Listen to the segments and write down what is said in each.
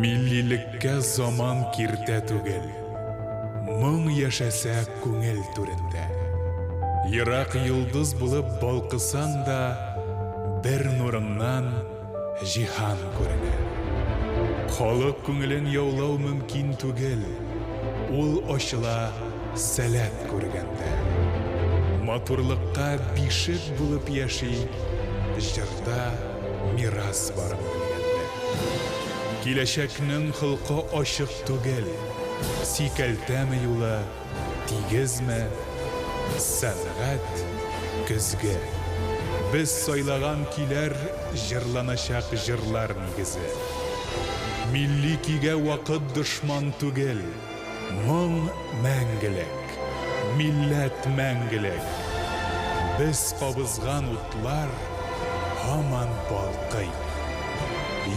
Millilikке zaman kirte түгел. Мың яшәсә күңел түрендә. Йырақ йылдыз булып балкысан да, бер нурыңнан җиһан күренә. Халык күңелен яулау мөмкин түгел. Ул ачыла сәләт күргәндә. Матурлыкка бишек булып яши, җырда мирас барын белгәндә. Киләчәкнең хылкы ачык түгел. Сикәлтәме юлы, тигезме, сәнгать көзге. Без сайлаган килер җырланачак җырлар нигезе. Милли кигә вакыт дошман түгел. Моң мәңгелек, милләт мәңгелек. Без кабызган утлар һаман балкый.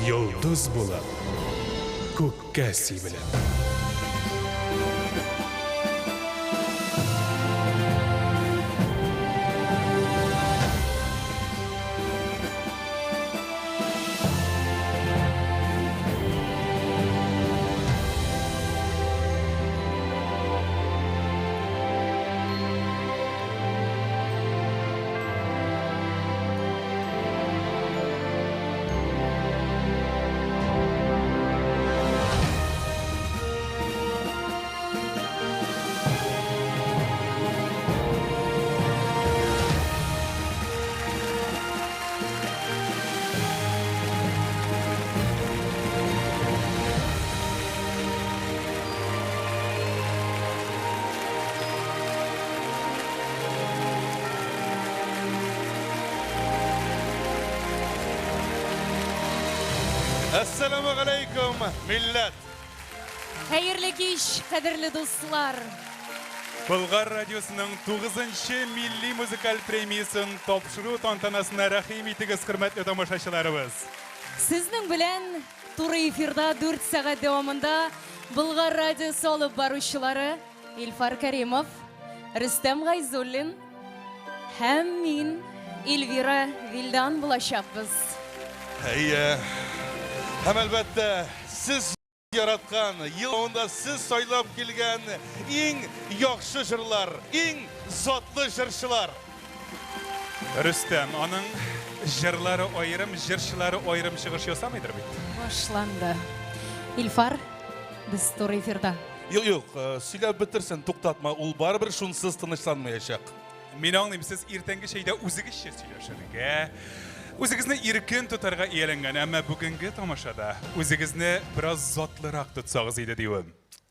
Йолдыз булып, күккә сибелеп. Assalamu alaikum millet. Hayırlı kеш, kadirli dostlar. Bulgar Radyosu'nun 9-cı Milli Müzikal Premiyası'nın topşuruğu tantanasına rahim itigiz hürmetli tomoşaçılarımız. Sizning bilan To'g'ri efirda 4 saat davomida Bulgar Radyosu olib boruvchilari Ilfar Karimov, Rustam G'ayzullin ham men Elvira Vildan bo'lashamiz. Hem elbette siz yaratkan, yılında siz saylap gelgen en yakşı jırlar, en zatlı jırşılar. Rüstem, onun jırları ayrım, jırşıları ayrım çıkışıyorsa mıdır bit? Başlandı. Ilfar, biz To'g'ri efirda. Yok, söylep bitirsin, tuktatma, ul baribir şunsuz tınışlanmayacak. Men anlayayım, siz ertengi şeyde uzigizçe söyleşirik, O'zingizni erkin tutarga elingan, ammo bugungi tomosada o'zingizni biroz zotliroq tutsangiz edi deyman.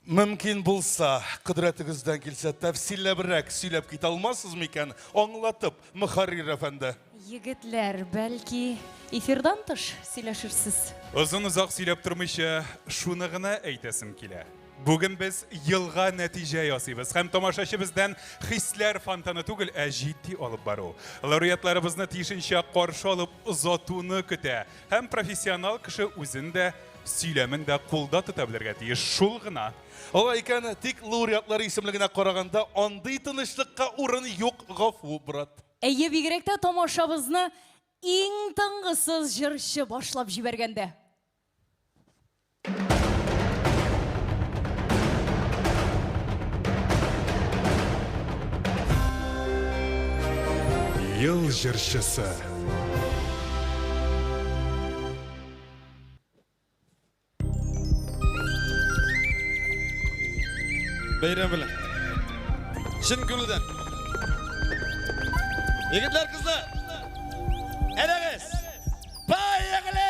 Mümkün bo'lsa, qudretingizdan kelsa, tafsillabroq söylep keta olmassizmi ekan? Anlatıp Muharrir efendi. Yigitlar, balki efirdan tış söylashirsiz. Uzun-uzoq söylep turmishcha, shunigina aytasim kela. Bugün biz yılga natija yasaymiz. Hem tomoshachi bizden hisler fontani tugul, jiddiy olib boruv. Laureatlarimizni tiyishincha qarshi olib uzatuvni kuta. Hem professional kishi o'zini söyleminde qo'lda tuta bilirga tiyish. Shulgina. Ola ekan, tik laureatlar ismligine qaraganda onday tinchlikqa o'rin yo'q, g'afu brat. Bigrekda tomoshabimizni eng ting'isiz jirshi boshlab jiberganda. Yıl jırşısı. Bayram bilan. Shin kunidan. Yigitlar, qizlar. Elag'iz. Payg'li.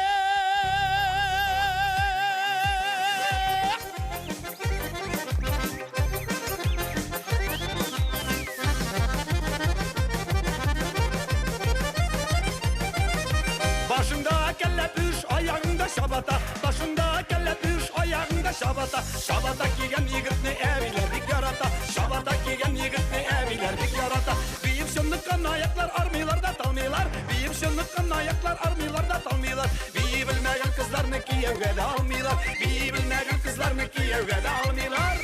Başında kelle üç, ayağında şabata. Başında kelle üç, ayağında şabata. Şabata giygen yigitni evilerdik yarata. Şabata giygen yigitni evilerdik yarata. Biyip şınlıkkan ayaklar armiylarda talmıyorlar. Biyip şınlıkkan ayaklar armiylarda talmıyorlar. Biyi bilmeyen kızlarını Kiyev'e de almıyorlar. Biyi bilmeyen kızlarını Kiyev'e de almıyorlar.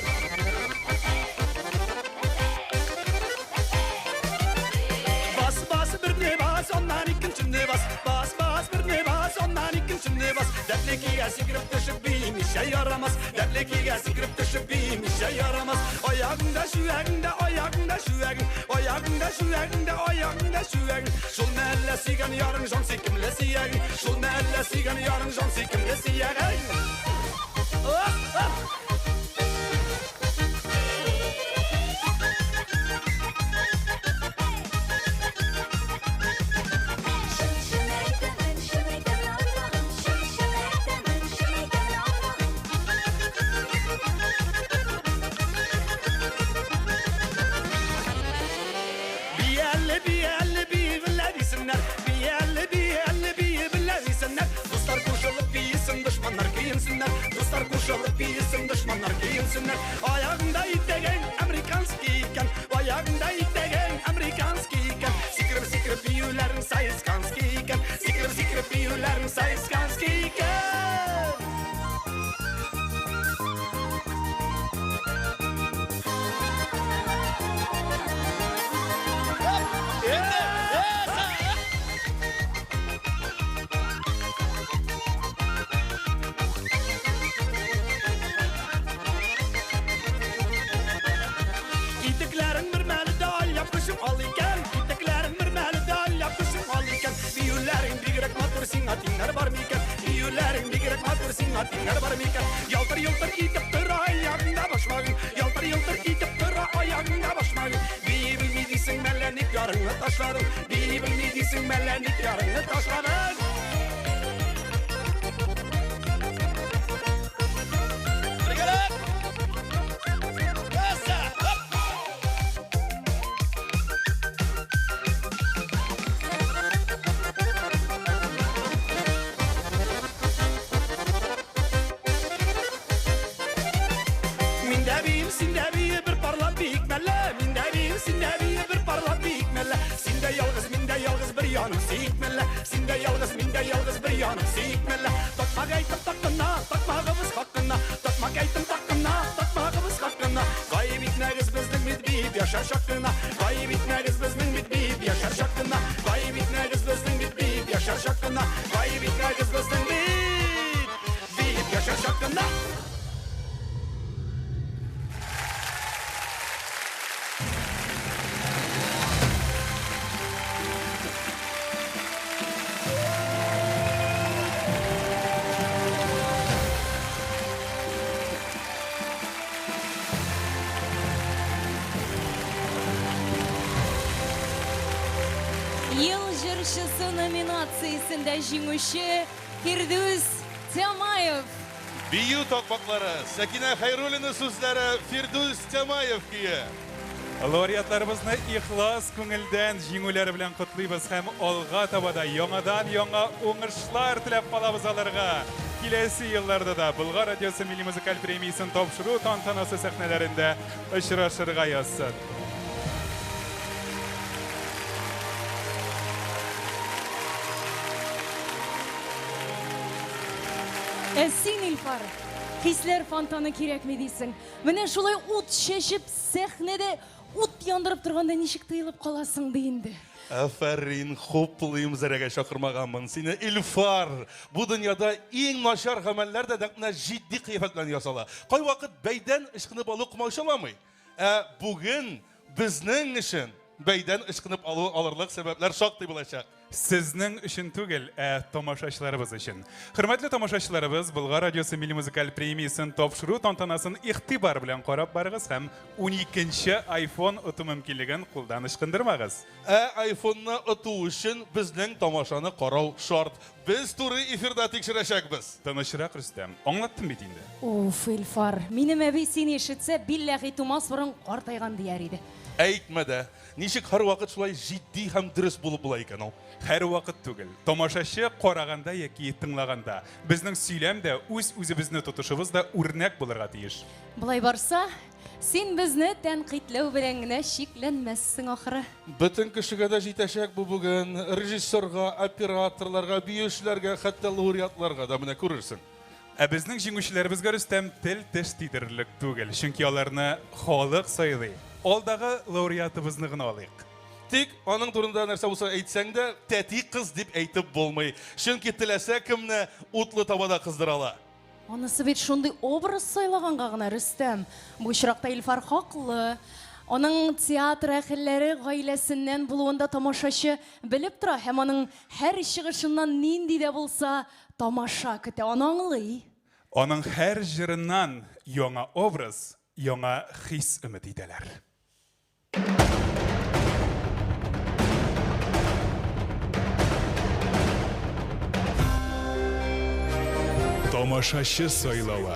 Bas bas bir ne bas, ondan ikinci ne bas. Bas bas bir ne bas, ondan ikinci ne bas. Dertli ki sigirip düşüp biymiş işe yaramaz. Derlekiye sikirip düşüp biyim işe yaramaz. Ayağında şu yerinde, ayağında şu yerin, ayağında şu yerinde, ayağında şu yerin. Şul melle sigan yarın jan sikimle siyerin. Şul melle sigan yarın jan sikimle siyerin. Dostlar koşalıp biyesin, düşmanlar giyinsinler. Ayağında itegen Amerikanski iken, ayağında itegen Amerikanski iken. Sikirip sikirip biyulerin sayıskanski iken, sikirip sikirip biyulerin sayıskanski iken. Singatingar var miken, biyulerin bigrek matur singatingar var miken. Yaltır yaltır itip tıra ayağında başmağın, yaltır yaltır itip tıra ayağında başmağın. Biyi bilmedisin mellenik yarını taşlarım, biyi bilmedisin mellenik yarını taşlarım. Sinde yalgız bir yanım sikmelle. Takma gaytım takına, takma gımız hakkına. Takma gaytım takına, takma gımız hakkına. Gayı bitmeriz bizden bitmeyip yaşar şakkına. Gayı bitmeriz bizden bitmeyip yaşar şakkına. Gayı bitmeriz bizden bitmeyip yaşar şakkına. Gayı bitmeriz bizden bitmeyip yaşar şakkına. Yıl jырчысы номинациясында жеңуші Фирдус Темаев. Бию токмаклары, Сәкинә Хайруллина сүзләре, Фирдус Темаев кие. Лауреатларыбызны ихлас күңелдән җиңүләре белән котлыйбыз һәм алга табада яңадан яңа уңышлар теләп калабыз аларга. Киләсе елларда да Болгар радиосы милли музыкаль премиясын тапшыру тантанасы сәхнәләрендә очрашырга язсын. Син Илфар, хисләр фонтаны кирәкме дисең? Менә шулай ут шәшеп, сәхнәдә ут яндырып торганда ничек тыелып каласың ди инде. Афәрин, хуплыйм зәрәгә шакырмаганмын сине, Илфар. Бу дөньяда иң начар гамәлләр дә нәкъ җитди кыйффәт белән ясала. Кай вакыт бәйдән ышкынып алу кумалчаламый. Бүген безнең өчен бәйдән ышкынып алырлык сәбәпләр шактый булачак. Сезнең өчен түгел, тамашачыларыбыз өчен. Хөрмәтле тамашачыларыбыз, Болгар радиосы милли музыкаль премиясын тапшыру тантанасын игътибар белән карап барыгыз һәм 12нче iPhone оту мөмкинлеген кулдан ычкындырмагыз. iPhone-ны оту өчен безнең тамашаны карау шарт. Без туры эфирда тикшерәчәкбез. Танышрак Рөстәм, аңлаттым бит инде. Уф, Илфар, минем әби сине ишетсә, билләһи тумас борын картайган дияр иде. Әйтмә дә, ничек һәр вакыт шулай җитди һәм дөрес булып була икән ул? Һәр вакыт түгел. Тамашачы караганда яки тыңлаганда безнең сөйләм дә үз-үзебезне тотышыбыз да үрнәк булырга тиеш. Булай барса, син безне тәнкыйтьләү белән генә шикләнмәссең ахыры. Бөтен кешегә дә җитәчәк бу бүген, режиссерга, операторларга, биючеләргә, хәтта лауреатларга да менә күрерсең. Безнең җиңүчеләребезгә Рөстәм тел теш тидерлек түгел, чөнки аларны халык сайлый. Алдагы лауреатыбызны гына алыйк. Тик аның турында нәрсә булса әйтсәң дә, тәти кыз дип әйтеп булмый. Чөнки теләсә кемне утлы табада кыздырала. Анысы бит шундый образ сайлаганга гына Рөстәм. Бу очракта Илфар хаклы. Аның театр әһелләре гаиләсеннән булуында тамашачы белеп тора һәм аның һәр чыгышыннан нинди дә булса тамаша көтә, аны аңлый. Аның һәр җырыннан яңа образ, яңа хис өмет итәләр. Тамашачы сайлауы.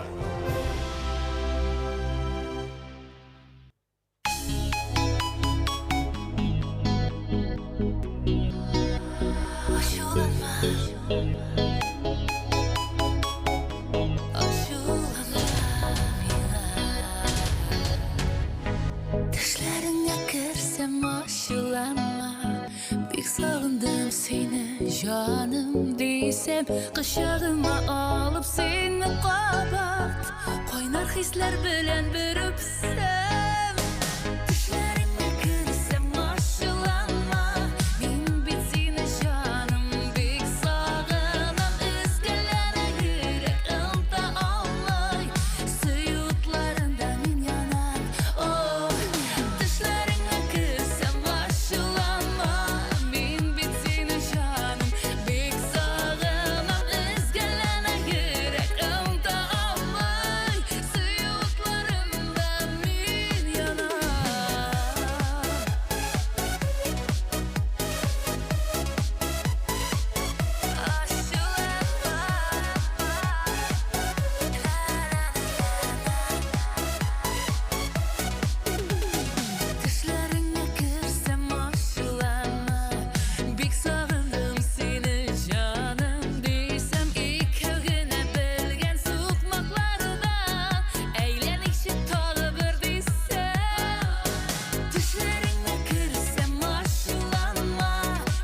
Düşlerine girsem aşılanma. Bik sağındım seni canım değilsem. Kışağıma alıp seni kabat. Koynar hisler bilen bir öpsem. Düşlerine girsem aşılanma. Min bit seni canım bik sağınam. Üzgelene yürek ılda ağlay. Suyutlarında min yanar. Oh, düşlerine girsem aşılanma. Min bit seni canım bik sağınam. Üzgelene yürek ılda ağlay. Suyutlarında min yanar. Düşlerine girsem aşılanma. Bik sağındım seni canım değilsem. İkevgine bilgen sıkmaklardan eğlenikçi tağı bir değilsem. Düşlerine girsem aşılanma.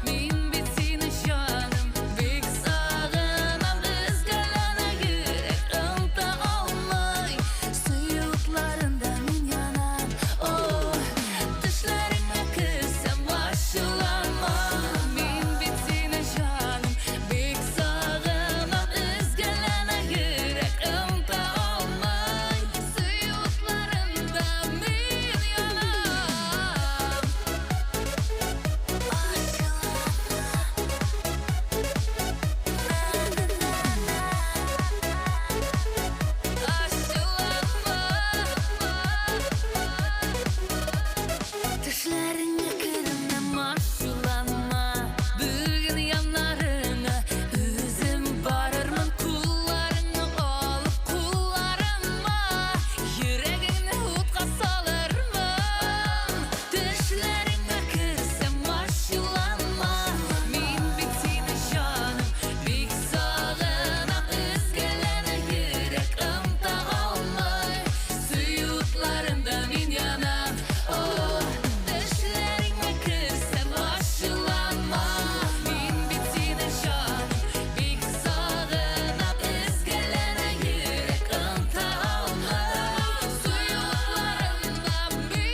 Min bit seni canım bik sağınam. Üzgelene yürek ılda ağlay. Suyutlarında min yanar. Oh, düşlerine girsem aşılanma. Min bit seni canım bik sağınam. Üzgelene yürek ılda ağlay. Suyutlarında min yanar. Düşlerine girmem aşılanma. Bugün yanlarına üzüm barırmın. Kullarını alıp kullarıma. Yüreğini hutka salırmın. Düşlerine girsem aşılanma. Min bit seni canım bik sağınam. Üzgelene yürek ımda ağlay. Suyutlarında min yanar. Oh, düşlerine girsem aşılanma. Min bit seni canım bik sağınam. Üzgelene yürek ımda ağlay. Suyutlarında min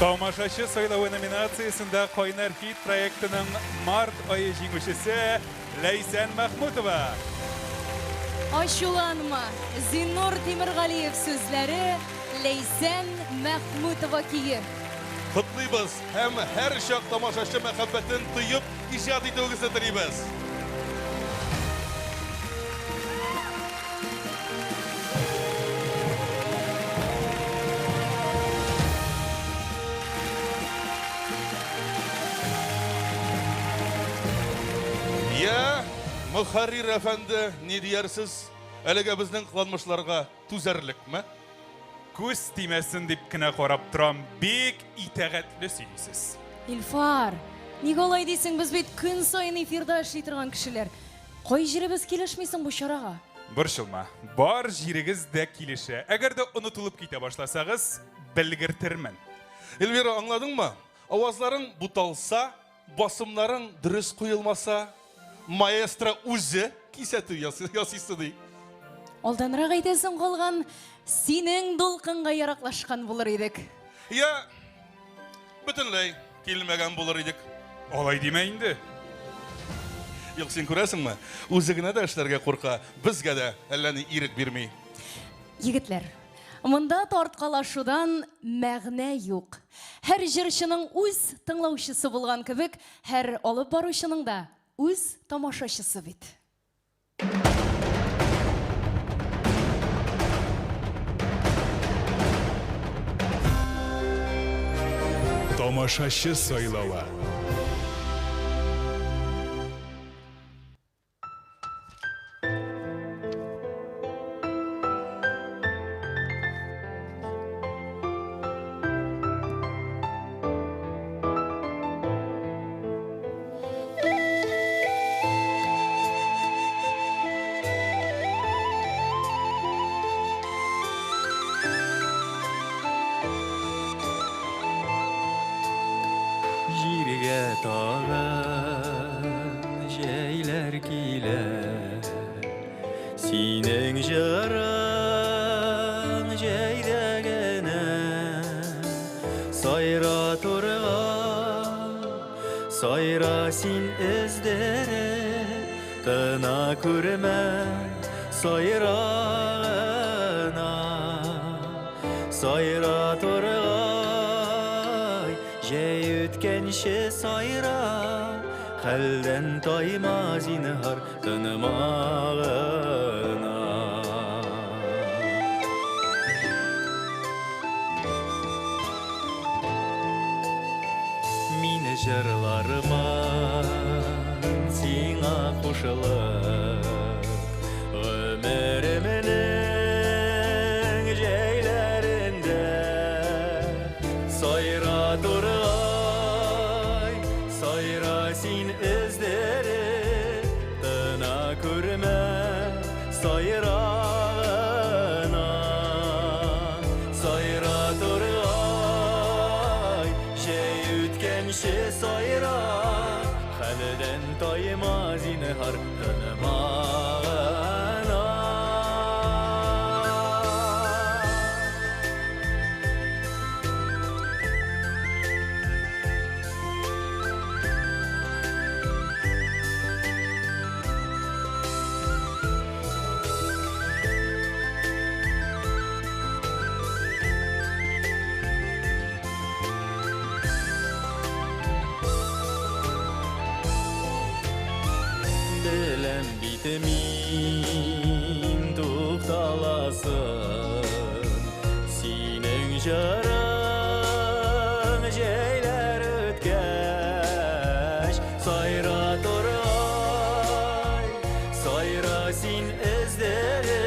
Тамашачы сайлауы номинациясында Койнар хит проектының март айы җиңүчесе Ләйсән Мәхмүтова. Ачуланма. Зиннур Тимиргалиев сүзләре, Ләйсән Мәхмүтова киє. Құтлыйбыз һәм һәр шак тамашачы мәхәббәтен тыйып, иҗат итүегезне телибез. Я, Мөхәррир әфәнде, ни диярсез? Әлегә безнең кыланмышларга түзәрлекме? Күз тимәсен дип кенә карап торам, бик итәгатьле сөйлисез. Илфар, Николай дейсің, біз бет күн сайын эфирда эшлей торган кешеләр. Кай җиребез килешмисең бу чарага? Борчылма, бар җирегез дә килешә. Әгәр дә онытылып китә башласагыз, белгертермен. Эльвира, аңладыңмы? Авазларың буталса, басымларың дөрес куелмаса, маэстро үзе кисәтү ясыйсы ди. Алданрак әйтәсең калган, синең дулкынга яраклашкан булыр идек. Я бөтенләй килмәгән булыр идек. Алай димә инде. Юк, син күрәсеңме? Үзе генә дә эшләргә курка, безгә дә әллә ни ирек бирми. Егетләр, монда тарткалашудан мәгънә юк. Һәр җырчының үз тыңлаучысы булган кебек, һәр алып баручының да үз тамашачысы бит. Тамашачы сайлауы. Jirge tağın şeyler kiler, sinen jarang jeydegene, sayra sayra sin ezdere, tına kurme sayrana, sayra Jey ütkenşe sayra, halden taymaz inhar tanımağına. Mine jarlarıma sina koşalıp, ömerimin jeylerinde sayra sin izleri tına kurme sayrana sayra turgay şey ütkenşi sayra halden taymaz inhar tanımağına. Dilem bitemin tuğtalasın, sinen jarang jeyler ötkeş, sayra sayra sin izleri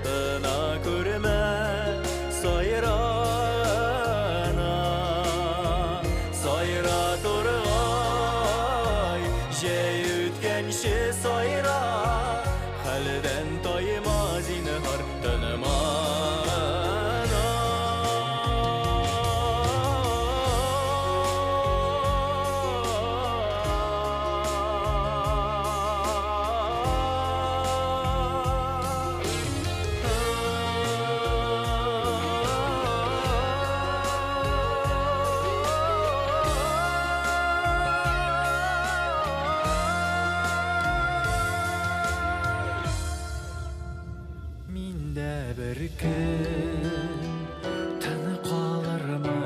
tına kurme sayrana, sayra jey ütkenşi sayra, halden taymaz inhar tanımağına. Minde bir gün tanı kalarmı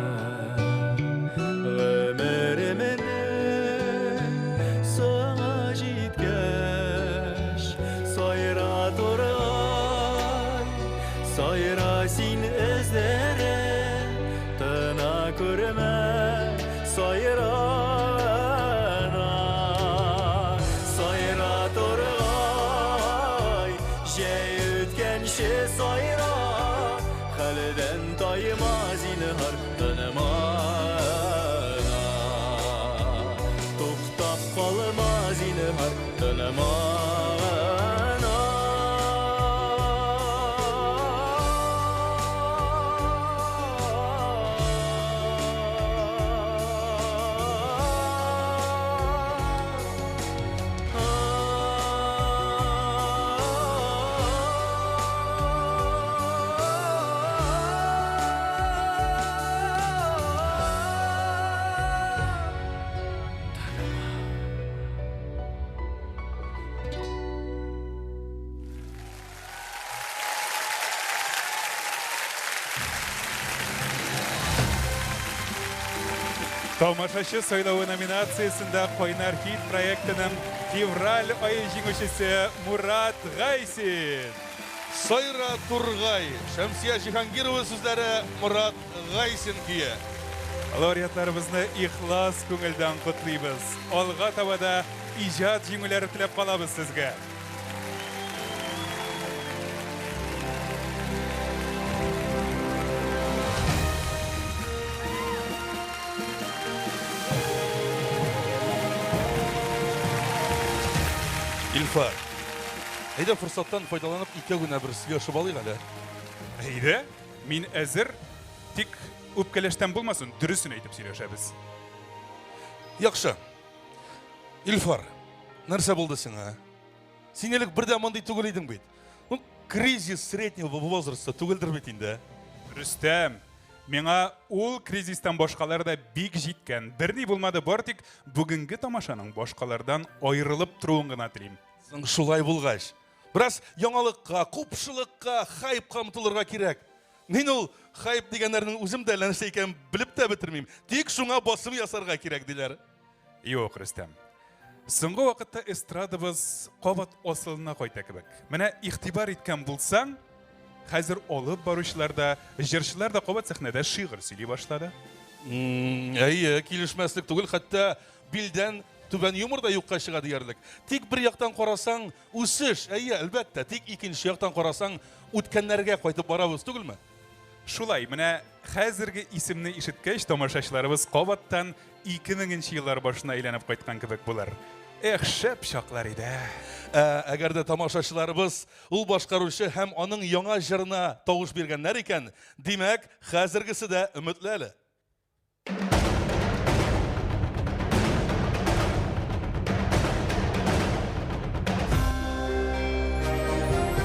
ömerimin sana jitkeş sayra sayra sin izleri tına kurme sayrana sayra jey ütkenşi sayra halden taymaz inhar tanımağına. Tomoshachi soylovi nominatsiyasida Qoynar Hit proyektining fevral oyi jinguvchisi Murat G'aysin. Sayra Turg'ay, Shamsiya Jihangirova so'zlari Murat G'aysin kuyi. Laureatlarimizni ixlos ko'ngildan qutlaymiz. Olg'a tabada ijod jingulari tilab qolamiz sizga. İlfar. Hayda fırsattan faydalanıp 2 güne bir söylüşüp alayım hele. Haydi, min әзір, тик өпкелештен болмасын, дұрысын айтып сөйлешебіз. Yaxşı. İlfar, нәрсе болды сиңа? Синелік бірде маңдай түгел едің бейт. Кризис среднего возраста түгелдір бейт инде. Рүстем, меңа ол кризистен башқаларда бик жеткен. Бірдей болмады бар тик бүгінгі тамашаның башқалардан айрылып тұруын ғана тілейм. Шулай болғаш. Біраз яңалыққа, құпшылыққа, хайпқа ұмтылырға керек. Мен ол хайп дегенлердің өзім дәләнішті екен біліп те бітірмеймін. Тек шуңа басым ясарға керек дейлер. Йоқ, Рүстем. Соңғы вақытта эстрадыбыз қобат осылына қойта кебек. Менә ихтибар еткен болсаң, хәзір олып барушыларда, жыршыларда қобат сәхнәдә шигырь сөйлей башлады. Әйе, килешмәслек түгел, хәтта билдән түбән юмор да юкка чыга диярлек. Тик бер яктан карасаң, үсеш, әйе, әлбәттә, тик икенче яктан карасаң, үткәннәргә кайтып барабыз түгелме? Шулай, менә хәзерге исемне ишеткәч, тамашачыларыбыз қобаттан 2000 еллар башына әйләнеп кайткан кебек булыр. Эх, шәп чаклар иде. Әгәр дә тамашачыларыбыз ул башкаручы һәм аның яңа җырына тавыш биргәннәр икән, димәк, хәзергесе дә өметле әле.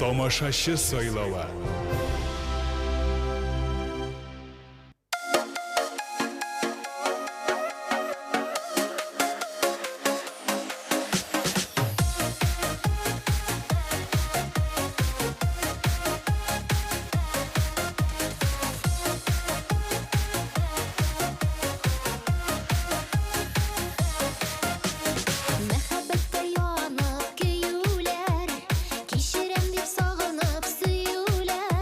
Tomoshachi soylovi. Мәхәббәткә янып көюләр, кичерәм дип сагынып сөюләр.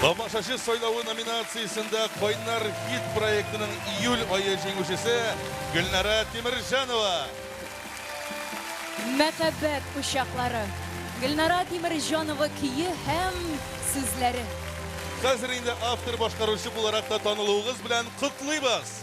Тамашачы сойлауы номинациясында Койнар хит проектінің июль айы жеңушесі Гүлнара Темиржанова. Мәхәббәт uşaqları. Гүлнара Темиржанова күйі һәм сүзләре. Қазір инде автор башқарушы буларак та танылуыгыз белән котлыйбыз.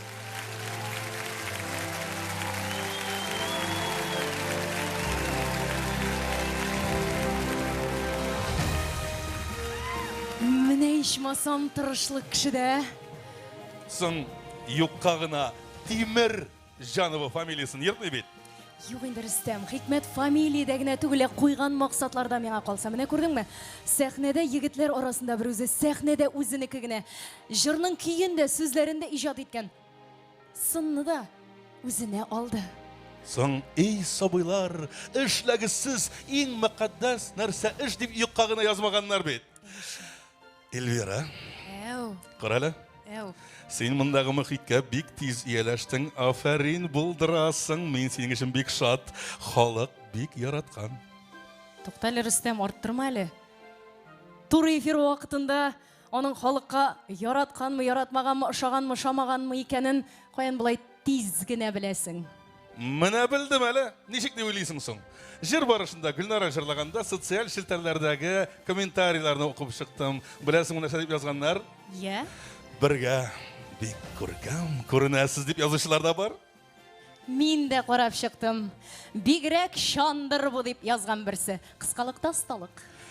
Менә ичмасам тырышлык кешедә. Соң юкка гына Темиржанова фамилиясын йөртмәй бит. Юк инде Рөстәм, хикмәт фамилиядә генә түгел, куйган максатларда миңа калса. Менә күрдеңме? Сәхнәдә егетләр арасында бер үзе, сәхнәдә үзенеке генә. Җырның көен дә, сүзләрен дә иҗат иткән. Сынны да үзенә алды. Соң, ей сабыйлар, эшләгесез иң мөкаддәс нәрсә эш дип юкка гына язмаганнар бит. Эльвира, Әу, карале. әу. Син мондагы мөхиткә бик тиз ияләштең. Афәрин булдырасың. Мин синең өчен бик шат. Халык бик яраткан. Туктале Рөстәм, арттырма әле. Тур эфир вакытында аның халыкка яратканмы, яратмаганмы, ошаганмы, ошамаганмы икәнен каян булай тиз генә беләсең. Менә белдем әле. Ничек дип уйлыйсың соң? Җыр барышында Гөлнара җырлаганда социаль челтәрләрдәге комментарийларны укып чыктым. Беләсең нәрсә дип язганнар? Я? Бергә бик күркәм күренәсез дип язучылар да бар. Мин дә карап чыктым. Бигрәк шандыр бу дип язган берсе. Кыскалыкта осталык.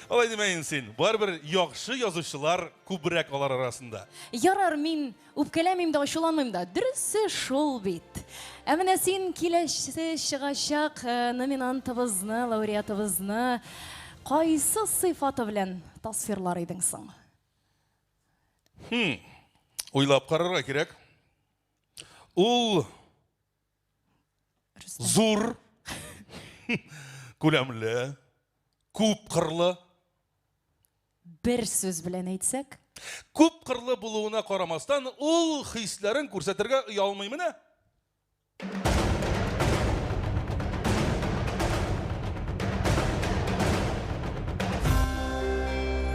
Алай демәyin син. Барбер яхшы язучылар күбрәк алар арасында. Ярар, мин үпкәләмим дә, ачуланмыйм да. Дөресе шул бит. Ә менә син киләсе чыгачак номинантыбызны, лауреатыбызны кайсы сыйфаты белән тасвирлар идең соң? Уйлап карарга кирәк. Ул зур, күләмле, күп кырлы. Бер сүз белән әйтсәк, Күп кырлы булуына карамастан, ул хисләрен күрсәтергә оялмый менә.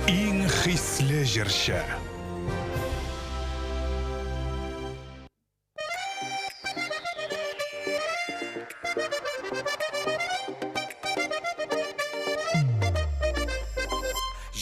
Иң хисле җырчы.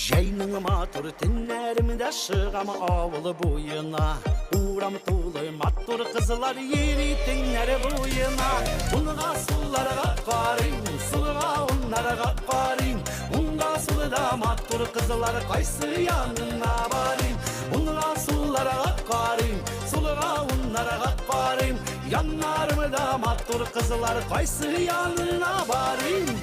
Жайның матур тіннәрімді шығам ауылы бойына. Урам толы матур қызылар ери тіңнәрі бойына. Ұнға сұлларға қарин, сұлға ұнларға қарин. Ұнға сұлыда матур қызылар қайсы янына барин. Ұнға сұлларға қарин, сұлға ұнларға қарин. Янарымда матур қызылар қайсы янына барин.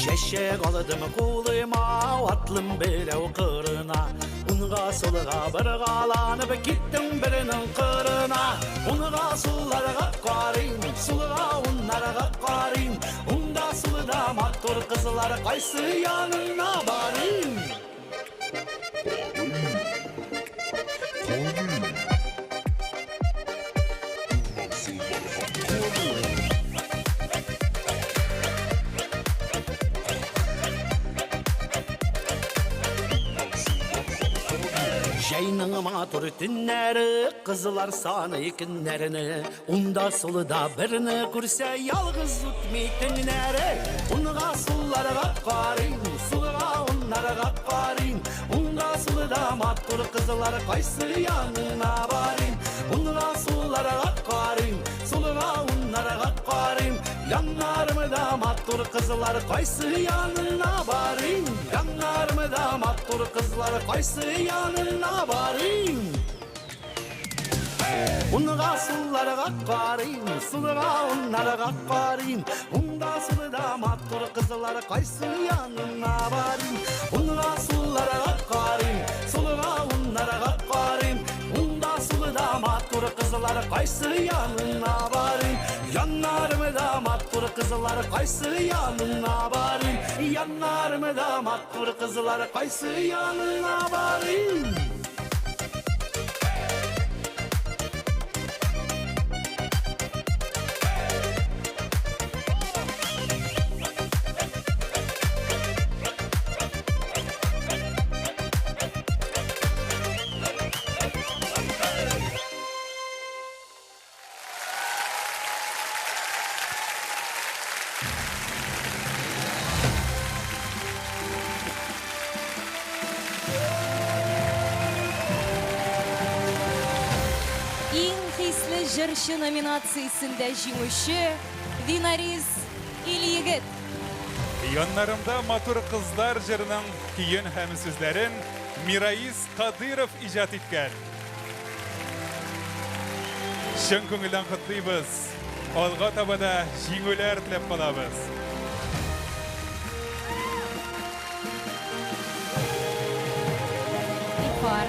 Şeşek aladım kuluma, atlım berev kırına. Unga suluğa bir galanıp gittim birinin kırına. Unga sulara karin, suluğa unlara karin. Unda suluda matur kızlar kaysı yanına barin. Жайның матур түннәрі, қызылар саны екіннәріні. Унда сұлыда біріні көрсе, ялғыз үтмейтіннәрі. Унға сұлларға қарин, сұлға ұнларға қарин. Унға сұлыда матур қызылар қайсы янына барин. Унға сұлларға қарин, сұлға ұнларға қарин. Yanlarımda mattur kızlar kaysı yanına barın. Yanlarımda mattur kızlar kaysı yanına barın. Unga sullara qarayım, sulga onlara qarayım. Unda sulda mattur kızlar kaysı yanına barın. Unga sullara qarayım, sulga onlara qarayım. Unda sulda mattur kızlar kaysı yanına barın. Yanlarımda mattur kızlar kaysı yanına barın. Yanlarımda mattur kızlar kaysı yanına barın. жыршы номинациясында жеңуші Винарис Ильегет. Yanlarımda Matır Kızlar jırının kiyin hem sizlerin Mirais Kadyrov icad etken. Şın көңілден құтлıyız. Olga tabada жеңулер тілеп қалабыз. İlfar,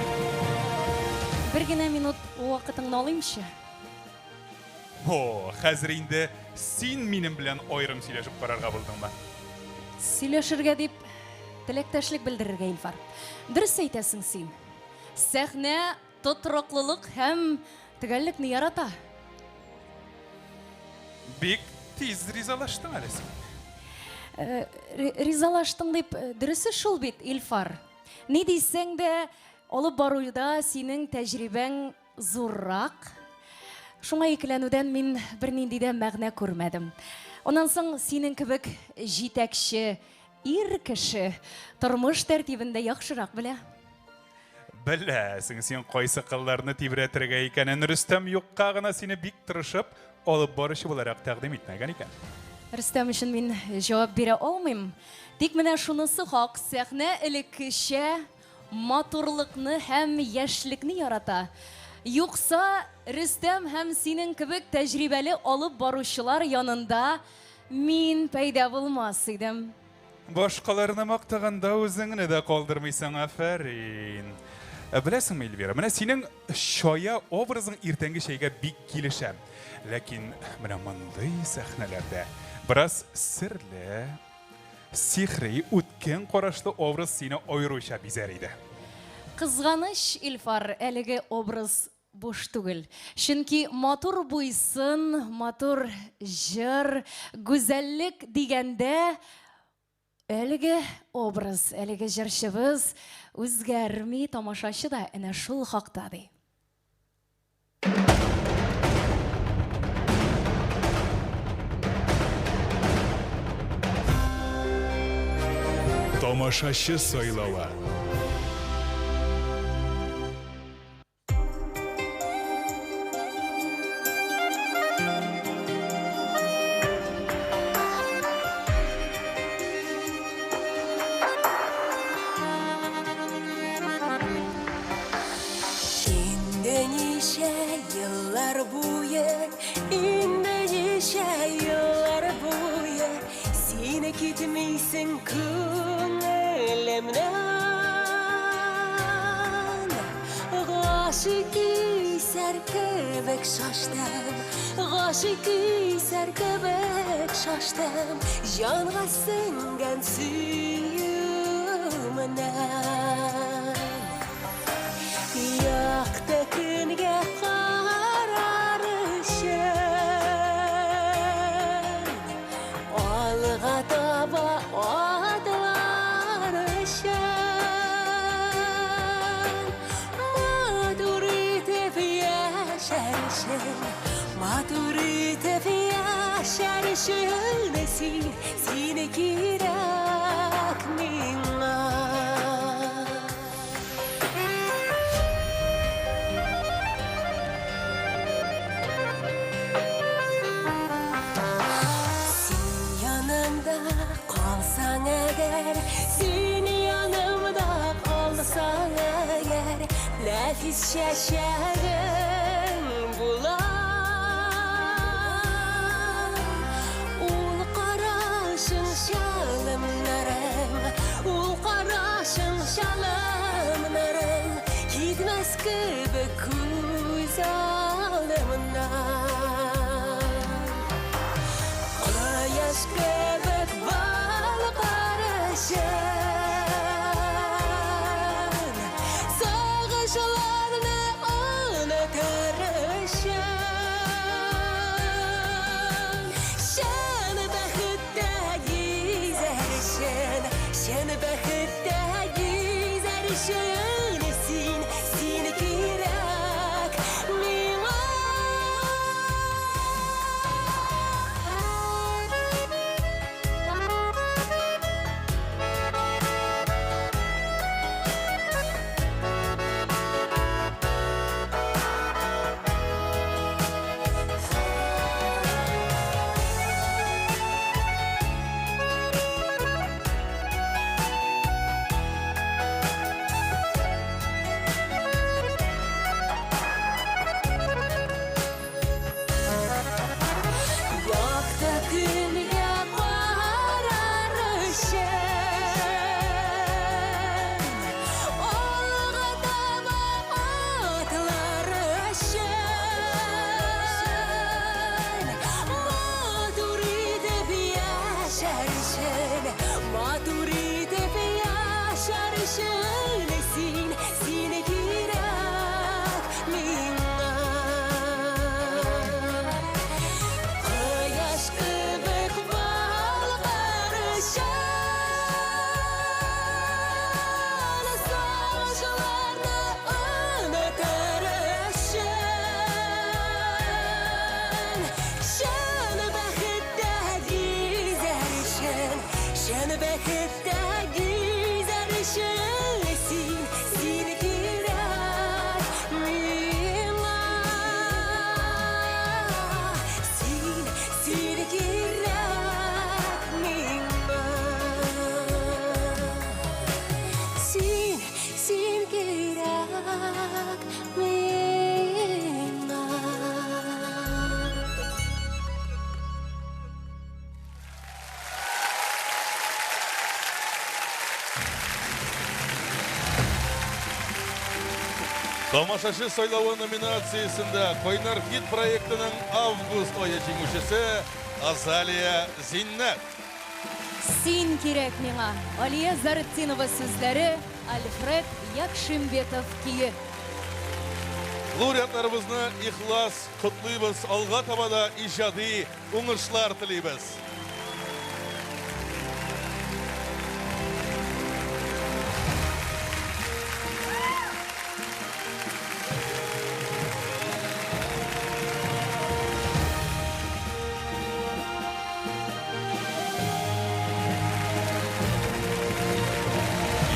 bir gene minut vaqtыңны алайымшы. Хәзер инде син минем белән айрым сөйләшеп карарга булдыңмы? Сөйләшергә дип теләктәшлек белдерергә, Илфар. Дөрес әйтәсең син. Сәхнә тотрыклылык һәм төгәллекне ярата. Бик тиз ризалаштың әле син. Ризалаштың дип дөресе шул бит, Илфар. Ни дисәң дә, алып баруда синең тәҗрибәң зуррак. Шуңа икеләнүдән мин бернинди дә мәгънә күрмәдем. Онан соң синең кебек җитәкче, ир кеше тормыш тәртибендә яхшырак белә. Беләсең, син кайсы кылларны тибрәтергә икәнен Рөстәм юкка гына сине бик тырышып алып баручы буларак тәкъдим итмәгән икән. Рөстәм өчен мин җавап бирә алмыйм. Тик менә шунысы хак, сәхнә элеккечә матурлыкны һәм яшьлекне ярата. Юкса, Рөстәм һәм синең кебек тәҗрибәле алып баручылар янында мин пәйда булмас идем. Башкаларны мактаганда үзеңне дә калдырмыйсың, афәрин. Беләсеңме, Эльвира, менә синең шая образың иртәнге чәйгә бик килешә. Ләкин менә мондый сәхнәләрдә бераз серле, сихри, үткен карашлы образ сине аеруча бизәр иде. Кызганыч, Илфар, әлеге образ буш түгел. Чөнки матур буйсын, матур җыр, гүзәллек дигәндә әлеге образ, әлеге җырчыбыз үзгәрми, тамашачы да әнә шул хакта ди. Тамашачы сайлауы. Gitmeysin köngülümden Gâşık serkebek şaştım Gâşık serkebek şaştım Canğa singen süyümden Yaktı künge kararışım Alğa taba adlarışım Madurite yaşarışım Madurite yaşarışım Nesin sine girak minna Sen yanımda kalsan eğer Nefis şeşerim bulan Ul qarasın şalımlarım Ul qarasın şalımlarım Gitmez gibi göz alımdan Ana yaş kebek bal karışın Sağışlarını ona karışın Şen bəxtdə gizərişin Şen bəxtdə gizərişin Sin girək minə Şanı bәхеттә güzel ışığısın, seni kирәк миңа. Seni kирәк миңа. Sen kирәк миңа. Тамашачы сайлауы номинациясында Койнар хит проектінің август айы жеңушісі Азалия Зиннәт. Син кирәк миңа. Алия Зарытдинова сүзләре, Альфред Якшимбетов кие. Лауреатларыбызны ихлас құтлыйбыз, алға табада ижади уңышлар тілейбіз.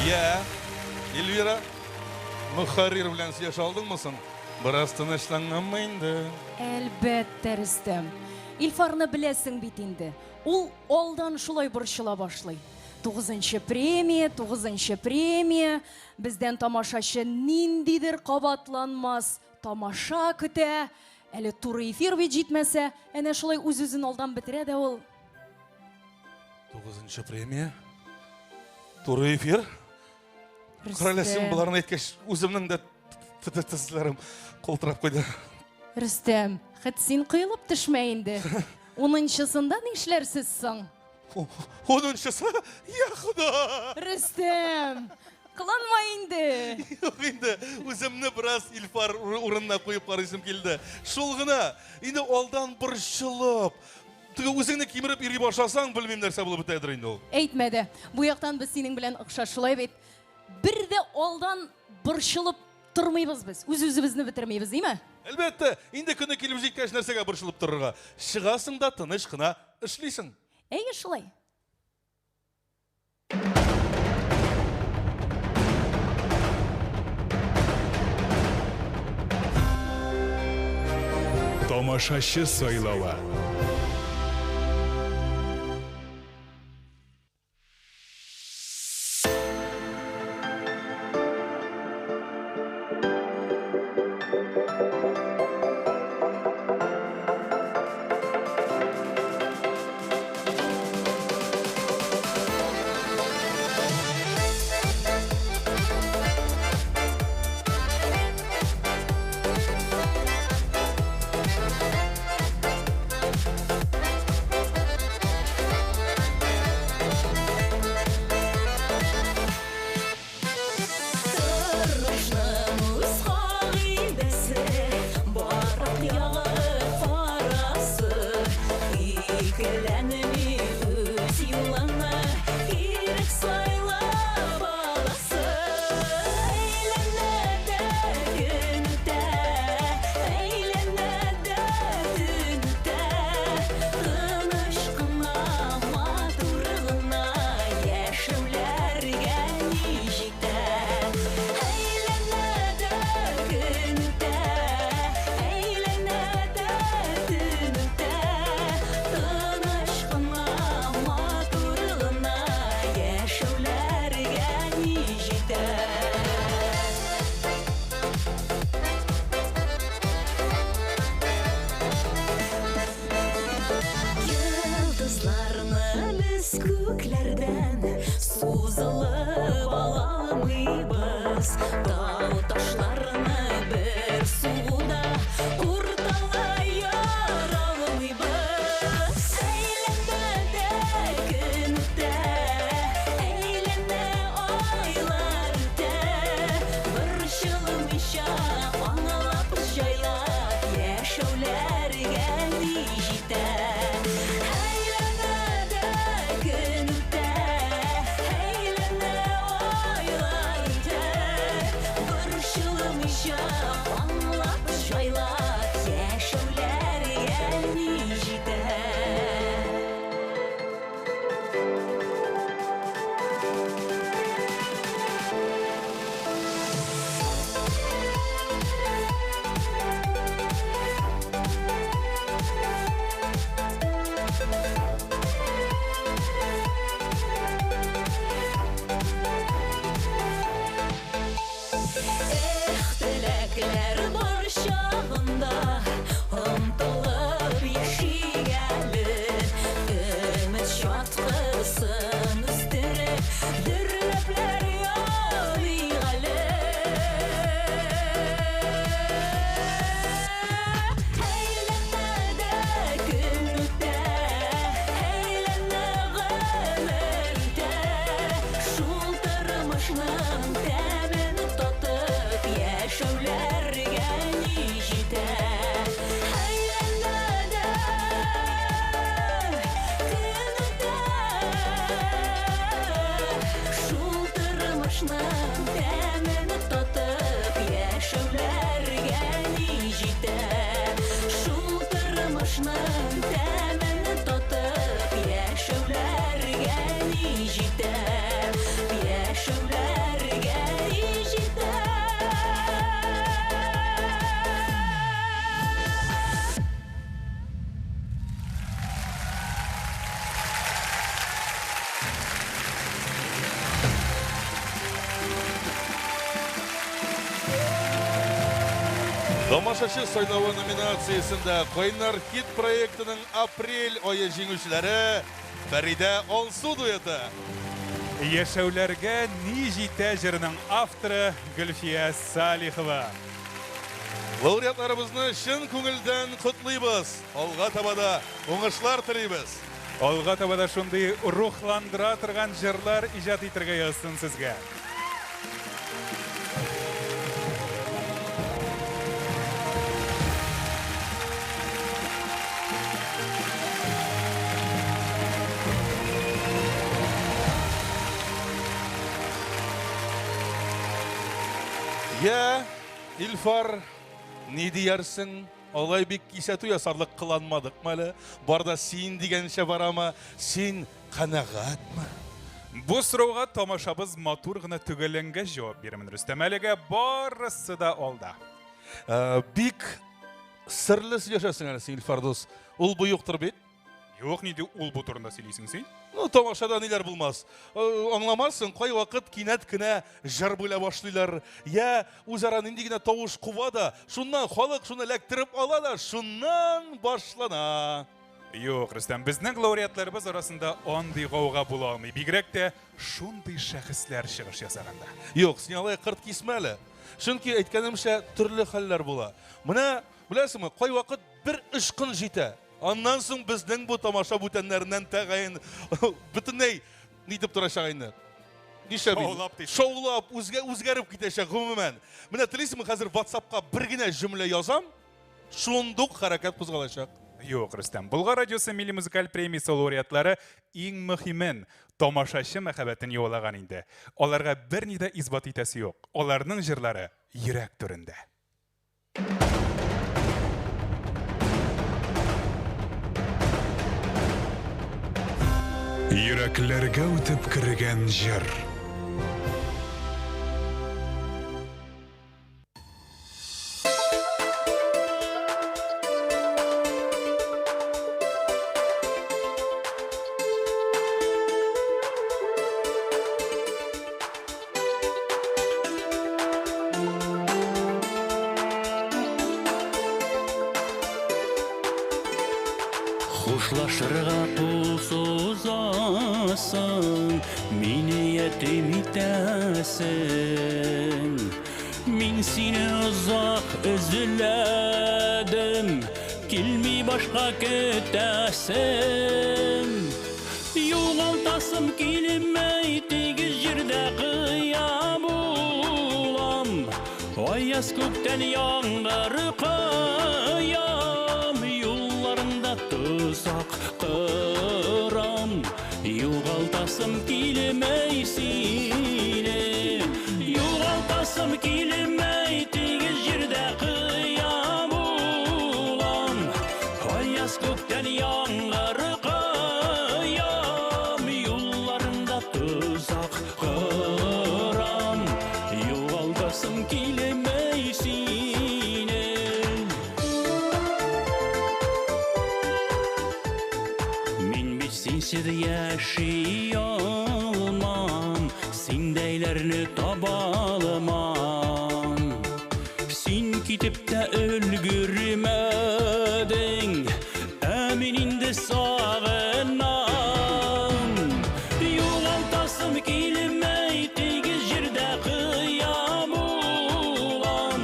Я, Эльвира, Мөхәррир белән сөйләшә алдыңмысың? Біраз тынычланганмы инде? Әлбәттә, Рөстәм. Илфарны беләсең бит инде. Ул алдан шулай борчыла башлый. 9-нчы премия, 9-нчы премия. Бездән тамашачы ниндидер кабатланмас тамаша көтә. Әле туры эфир бит җитмәсә, әнә шулай үз-үзен алдан бетерә дә ул. 9-нчы премия? Туры эфир? Краләсем буларны әйткәч, үземнең дә тезләрем калтырап куйды. Рөстәм, хәт син кыйлып төшмә инде. 10-нчысында нишләрсез соң? 10-нчысы? Я Худа! Рөстәм, кыланма инде. Юк инде, үземне бераз Илфар урынына куеп карыйсым килде. Шул гына, инде алдан борчылып, үзеңне кимереп йөри башласаң, белмим нәрсә булып бетәдер инде ул. Әйтмә дә, бу яктан без синең белән охшашлай бит. Бер дә алдан борчылып тормыйбыз без. Үз-үзебезне битермәйбез, димме? Әлбәттә, инде көне килеп җиткәч нәрсәгә борчылып торырга? Чыгасың да тыныч кына эшлисең. Әйе, шулай. Тамашачы сайлауы. Show Тамашачы сайлауы номинациясында Койнар хит проектінің апрель ойы жеңушілері Фарида Алсу дуэты. Яшәүләргә ни җитә җырының авторы Гөлфия Салихова. Лауреатларыбызны шын күңелдән құтлыйбыз. Алға табада оңышлар тілейбіз. Алга табада шундый рухландыра торган җырлар иҗат итәргә язсын сезгә. Я, Илфар, не диярсың? Алай бик кисәтү ясарлык кыланмадык мәле. Барда син дигәнчә барама, син канагатмы? Бу сорауга тамашабыз матур гына төгәлләнгән җавап бирәмен Рөстәм. Әлегә барысы да алда. Бик сырлы сөйләшәсең әле син, Илфар дус. Ул бу юктыр бит. Юк, нинди ул бу турында сөйлисең син? Ну, тамашада ниләр булмас. Аңламассың, кай вакыт кинәт кенә җыр бүлә башлыйлар. Я үзара нинди генә тавыш куба да, шуннан халык шуны эләктереп ала да, шуннан башлана. Юк, Рөстәм, безнең лауреатларыбыз арасында андый гауга була алмый. Бигрәк тә шундый шәхесләр чыгыш ясаганда. Юк, син алай кырт кисмәле. Чөнки әйткәнемчә төрле хәлләр була. Менә беләсеңме, кай вакыт бер ышкын җитә. Аннан соң безнең бу тамаша бүтәннәреннән тәгаен бөтенләй нитеп торачак инде. Нишләп? Шоулап, үзгәреп китәчәк гомумән. Менә телисеңме, хәзер WhatsApp-ка бер генә җөмлә язам, шундук хәрәкәт кузгалачак. Юк, Рөстәм, Болгар радиосы милли музыкаль премиясе лауреатлары иң мөһимен тамашачы мәхәббәтен яулаган инде. Аларга берни дә исбат итәсе юк. Аларның җырлары йөрәк түрендә. Йөрәкләргә үтеп кергән җыр. Хушлашырга кул сузасың, мине ятим итәсең. Мин сине узак өзләдем, килми башка көтәсең. Югалтасым килмәй тигез җирдә кыя булам. Аяз күктән яңгыр кыям, юлларында тузак кырам. Югалтасым килмәй сине, югалтасым килмәй тигез җирдә кыя булам. Аяз күктән яңгыр кыям, юлларында тузак кырам. Югалтасым килмәй сине. Мин бит синсез яши алмам, синдәйләрне таба алмам. Син китеп тә өлгермәдең, ә мин инде сагынам. Югалтасым килмәй тигез җирдә кыя булам.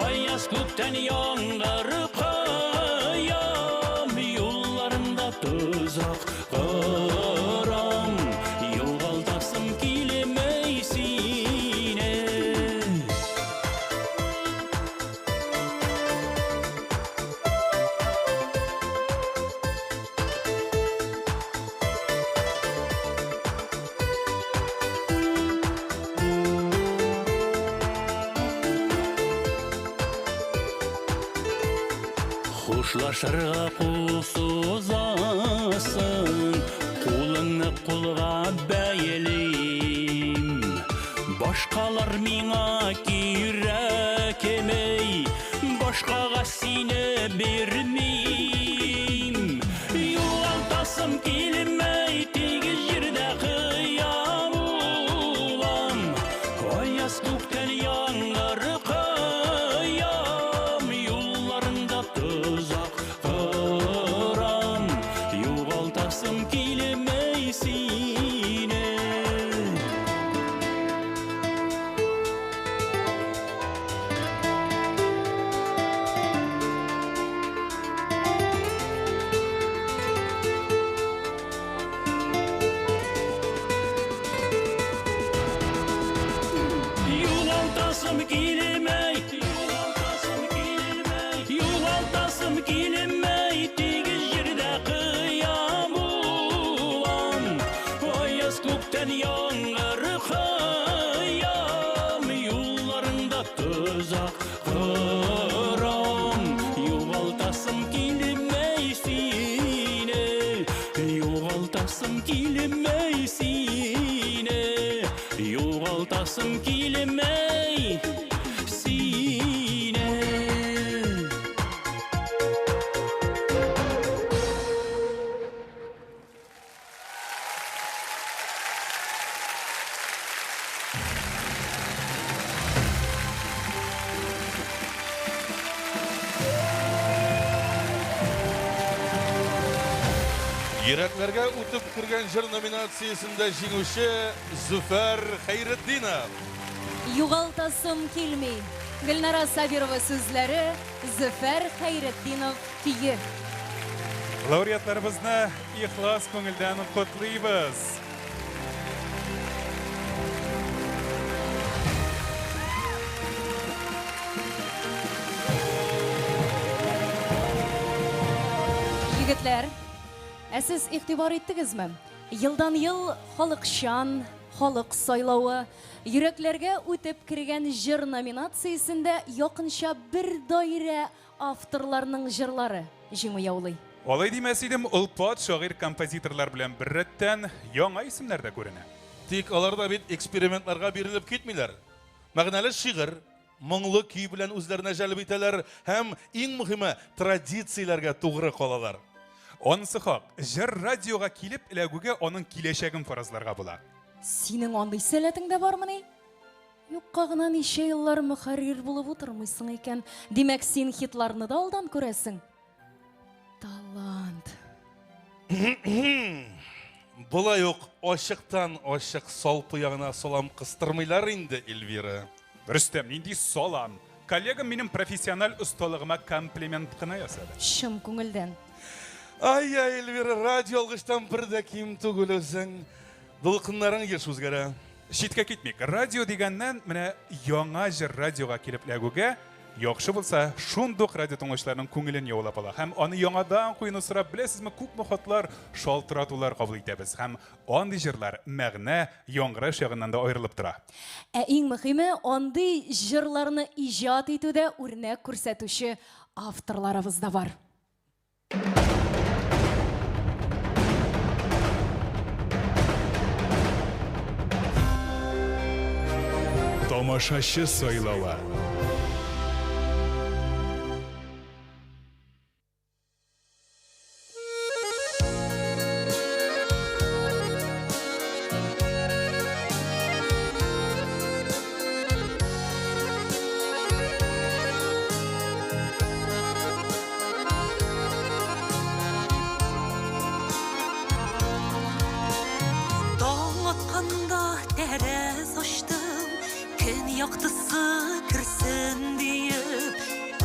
Аяз күктән яңгыр кыям, юлларында тузак кырам. Югалтасым килмәй сине. Хушлашырга кул сузасың, кулыңны кулга бәйлим. Башкалар миңа кирәк емей, башкага сине бирмим. Югалтасым килмәй тигез җирдә кыя булам. Аяз күктән яңгыр кыям, югалтасым килемей сине. Йөрәкләргә үтеп кергән җыр номинациясендә җиңүче Зөфәр Хәйретдинов. Югалтасым килми. Гөлнара Сабирова сүзләре, Зөфәр Хәйретдинов көйе. Лауреатларыбызны ихлас күңелдән котлыйбыз. Егетләр, сез игътибар иттегезме? Елдан-ел халыкчан, халык сайлауы, йөрәкләргә үтеп кергән җыр номинациясендә якынча бер даирә авторларның җырлары җиңү яулый. Алай димәс идем, улпат шагыйр композиторлар белән беррәттән яңа исемнәр дә күренә. Тик алар да бит экспериментларга бирелеп китмиләр. Мәгънәле шигырь, моңлы көй белән үзләренә җәлеп итәләр һәм иң мөһиме традицияләргә тугры калалар. Онысы хак, җыр радиога килеп эләгүгә аның киләчәген фаразларга була. Синең андый сәләтең дә бармыни? Юкка гына ничә еллар мөхәррир булып утырмыйсың икән. Димәк, син хитларны да алдан күрәсең. Талант. Булай ук ачыктан ачык салпы ягына салам кыстырмыйлар инде, Эльвира. Рөстәм, нинди салам. Коллегам минем профессиональ осталыгыма комплимент кына ясады. Шым күңелдән. Ай, Эльвира, радио алгыштан бер дә ким түгел үзең. Дулкыннарың еш үзгәрә. Шиткә китмик. Радио дигәннән менә яңа җыр радиога килеп эләгүгә яхшы булса, шундук радио тыңлаучыларның күңелен яулап ала. Һәм аны яңадан куйны сорап, беләсезме, күпме хатлар, шалтыратулар кабул итәбез. Һәм андый җырлар мәгънә, яңгыраш ягыннан да аерылып тора. Ә иң мөһиме, андый җырларны иҗат итүдә үрнәк күрсәтүче авторларыбыз да бар. Тамашачы сайлауы. Таң атқанда тәрәз аштым, күн яктысы кірсін дейіп,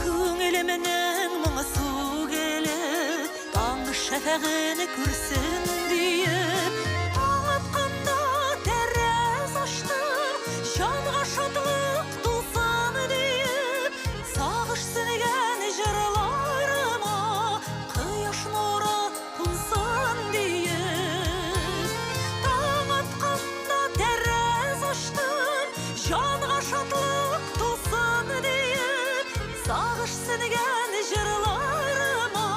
көңілімнің мұңысы келіп, таң шәфәғіні көрсін дейіп. Таң атқанда тәрәз аштым, жанға шатлық тулсын дейіп, сағыш сөнген жырларыма қияш нұры қонсын дейіп. Таң атқанда тәрәз аштым, жанға шатлық тулсын дейіп, сағыш сөнген жырларыма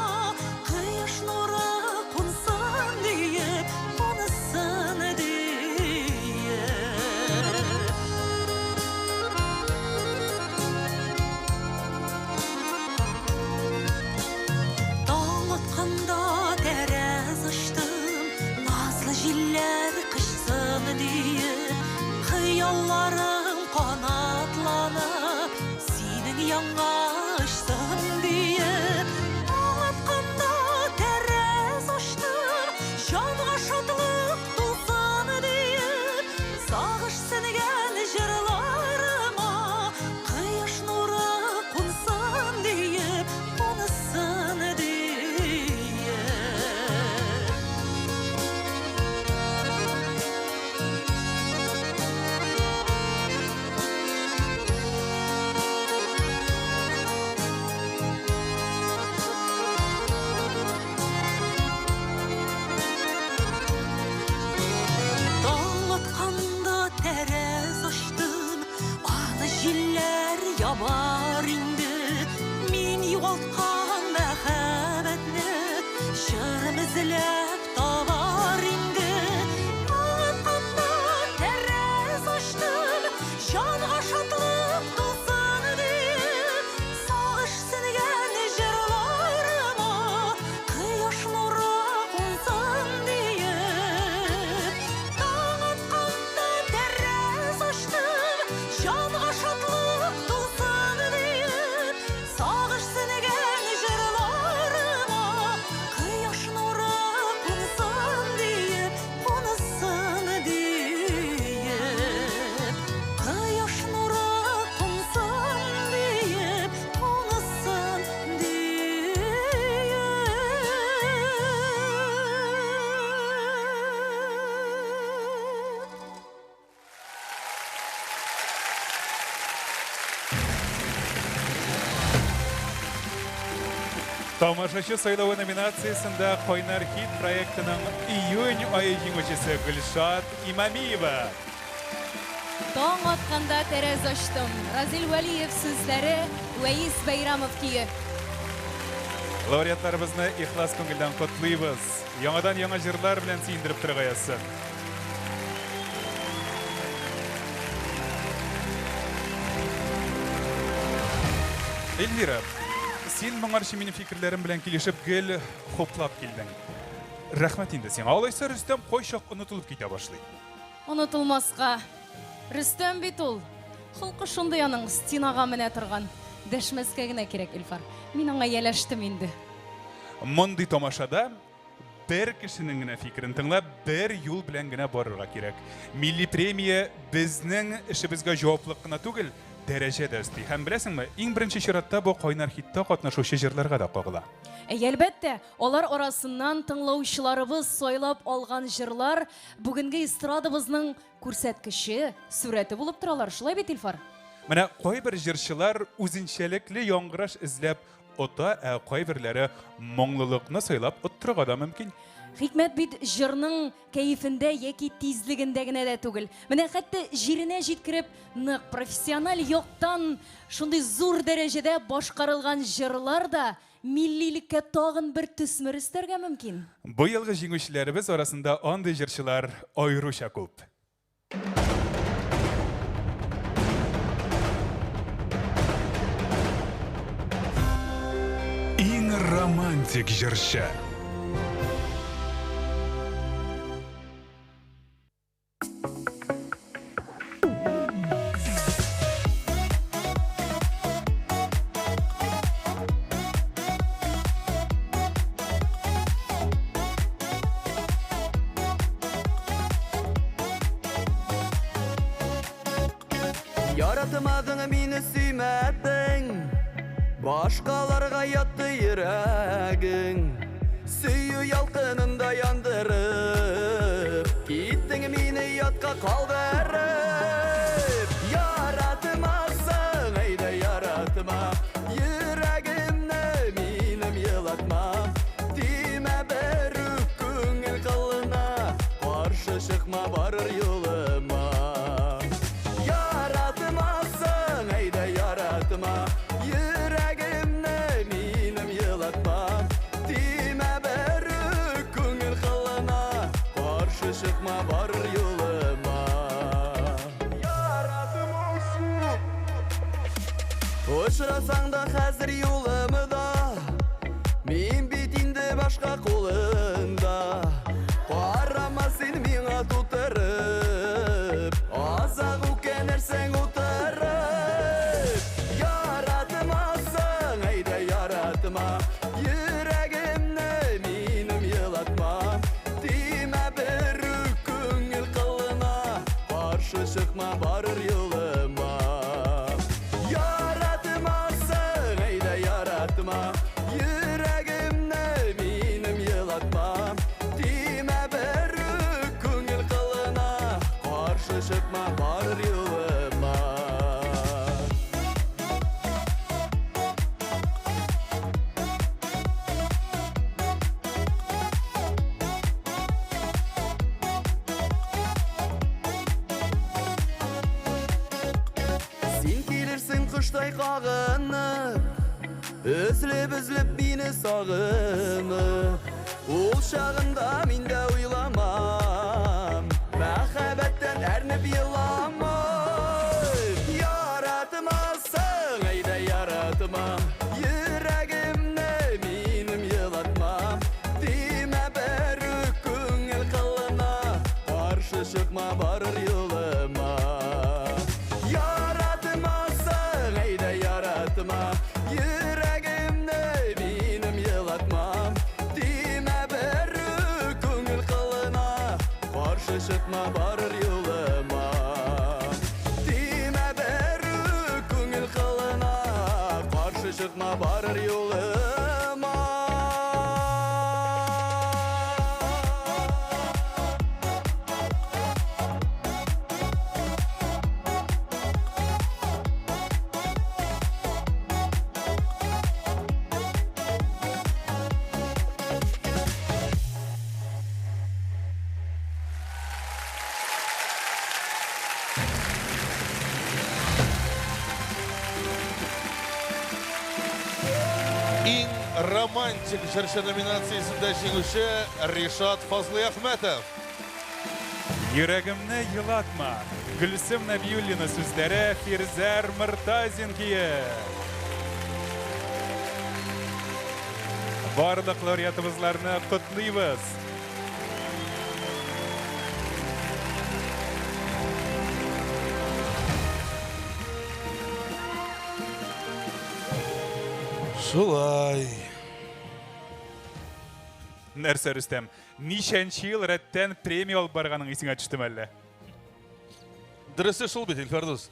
қияш нұры қонсын дейіп, қонысын дейіп. Таң атқанда тәрәз аштым, назлы җилләр кышсын дейіп, хыялларым канатланып, синең яңа очсын дейіп. Таң атқанда тәрәз аштым, жанға шатлық тулсын дейіп, сағыш сөнген жырларыма қияш нұры қонсын дейіп, қонысын дейіп. Таң атқанда тәрәз аштым, аны җилләр ябар инде. Мин югалтқан мәхәббәтне җырым эзләп табар инде. Таң атқанда тәрәз аштым, Тамашачы сайлауы номинациясында Койнар хит проектінің июнь айы жеңушісі Гүлшат Имамиева. Таң атқанда тәрәз аштым. Разил Валиев сүзләре, Уәйс Байрамов киі. Лауреаттарыбызны ихлас көңілден құтлыйбыз. Яңадан яңа жырлар белән сиендіріп тұрғаясын. Эльвира, сен моңарчы минем фикерләрем белән килешеп гел хоплап килдең. Рәхмәт инде сиңа. Алайса Рөстәм койшак онытылып китә башлый. Онытылмасқа. Рөстәм бит ул. Хылқы шундай аның стенага менә торган. Дәшмәскә генә кирәк, Илфар. Мин аңа яләштем инде. Мондый тамашада бер кешенең генә фикерен тыңлап, бер юл белән генә барырга кирәк. Милли премия безнең эшебезгә җаваплылык кына түгел, дәрәҗәдә өсти. Һәм беләсеңме, иң беренче чиратта бу Койнар хитта катнашучы җырларга да кагыла. Әлбәттә, алар арасыннан тыңлаучыларыбыз сайлап алган җырлар бүгенге эстрадабызның күрсәткече, сурәте булып торалар. Шулай бит, Илфар? Менә кайбер җырчылар үзенчәлекле яңгыраш эзләп ота, ә кайберләре моңлылыкны сайлап оттырырга да мөмкин. Хикмәт бит җырның кәефендә яки тизлегендә генә дә түгел. Менә хәтта җиренә җиткереп, нык профессиональ яктан шундый зур дәрәҗәдә башкарылган җырлар да миллилеккә тагын бер төсмер өстәргә мөмкин. Бу елгы җиңүчеләребез арасында андый җырчылар аеруча күп. Иң романтик җырчы. Yaratmadın meni süymedin, başkalarga yattı yüreğin. Süyü yalkınında yandırıp, gittin meni yatka kaldırıp. Yaratmazsın eyde yaratma, yüreğimde benim yılatma. Dime berük köngül kılına, karşı çıkma varır yoluma. Yüreğimde benim yılatma, dime berük köngül kılına, karşı çıkma varır yoluma. Yaratım olsun. Uçrasan da hazır yolumda, men bitinde başka kolunda. Qarama sen mena tutarıp, azak ukenersen utarıp. Yaratmazsan eyde yaratma, yüreğimde benim yılatma. Dime berük köngül kılına, karşı çıkma varır yoluma. Yaratmazsan eyde yaratma, yüreğimde benim yılatma. Dime berük köngül kılına, karşı çıkma varır yoluma. Sen gelirsin kıştay kağınıp, özlep beni sağınıp. Ol şağında min de uylamam, mehabetten ernip yılamam. Yaratmazsın eyde yaratma, yüreğimde benim yılatma. Dime berük köngül kılına, karşı çıkma varır yoluma. Yaratmazsın eyde yaratma, yüreğimde benim yılatmam. Dime berük köngül kılına, karşı çıkma varır yoluma. Dime berük köngül kılına, karşı çıkma varır yoluma. романтик жыршы номинациясында жеңуші Ришат Фазлы Ахметов. Йөрәгемне йылатма. Гөлсем Нәбиуллина сүзләре Фирзәр Мыртазин кие. Барлык лауреатыбызларны котлыйбыз. Шулай. Нәрсә Рөстәм, ничәнче ел рәттән премия алып барганың исеңә төштеме әллә? Дөресе шул бит, Илфардус.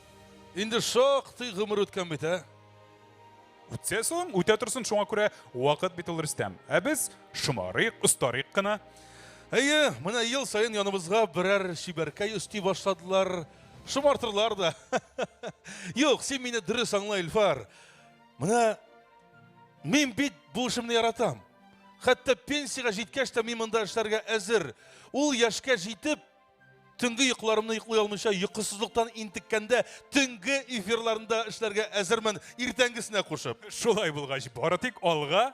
Инде шактый гомер үткән бит, ә? Үтсә соң, үтә торсын, шуңа күрә вакыт бит ул Рөстәм. Ә без шомарык, устарык кына. Әйе, менә ел сайын яныбызга берәр шибәркәй өсти башладылар. Шомартырлар да. Юк, син мине дөрес аңла, Илфар. Менә мин бит бу эшемне яратам. Хәтта пенсияга җиткәч тә мин монда эшләргә әзер. Ул яшькә җитеп, төнге йокларымны йоклый алмыйча, йокысызлыктан интеккәндә, төнге эфирларында эшләргә әзермен, иртәнгесенә кушып. Шулай булгач, бары тик алга.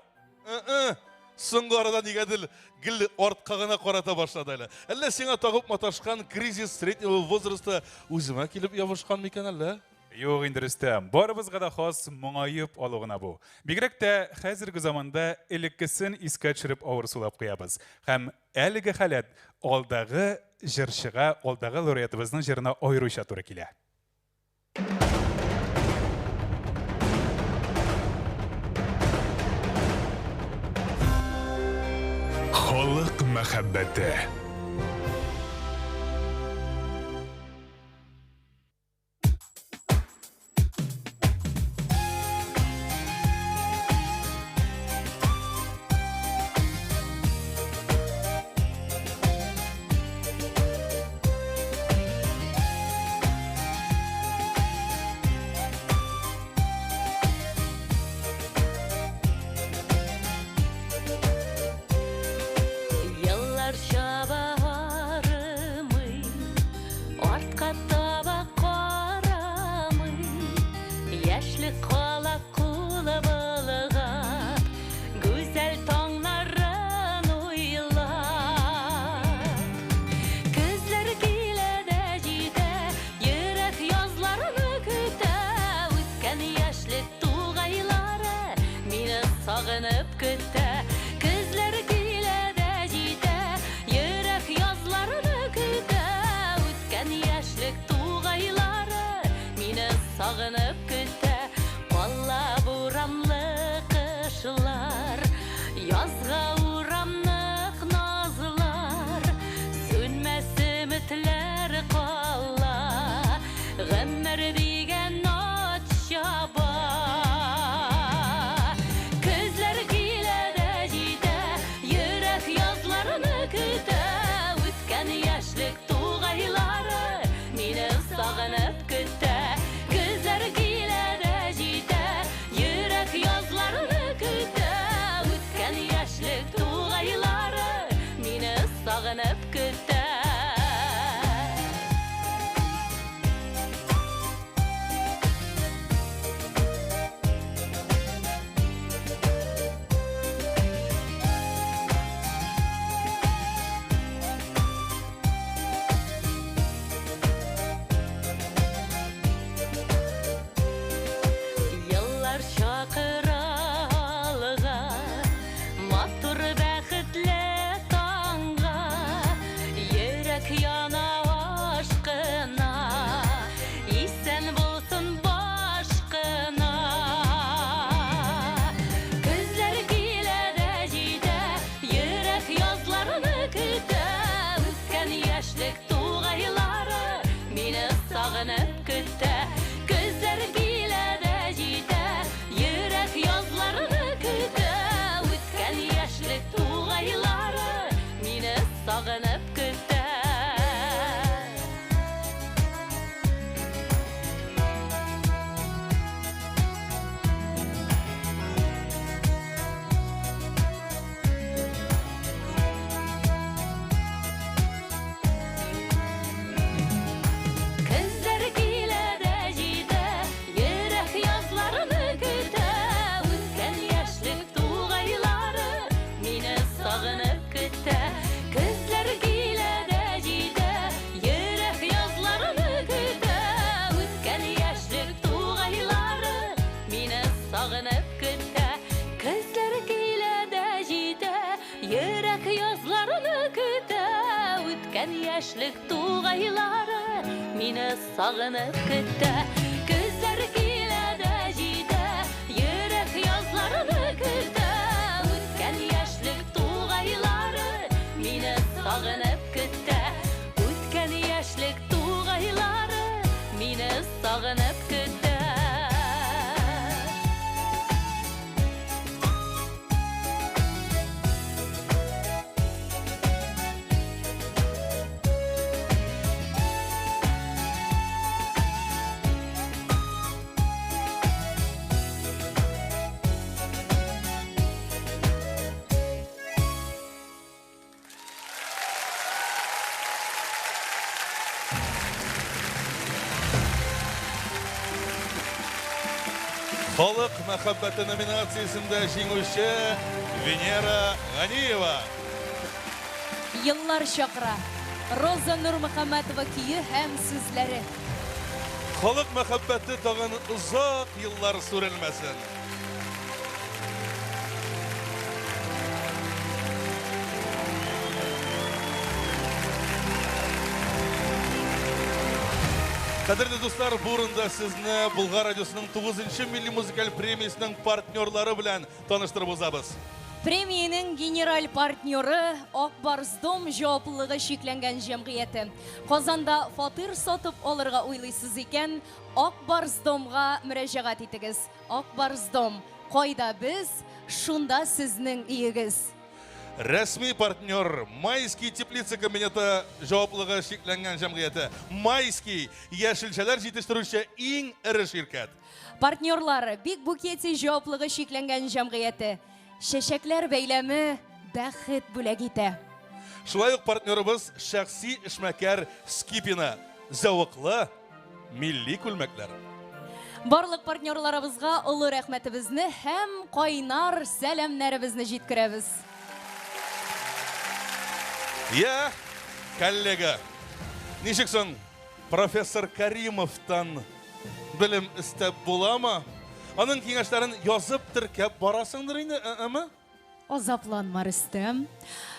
Соңгы арада нигәдер гел артка гына карата башлады әле. Әллә сиңа тагып маташкан кризис среднего возраста үземә килеп ябышкан микән әллә? Юк инде Рөстәм, барыбызга да хас моңаеп алу гына бу. Бигрәк тә хәзерге заманда элеккесен искә төшереп авырсулап куябыз. Һәм әлеге халат алдагы җырчыга, алдагы лауреатыбызның җырына аеруча туры килә. Халык мәхәббәте. Yıllar şabaharımı Artka taba qaramı Yaşlı qala kula balığa Güzel tonların uylar Kızlar gilede jide Yürek yazlarını küte Ütken yaşlı tuğayları Mini sağınıp küte Kızlar gilede jide Yürek yazlarını küte Ütken yaşlı tuğayları Mini sağınıp küte Valla buramlı kışlar Yazga uramlık nazlar Sönmez ümitler kalla Gımmer digen not şaba Kızlar gilede jide Yürek yazlarını küte Ütken yaşlık tuğayları Mini sağınıp küte Kızlar gilede jide Yürek yazlarını küte Ütken yaşlık tuğayları Mini sağınıp küte Yıllar şakıralığa Matur bәхетле таңға kütä. Үткән яшьлек тугайлары мине сагынып көтә. Көзләр килә дә җитә, йөрәк язларны көтә. Үткән яшьлек тугайлары мине сагынып көтә. Үткән яшьлек тугайлары мине сагынып көтә. Халык мәхәббәте номинациясендә җиңүче Венера Ганиева. Еллар чакыра. Роза Нурмөхәммәтова көе һәм сүзләре. Халык мәхәббәте тагын озак еллар сүрелмәсен. Кадерле дуслар, бу урында сезне Булгар радиосының 9-нчы милли музыкаль премиясының партнерлары белән таныштырып узабыз. Премиянең генераль партнеры Ак Барсдом җаваплылыгы шикләнгән җәмгыяте. Казанда фатир сатып алырга уйлыйсыз икән, Ак Барсдомга мөрәҗәгать итегез. Ак Барсдом, кайда без, шунда сезнең иегез. Рәсми партнер Майский теплица кабинеты җаваплылыгы шикләнгән җәмгыяте. Майский яшелчәләр җитештерүче иң ире ширкәт. Партнерлары Биг Букети җаваплылыгы шикләнгән җәмгыяте. Чәчәкләр бәйләме бәхет бүләк итә. Шулай ук партнерыбыз шәхси эшмәкәр Скипина. Зәвыклы милли күлмәкләр. Барлык партнерларыбызга олы рәхмәтебезне һәм кайнар сәламнәребезне җиткерәбез. Я, коллега, ничек соң профессор Каримовтан белем истәп буламы? Аның киңәшләрен язып теркәп барасыңдыр инде, әмма? Азапланма, Рөстәм.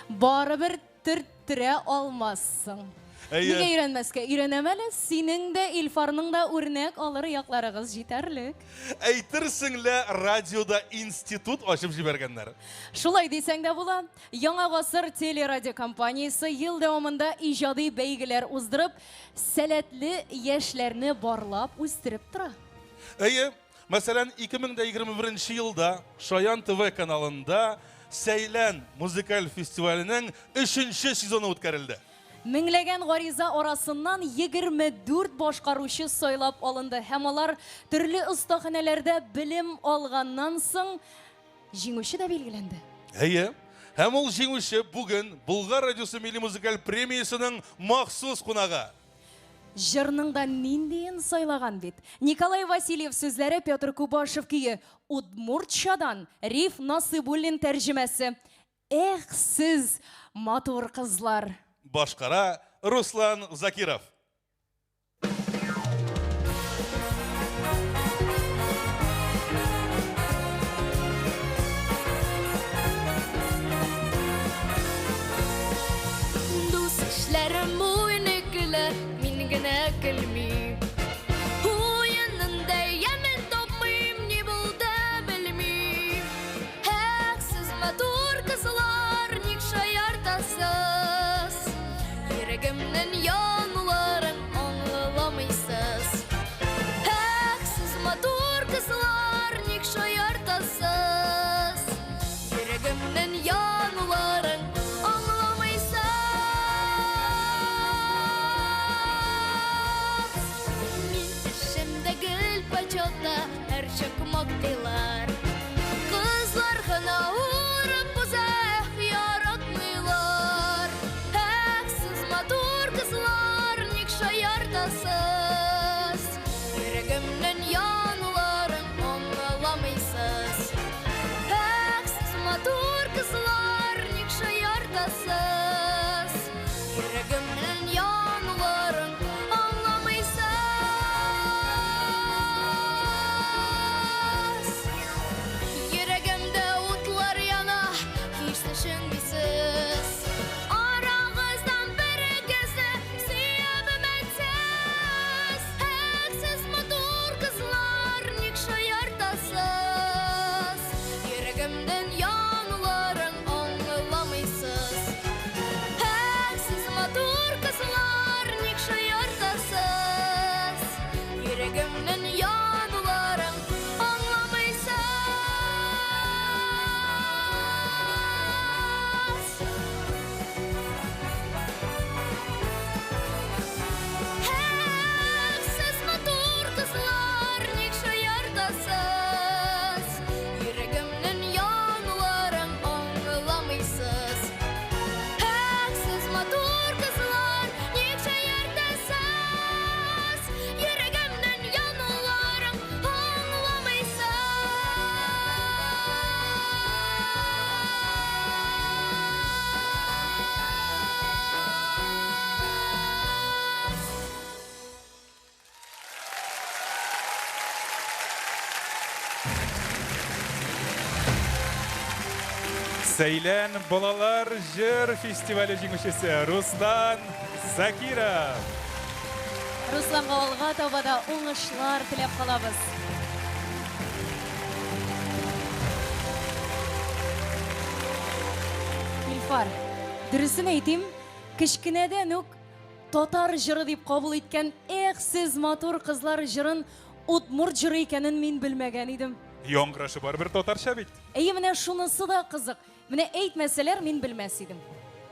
Барыбер төрттерә алмассың. Нигә өйрәнмәскә? Өйрәнәм әле, синең дә, Илфарның да үрнәк алыр якларыгыз җитәрлек. Әйтерсең лә радиода институт ачып җибәргәннәр. Шулай дисәң дә була. Яңа гасыр телерадио компаниясе ел дәвамында иҗади бәйгеләр уздырып, сәләтле яшьләрне барлап үстереп тора. Мәсәлән, 2021 елда Шаян ТВ каналында Сәйлән музыкаль фестиваленең 3-нче сезоны үткәрелде. Меңләгән гариза арасыннан 24 башкаручы сайлап алынды һәм алар төрле остаханәләрдә белем алганнан соң җиңүче дә билгеләнде. Һәм ул җиңүче бүген Булгар радиосы милли музыкаль премиясының махсус кунагы. Җырның да ниндиен сайлаган бит. Николай Васильев сүзләре, Петр Кубашев көе, Удмуртчадан Риф Насыйбуллин тәрҗемәсе. Эх, сез матур кызлар. Башкара Руслан Закиров. Дус эшләрем уйныкла, мин генә көлмим. Уенында ямен топмыйм, ни булды белмим. Хәксез матур кызлар, ник шаяртасыз? Йөрәгемнең янларын аңламыйсыз. Хәксез матур кызлар, ник шаяртасыз? Йөрәгемнең янларын аңламыйсыз. Мин эшемдә гел почетта, һәр чакмак дилар. Кызлар гына урып буза, яратмыйлар. Хәксез матур кызлар, ник шаяртасыз? Йөрәгемнең янларын аңламыйсыз. Хәксез матур кызлар, ник шаяртасыз? Йөрәгемнең янларын аңламыйсыз. Йөрәгемдә утлар яна, һич төшенмисез. Ара Сейлен Балалар жыр фестивалі жеңушесі Руслан Закиров. Русланға олға табада оңышлар тілеп қалабыз. Илфар, дұрысын айтым, кішкінеден үк татар жыры деп қабыл еткен сіз матур қызлар жырын Удмурт жыры екенін мен білмеген едім. Яңгырашы бар бір татарша бит. Мене шунысы да қызық. Мене әйтмәселер мен білмәс едім.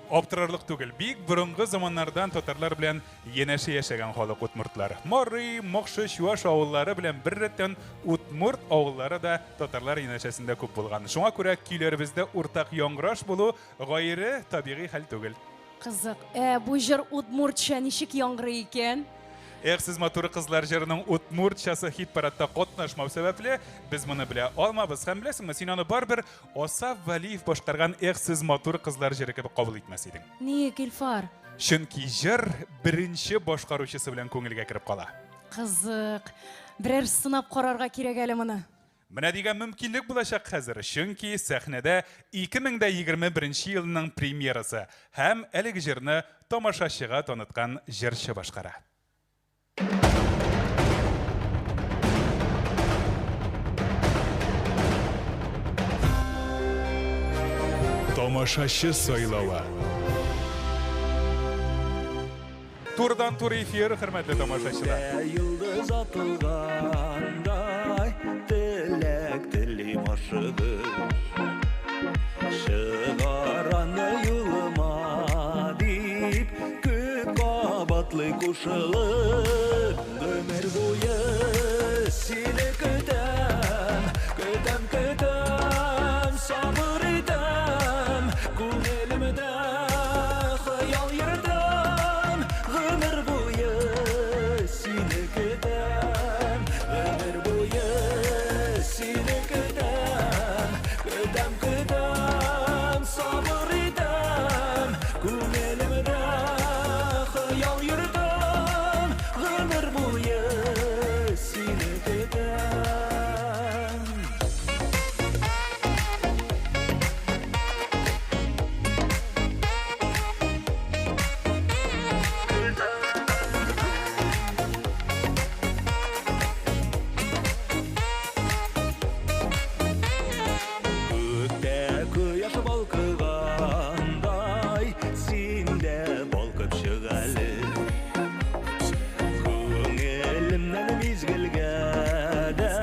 Аптырарлык түгел. Бик бұрынғы заманнардан татарлар белән янәшә яшәгән халык удмуртлар. Морый, Мокшы, Чуаш авыллары белән бер рәттән удмурт авыллары да татарлар янәшәсендә күп булган. Шуңа күрә көйләребездә уртак яңгыраш булу гайры табигый хәл түгел. Қызық, бу жыр удмуртша ничек яңгырый икән? Сез матур кызлар җырының удмуртчасы хит парадта катнашмау сәбәпле без моны белә алмабыз. Һәм беләсеңме, син аны барбер Асаф Валиев башкарган сез матур кызлар җыры кебек кабул итмәс идең. Ник, Илфар? Чөнки җыр беренче башкаручысы белән күңелгә кирип кала. Қызық, берәр сынап карарга кирәк әле моны. Менә дигән мөмкинлек булачак хәзер, чөнки сәхнәдә 2021 елның премьерасы һәм әлеге җырны тамашачыга таныткан җырчы башкара. Тамашачы сайлауы. Турдан тур эфир, хөрмәтле тамашачылар. Йылдыз атылгандай теләк телим ашыгып чыгар аны юлыма дип күп кабатлы кушылып гомер буе сине көтәм көтәм көтәм сабыр итәм күңелемдә хыял йөртәм гомер буе сине көтәм гомер буе сине көтәм көтәм көтәм сабыр итәм күңелемдә хыял йөртәм гомер буе сине көтәм. Күктә кояш балкыгандай, син дә балкып чык әле. Күңелемнән мизгелгә дә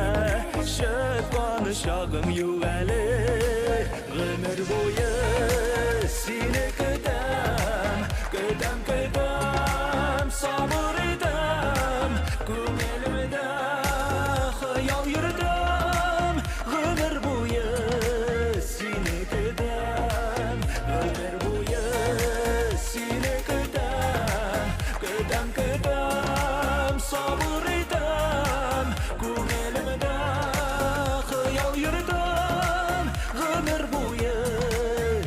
чыккан чагым юк әле. Гомер буе сине көтәм, көтәм, көтәм, сабыр итәм, күңелемдә хыял йөртәм, гомер буе сине көтәм, гомер буе сине көтәм, көтәм, көтәм, сабыр итәм, күңелемдә хыял йөртәм, гомер буе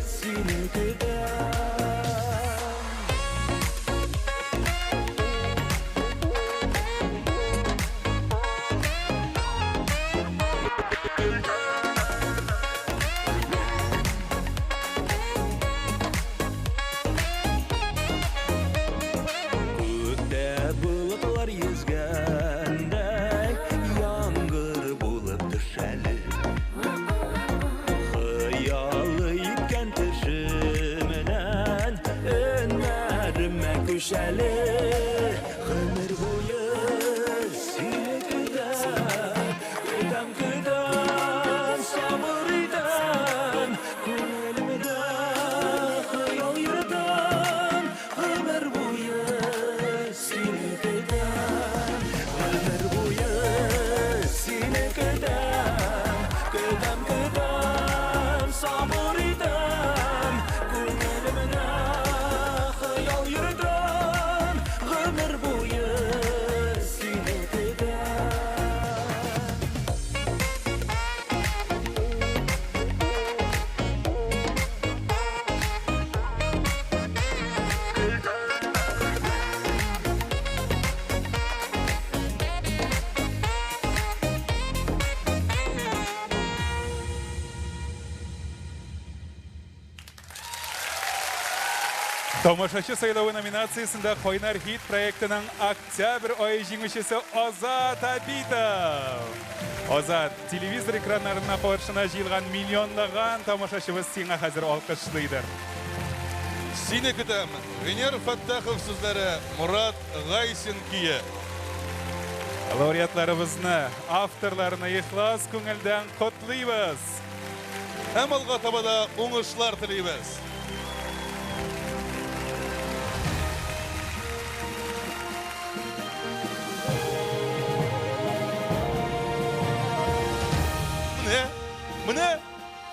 сине көтәм. Күктә болытлар йөзгәндәй, яңгыр булып төшәле. Хыялы иткән төшемнән өннәремә күчәле. Гомер буе сине көтәм, көтәм, көтәм, сабыр итәм, күңелемдә хыял йөртәм, гомер буе сине көтәм, гомер буе сине көтәм, көтәм, көтәм, сабыр итәм, күңелемдә хыял йөртәм, гомер Tomoshachi saylovi nominatsiyasida Qo'ynar Hit proyektining oktyabr oyi jing'ishchisi Ozat Abitov. Ozat, televizor ekranlarining qarshısına jilgan milyonlagan tomoshachimiz seni hozir olqishlaydir. Seni kütüm. Vener Fattahov sizlere Murat Gaysin kiye. Laureatlarimizni, avtorlarını ixlos ko'ngildan qutlaymiz. Hem alga tabada oңышlar tileymiz.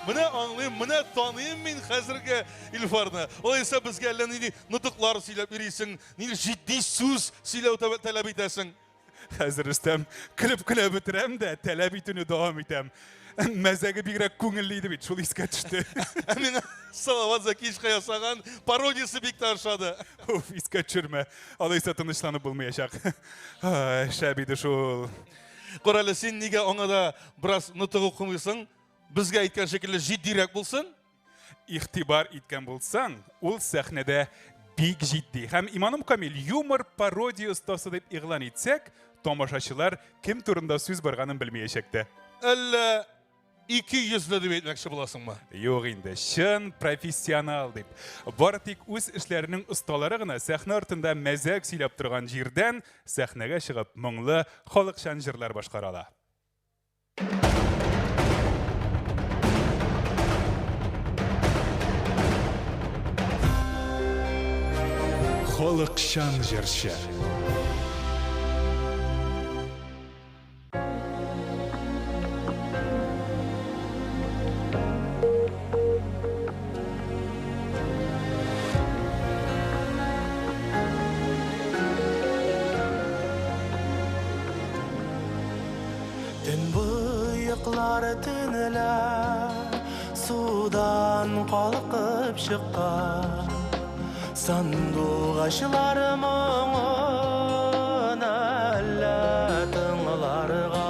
Mine anlayayım, mine tanıyayım min hazırge İlfar'ını. Olaysa biz gelen nini nutuklar silep verirsin, nini ciddi söz silep talep edesin. Hazır istem, klip bitirem de talep etini devam etem. Мәзәге бигрәк күңелле бит, шул искә төште. Мин Салават Закишка ясаган пародиясы бик таршады. Уф, искә төшермә. Алайса тынычланып булмаячак. Шәбиде шул. Коралы син нигә аңа да бераз нутык укымыйсың? Безгә әйткән шикелле җитдирәк булсын. Игътибар иткән булсаң, ул сәхнәдә бик җитди. Һәм Иманым Камил юмор пародия остасы дип игълан итсәк, тамашачылар кем турында сүз барганын белмәячәктә. Әллә 200 дип әйтмәкче буласыңмы? Юк инде, чын профессионал дип. Бары тик үз эшләренең осталары гына сәхнә артында мәзәк сөйләп торган җирдән сәхнәгә чыгып моңлы халыкчан җырлар башкаралар. Халыкчан җырчы. Sudan kalkıp çıkar Sandık aşılarımın elle tınlarga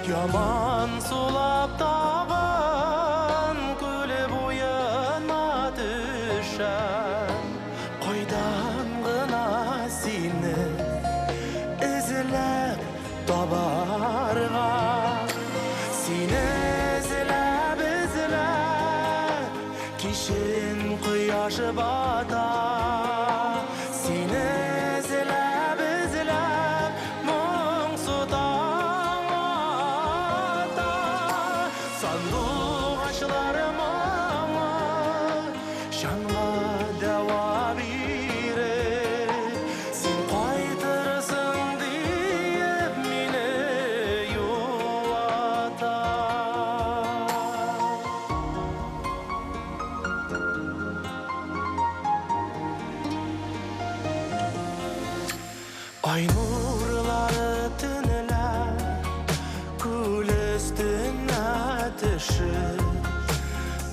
Yaman sulap dağın gülü boyuna düşen Koydan gına seni izlep tabarga Seni izlep kişin kıyaşı bata Seni izlep muңsudan ata Sandık aşılarımın şanla deva birir Sen kaytırsın deyip meni yuvata Ay nurları tüneler Gül üstüne düşür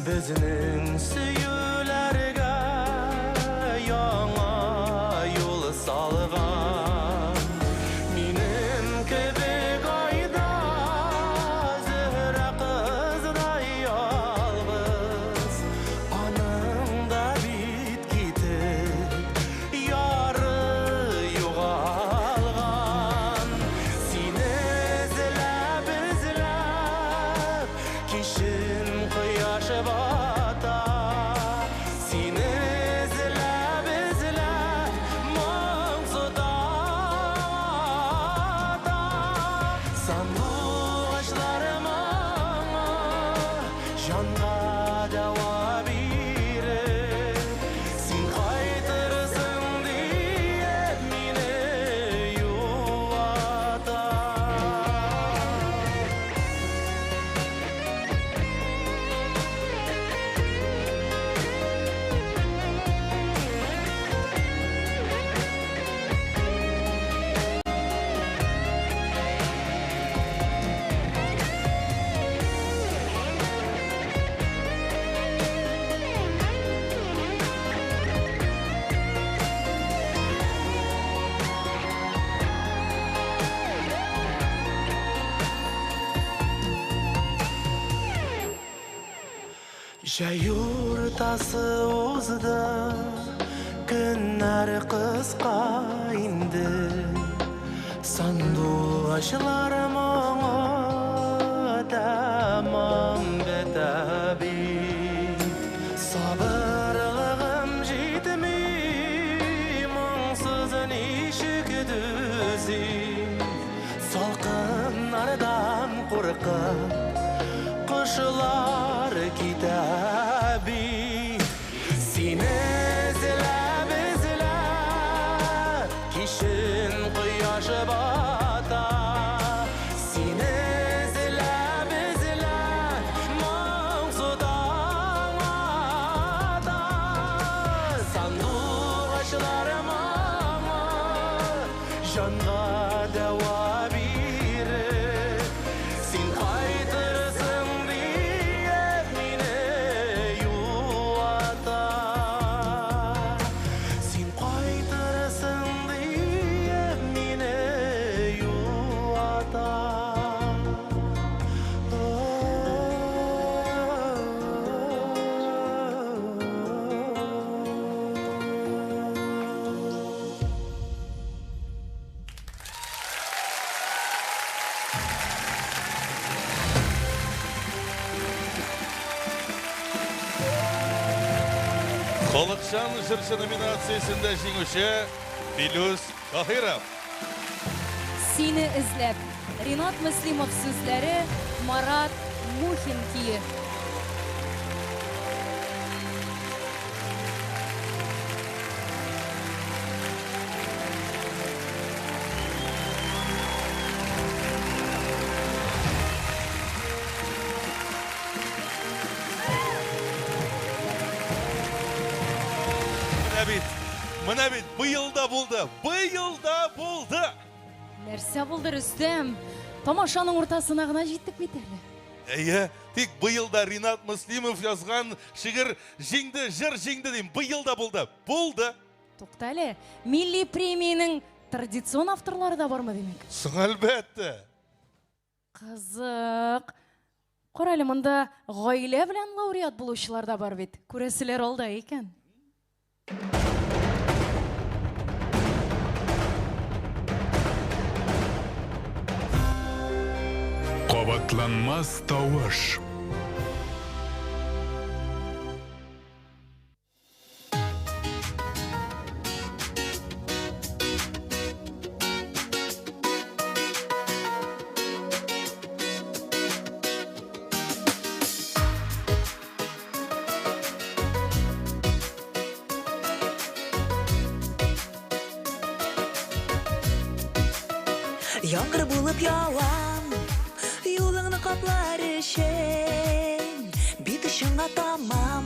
Bizning süyülerge Yana yol salgan Minim kebek ayda Zehre kızday yalgız Anında bit gitir Yarı yuğalgan Seni izlep Kişin kıyaşı bata Seni izlep muңsudan ata Sandık aşılarımın Janga deva birir Sen kaytırsın deyip meni yuvata Jayurtası uzda Ömürler kıska indi Sanduğaşlar mağda Tamam betabit Sabırlığım jitmi Mansızın işik düzim Salkınlardan korkup Kışlar kitabi Seni izlep izlep Kişin kıyaşı bata Seni izlep izlep Mağsudan ata Sanduğaşlarım ama Canға deva birir Sen kaytırsın diye meni yuata Sen kaytırsın diye meni yuata Халықшан жыршы номинациясында жеңуші Филюс Кахиров. Сені izlep Ринат Муслимов сүзләре Марат Мухин киі. Мына бит, быйылда болды. Нәрсе булды Рүстем? Тамашаның ортасына гына җиттек бит әле. Әйе, тик быйылда Ринат Муслимов язган шигырь жиңді, жыр жиңді дейм. Быйылда болды. Тукта әле, милли премияның традицион авторлары да бармы демек? Әлбәттә. Кызык. Кара әле, монда гаилә белән лауреат булучылар да бар бит. Күрәселәр алда икән. Кабатланмас тавыш. Яңгыр булып яуам, юлыңны каплар өчен, бит ишеңа тамам,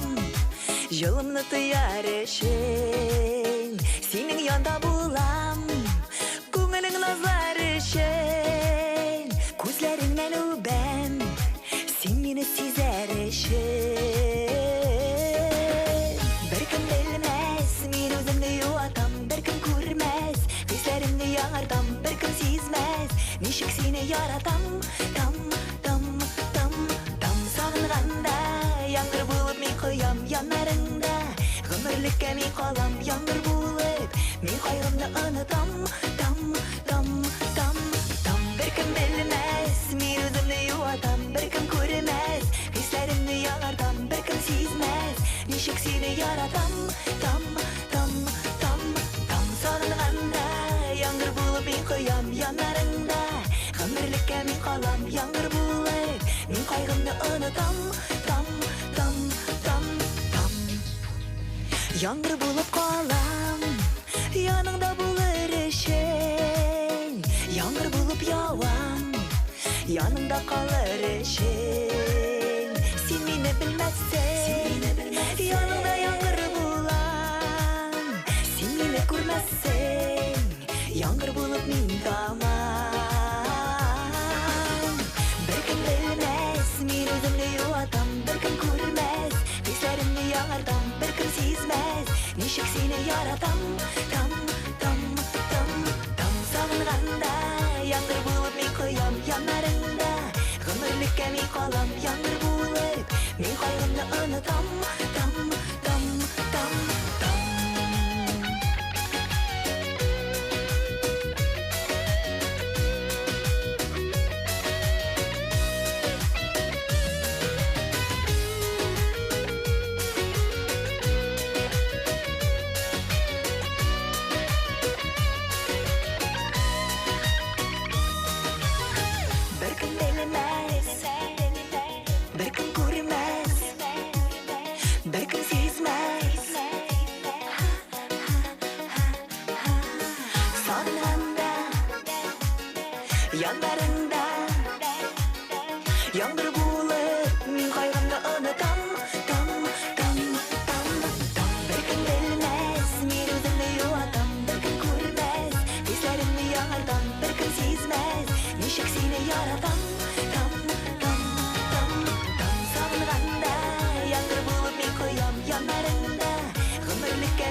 жылымны тыяр өчен, синең янда булам, күңелең назлар өчен, күзләреңнән үбәм, син мине сизәр өчен. Беркем белмәс, мин үземне юатам, беркем күрмәс, хисләремне яңартам, беркем сизмәс, ничек сине яратам, там сагынганда, яңгыр булып мин коям яннарыңда, гомерлеккә мин калам яңгыр булып, мин кайгымны онытам, там беркем белмәс, мин үземне юатам, беркем күрмәс, хисләремне яңартам, беркем сизмәс, ничек сине яратам, там сагынганда, яңгыр булып мин коям яннарыңда, гомерлеккә мин калам яңгыр булып, мин кайгымны онытам, там яңгыр булып калам, яныңда булыр өчен, яңгыр булып яуам, яныңда калыр өчен, син мине белмәссең, яныңда яңгыр булам, син мине күрмәссең, яңгыр булып мин тамам. Беркем белмәс, мин үземне юатам, беркем күрмәс, хисләремне яңартам, беркем сизмәс, ничек сине яратам, там сагынганда, яңгыр булып мин коям яннарыңда, гомерлеккә мин калам яңгыр булып, мин кайгымны онытам, там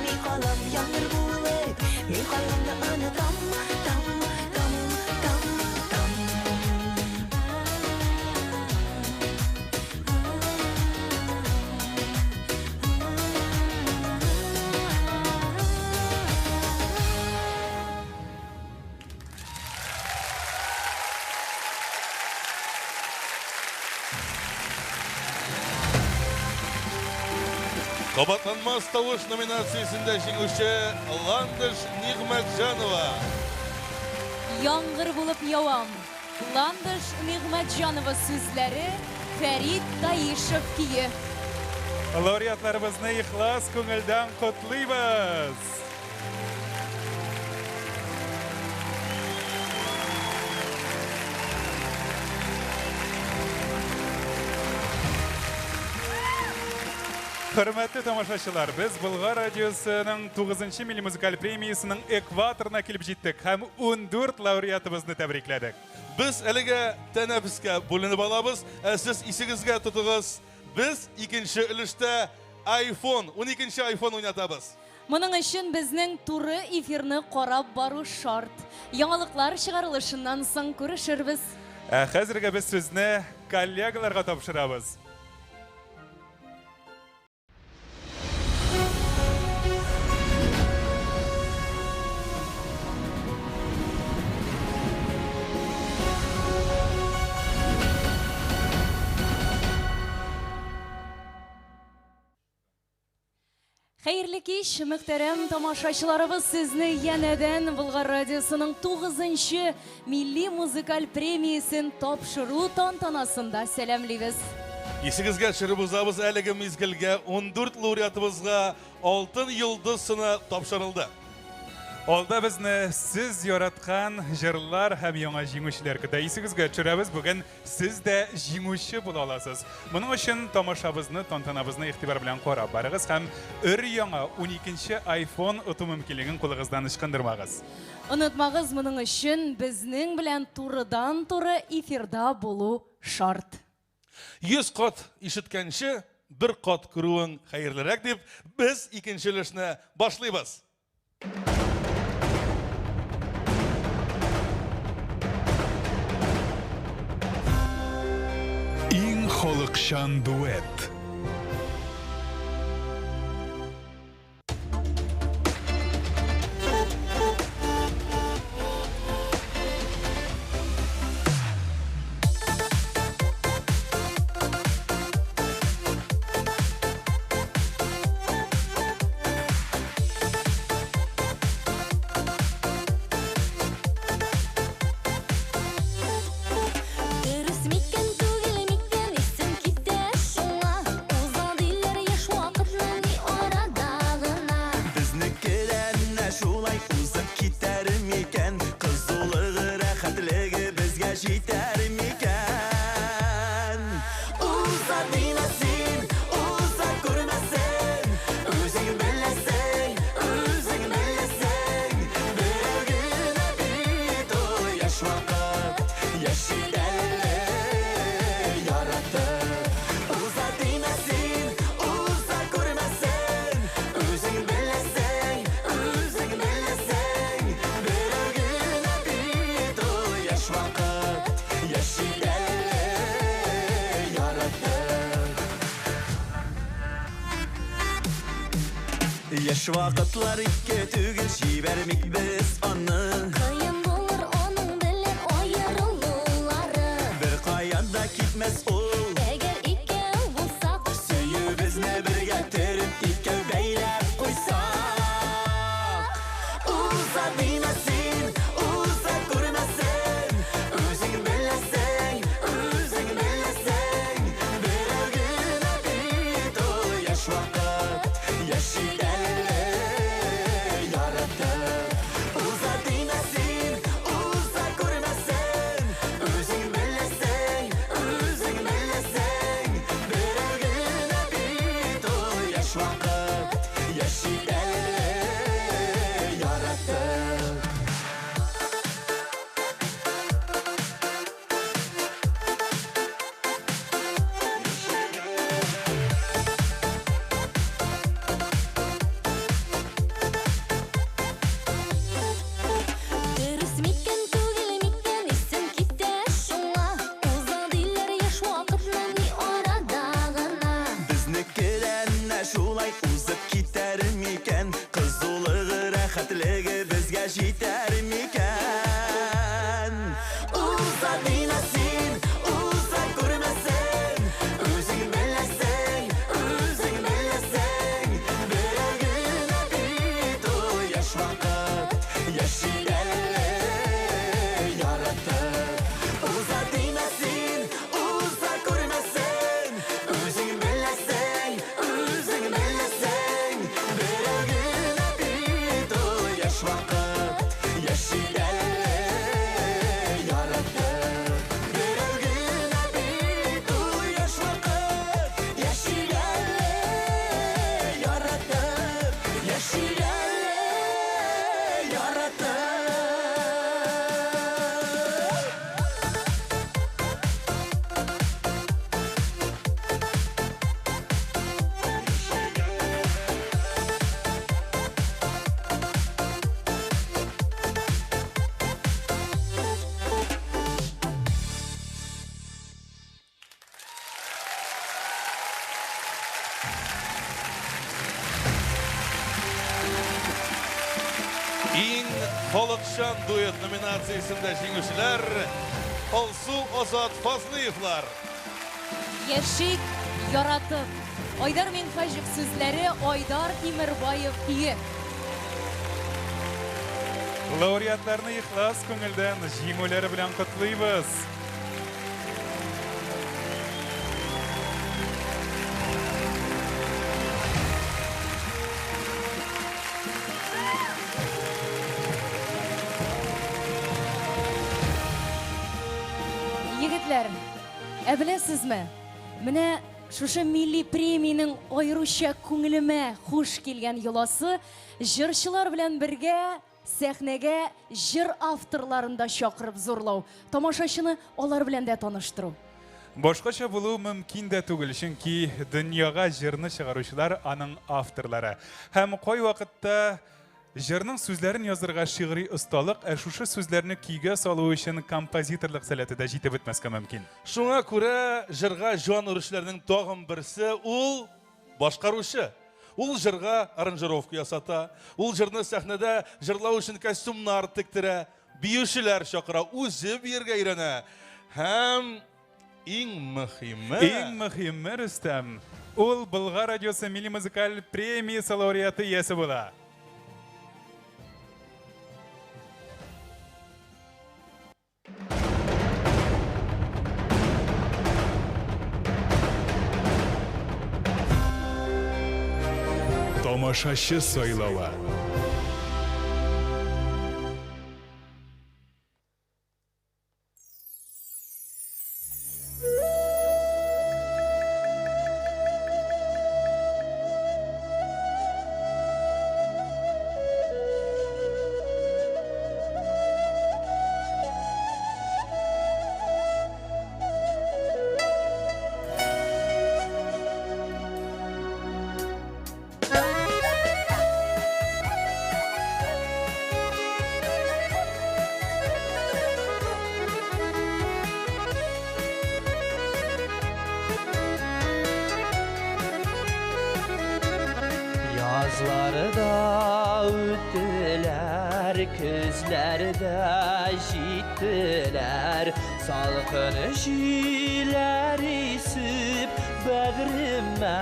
mi kalam yağmur bulup min kaygımda unutam tam tam tam tam Qabatlanmaz Tavuş nominatsiyasında жеңүче Ландыш Нигъмәтҗанова. Яңгыр булып явам. Ландыш Нигъмәтҗанова сүзләре, Фәрит Таишев кие. Лауреатларыбызны ихлас күңелдән котлыйбыз. Hürmetli tamaşaçılar, biz Bulgar Radyosu'nun 9. Milli Müzikal Premiyası'nın ekvatoruna kelip jittik. Hem 14 laureatımızı tebrikledik. Biz әлегә тәнәфескә бүленеп алабыз. Сез исегезгә тотыгыз. Biz ikinci өлештә iPhone, 12-нче iPhone уйнатабыз. Моның өчен безнең туры эфирны карап бару шарт. Яңалыклар чыгарылышыннан соң күрешербез. Хәзергә без сүзне коллегаларга тапшырабыз. Хәерле кич, мөхтәрәм тамашачыларыбыз, сезне янәдән Булгар Радиосының 9-нчы Милли музыкаль премиясын тапшыру тантанасында сәламлибез. Исегезгә төшереп узабыз, әлеге мизгелгә 14 лауреатыбызга алтын йолдызны тапшырылды. Алда безне сез яраткан җырлар һәм яңа җиңүчеләр көтә. Исегезгә төшерәбез, бүген сез дә җиңүче була аласыз. Моның өчен тамашабызны, тантанабызны игътибар белән карап барыгыз һәм өр-яңа 12-нче iPhone оту мөмкинлеген кулыгыздан ычкындырмагыз. Онытмагыз, моның өчен безнең белән турыдан-туры эфирда булу шарт. 100 кат ишеткәнче, 1 кат күрүең хәерлерәк дип, без икенче өлешне башлыйбыз. Иң халыкчан дуэт. Яш вакытлар икке түгел җибәрмик без аны. Кыйын булыр оның белән аерылулары. Бер кая да китмәс ул. Әгәр икәү булсак, Сөюбезне бергә төреп икәү бәйләп куйсак. Уза димәсен, уза күрмәсен. Үзең беләсең, берәү генә бит ул яшь вакыт. Яши İn Halkşan duet nominasyasında жеңүүчеләр Алсу Азат Фазлыевлар. Яшик яратып. Айдар Менхажев сүзләре, Айдар Тимербаев кие. Лауреатларны ихлас күңелдән җиңүләре белән котлыйбыз. Егетләр, беләсезме? Менә шушы милли премияның аеруча күңелемә хуш килгән йоласы җырчылар белән бергә сәхнәгә җыр авторларын да чакырып зурлау, тамашачыны алар белән дә таныштыру. Башкача булу мөмкин дә түгел, чөнки дөньяга җырны чыгаручылар аның авторлары. Һәм кай вакытта җырның сүзләрен язырга шигъри осталык, шушы сүзләрне көйгә салу өчен композиторлык сәләте дә җитеп бетмәскә мөмкин. Шуңа күрә җырга җан үрүчеләрнең тагын берсе ул башкаручы. Ул җырга аранжировка ясата, ул җырны сәхнәдә җырлау өчен костюмнар тиктерә, биючеләр чакыра, үзе биергә өйрәнә. Һәм иң мөһиме Рөстәм, ул Болгар радиосы милли музыкаль премиясе лауреаты иясе була. Тамашачы сайлауы. Yazlarda öttüler, közlerde jittiler. Salkın jiler isip bağrıma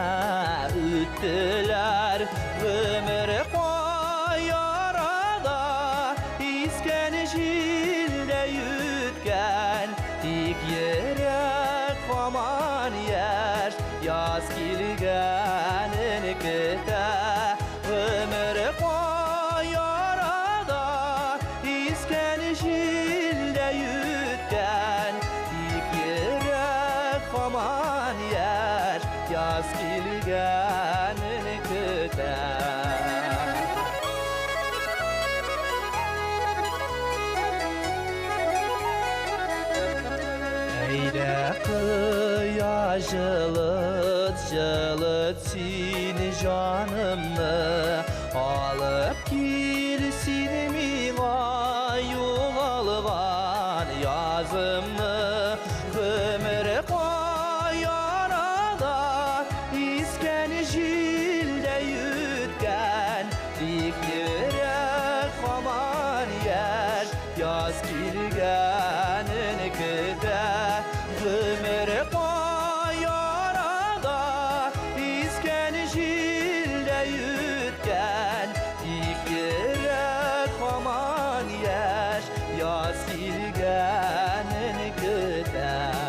öttüler. Ömür koy arada isken jilde yütken. Dik yere koman yer, yaz kilgenin kıta. Ömür koy arada isken jilde yütken. Dik yere koman yer, yaz kilgenin kıta. Eyde kıya jılıt jılıt seni canımı alıp girsin mina yuvalgan yazımı. Ömür koy arada isken jilde yütken. Dik yere koman yer, yaz kilgenin kıta. Ömür koy arada isken jilde yütken. Dik yere koman yer, yaz kilgenin kıta.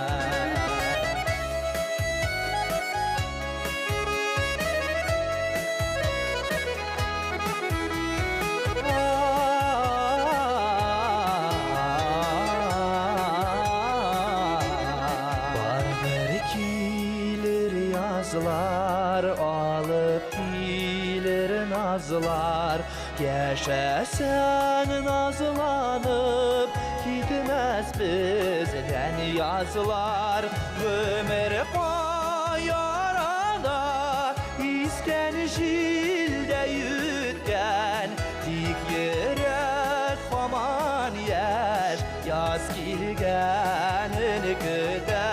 Yazlar alıp gelir nazlar, yaşasan nazlanıp gitmez bizden yazlar. Ömür koy arada isken jilde yütken. Dik yere koman yer, yaz kilgenin kıta.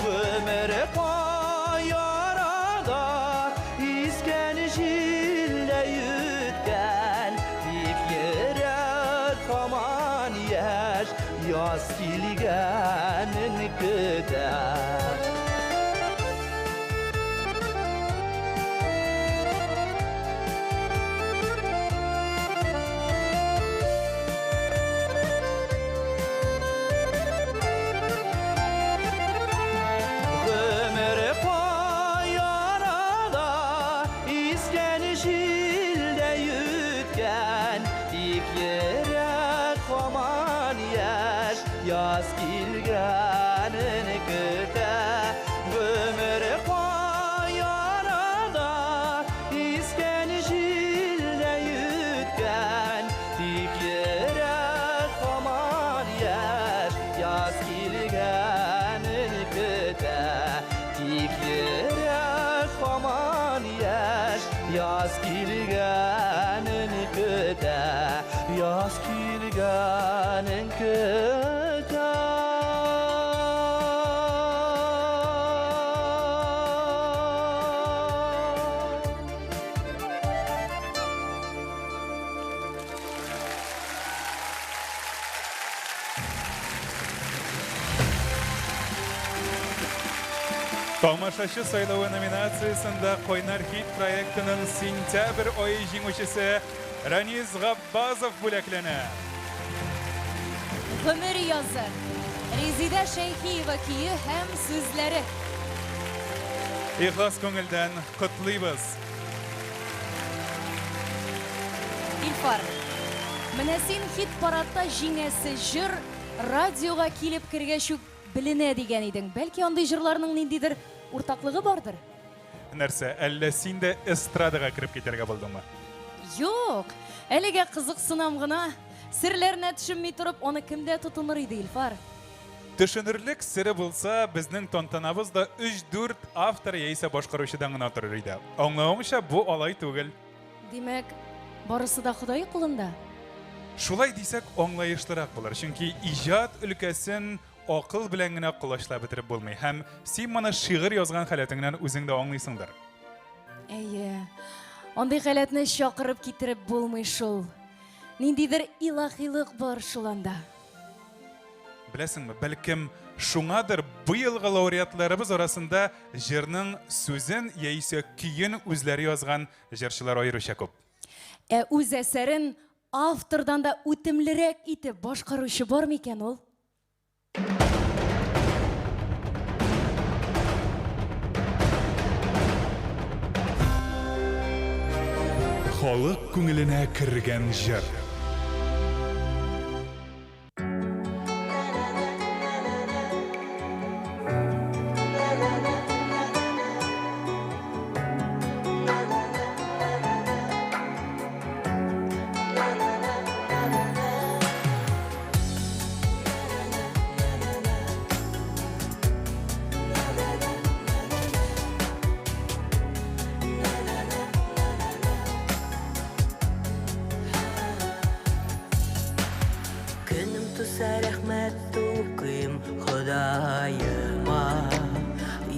Ömür koy arada isken jilde yütken. Dik yere yaz kilgenin köter. Ömür koyarada iskenişilde yütken dik yere koman yer yaz kilgenin köter. Ömür koyarada iskenişilde yütken dik yere koman yer yaz kilgenin köter. Dik yere koman yer yaz kilgenin köter. Yaz kilgenin köter. Tamaşaçı sayılı nominasyasında Koynar Hit proyektinin sentyabr ayı jingüçisi Raniz Gabbazov bulaklanı. Ömür yazı. Rezide Şeyhiyeva kiyi hem sözleri. İhlas köngülden kutluybız. İlfar. Menesin hit paradda jinesi jır radyoga kilip kirgeşu biline degen idin. Belki onday jırlarının nindidir ortaklığı bardır. Нәрсе, әллә син дә эстрадаға кирип китәргә булдыңмы? Yok. Әлегә кызыксынам гына. Серләренә төшенми торып, оны кемдә тотыныр иде Илфар? Төшенерлек сире булса, безнең тантанабызда 3-4 автор яисә башкаручыдан гына торыр иде. Аңлавымча, бу алай түгел. Димәк, барысы да Ходай кулында. Шулай дисәк, аңлаешлырак булыр. Чөнки иҗат өлкәсен акыл белән генә кулашлап бетереп булмый. Һәм син моны шигырь язган халәтеңнән үзең дә аңлыйсыңдыр. Әйе. Андый халәтне чакырып китереп булмый шул. Ниндидер илаһилык бар шул анда. Беләсеңме, бәлкем шуңадыр бу елгы лауреатларыбыз арасында җырның сүзен яисә көен үзләре язган җырчылар аеруча күп. Үз әсәрен автордан да үтемлерәк итеп башкаручы бар микән ул? Халык күңеленә кергән җыр.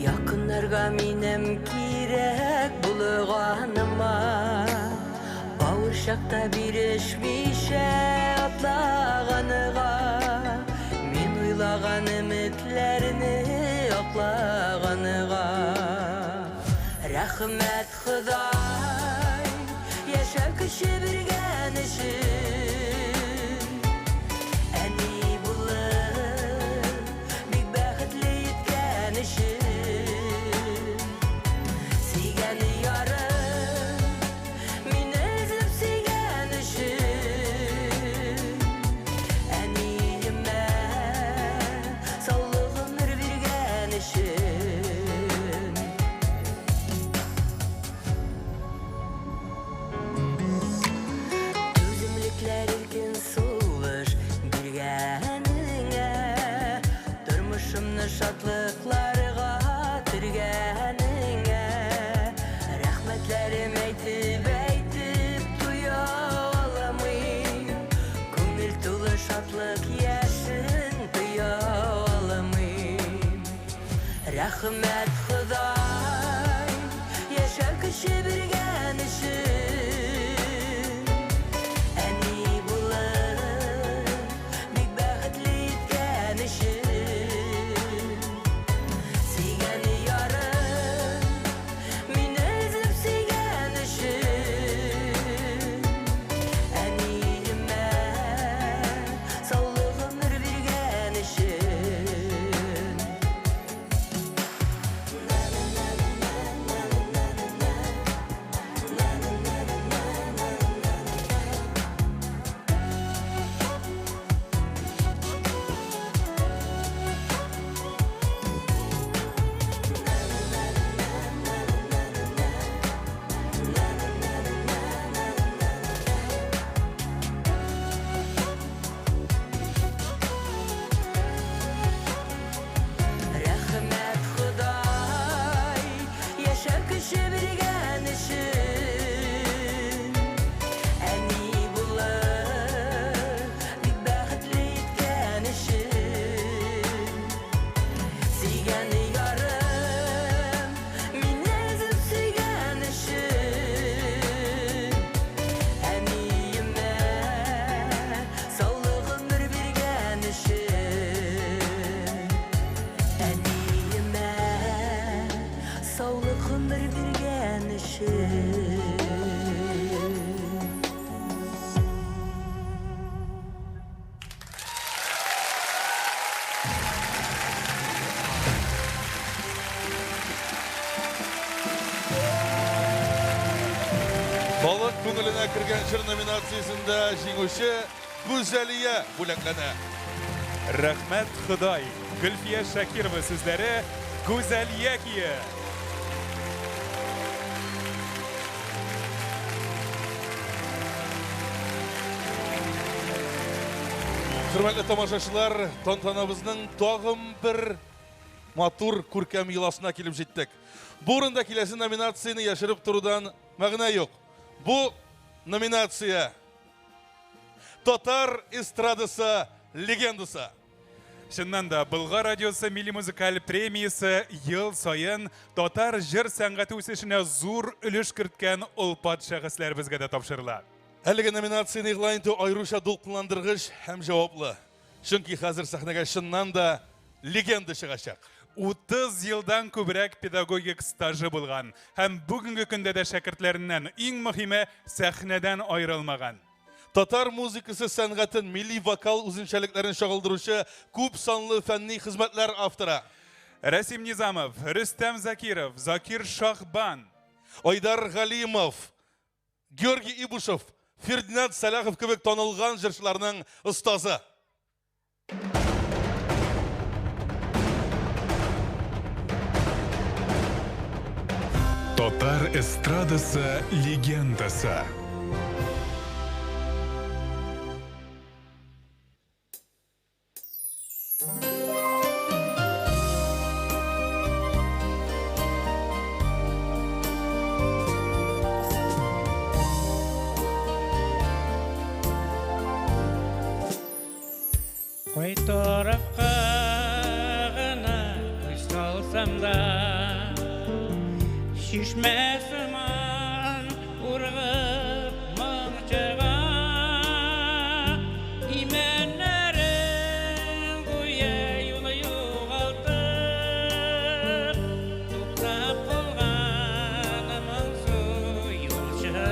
Yakınlarga minem kirek bulğanıma Bağırşakta bir eşmişe atlağanıga Min uylağan ümitlerini yoklağanıga Rahmet Huday yaşa kışı bir genişin şatlıklarga türgenine Rahmetlerim eytip duya alamayım Köngül tulu şatlık yaşın duya alamayım Rahmet Huday yaşa kışı bir genişin En iyi bulur bir bəxtli күңелене кірген жыр номинациясында жеңуші Гүзәлия бүләкләнә. Рәхмәт Худай. Гөлфия Шакирова сүзләре Гүзәлия кие. Хөрмәтле тамашачылар, тантанабызның тагын бер матур күркәм йоласына килеп җиттек. Бу урында киләсе номинацияны яшереп торудан мәгънә юк. Бу номинация Татар эстрадасы легендасы. Шыннан да Болгар радиосы милли музыкаль премиясы ел сайын татар җыр сәнгате үсешенә зур өлеш керткән олпат шәхесләр безгә дә тапшырыла. Әлеге номинацияны игълан итү аеруча дулкынландыргыч һәм җаваплы. Чөнки хәзер сәхнәгә шыннан да легенда чыгачак. 30 елдан күбрәк педагогик стажы булган һәм бүгенге көндә дә шәкертләреннән иң мөһиме сәхнәдән аерылмаган. Татар музыкасы сәнгатен, милли вокал үзенчәлекләрен чагылдыручы күп санлы фәнни хезмәтләр авторы. Рәсим Низамов, Рөстәм Закиров, Закир Шахбан, Айдар Галимов, Георгий Ибушев, Фердинанд Салахов кебек танылган җырчыларның остазы. Татар эстрадасы легендасы. Кой тарафка гына күз салсам да, шишмә сыман ургып моңчыга, имәннәрен гүя юлы югалтып, туктап калган моңсу юлчылар.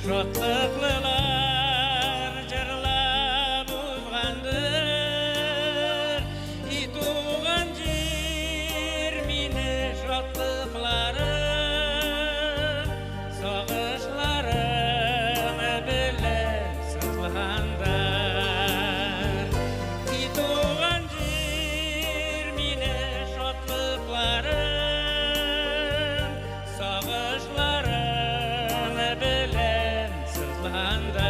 Şotluklılar jırlap uzgandır, ituğan jir mini şotluklarım, sağışlarım bilen sızlandır. Ituğan jir mini şotluklarım, sağışlarım bilen sızlandır.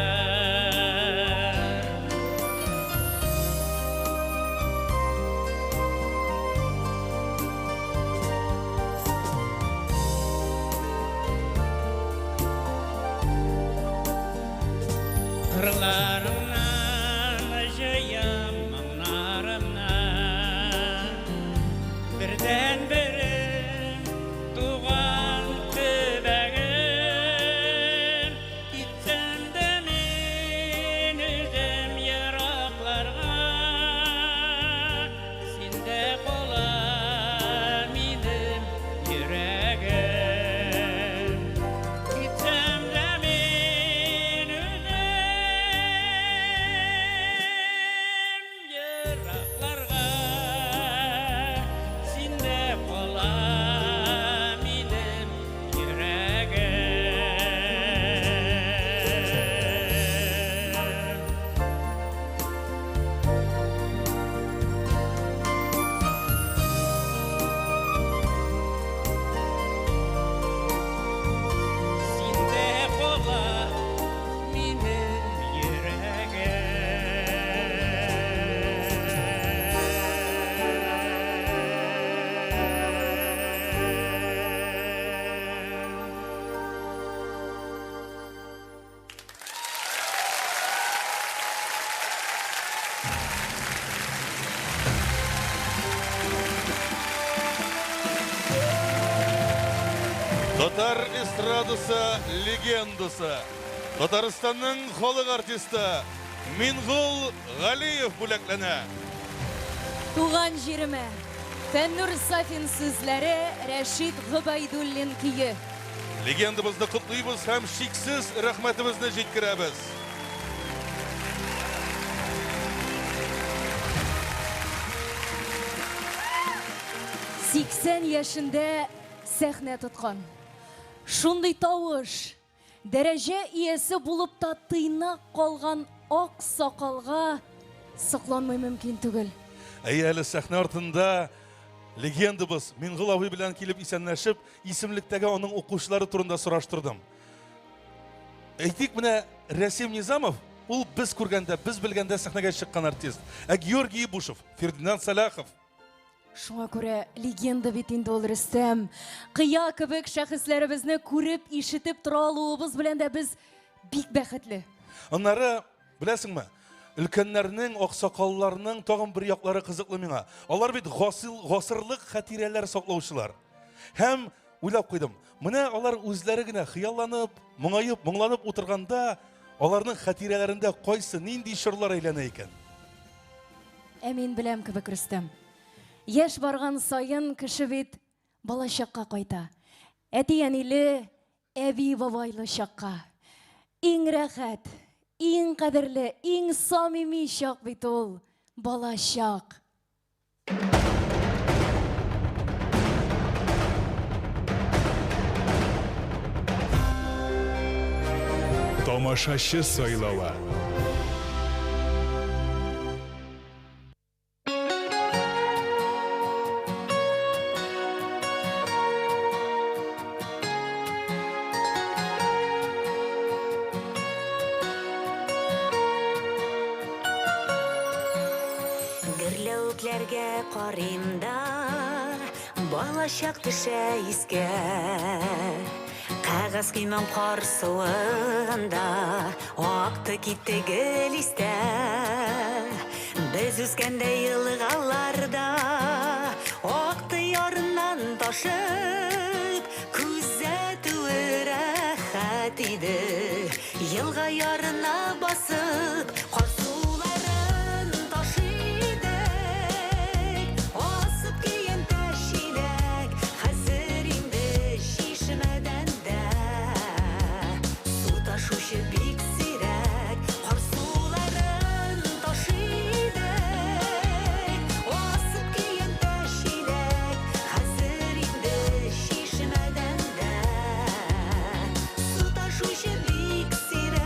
Kırlarımdan acıyam anlarımdan, birden birim tuğan tübegim, gitsem de min üzüm yaraklarga, sinde kola minim yüreğim. Gitsem de min üzüm yaraklarga, sinde kola minim yüreğim. Sinde kola minim yüreğim. Татар эстрадасы легендасы. Татарстанның халық артисті Мингул Галиев бүләкләнә. Туған жеріме, Фәннур Сафин сүзләре, Рәшид Гыбайдуллин күйі. Легендабызны құтлыйбыз һәм шиксіз рәхмәтебезне җиткерәбез. Сиксән яшендә сәхнә тоткан. Шундый тавыш, дәрәҗә иясе булып та тыйнак калган ак сакалга сокланмый мөмкин түгел. Әле сәхнә артында легендабыз Мингул абый белән килеп исәнләшеп, исемлектәге аның укучылары турында сораштырдым. Әйтик, менә Рәсим Низамов, ул без күргәндә, без белгәндә сәхнәгә чыккан артист. Ә Георгий Бушев, Фердинанд Салахов. Шуңа күрә легенда бит инде ул Рөстәм. Кыя кебек шәхесләребезне күреп, ишетеп тора алуыбыз белән дә без бик бәхетле. Аннары, беләсеңме, өлкәннәрнең, аксакалларның тагын бер яклары кызыклы миңа. Алар бит гасырлык хатирәләр саклаучылар. Һәм уйлап куйдым, менә алар үзләре генә хыялланып, моңаеп, моңланып утырганда, аларның хатирәләрендә кайсы, нинди чорлар әйләнә икән? Ә мин беләм кебек Рөстәм. Яшь барган сайын кеше бит балачакка кайта. Әти-әниле, әби-бабайлы чакка. Иң рәхәт, иң кадерле, иң самими чак бит ул балачак. Тамашачы сайлауы. Гөрләүкләргә карыйм да, балачак төшә искә. Кәгазь кыймам кар суында, акты китте гел истә. Без үскәндә елгаларда, акты ярыннан ташып, күзәтүе рәхәт иде. Елга ярына басып, кар суларын ташыйды. Асып киен тәшиләк, хәзер инде шишмәдән дә. Су ташучы бик сирәк, кар суларын ташыйды. Асып киен тәшиләк, хәзер инде шишмәдән дә. Су ташучы бик сирәк.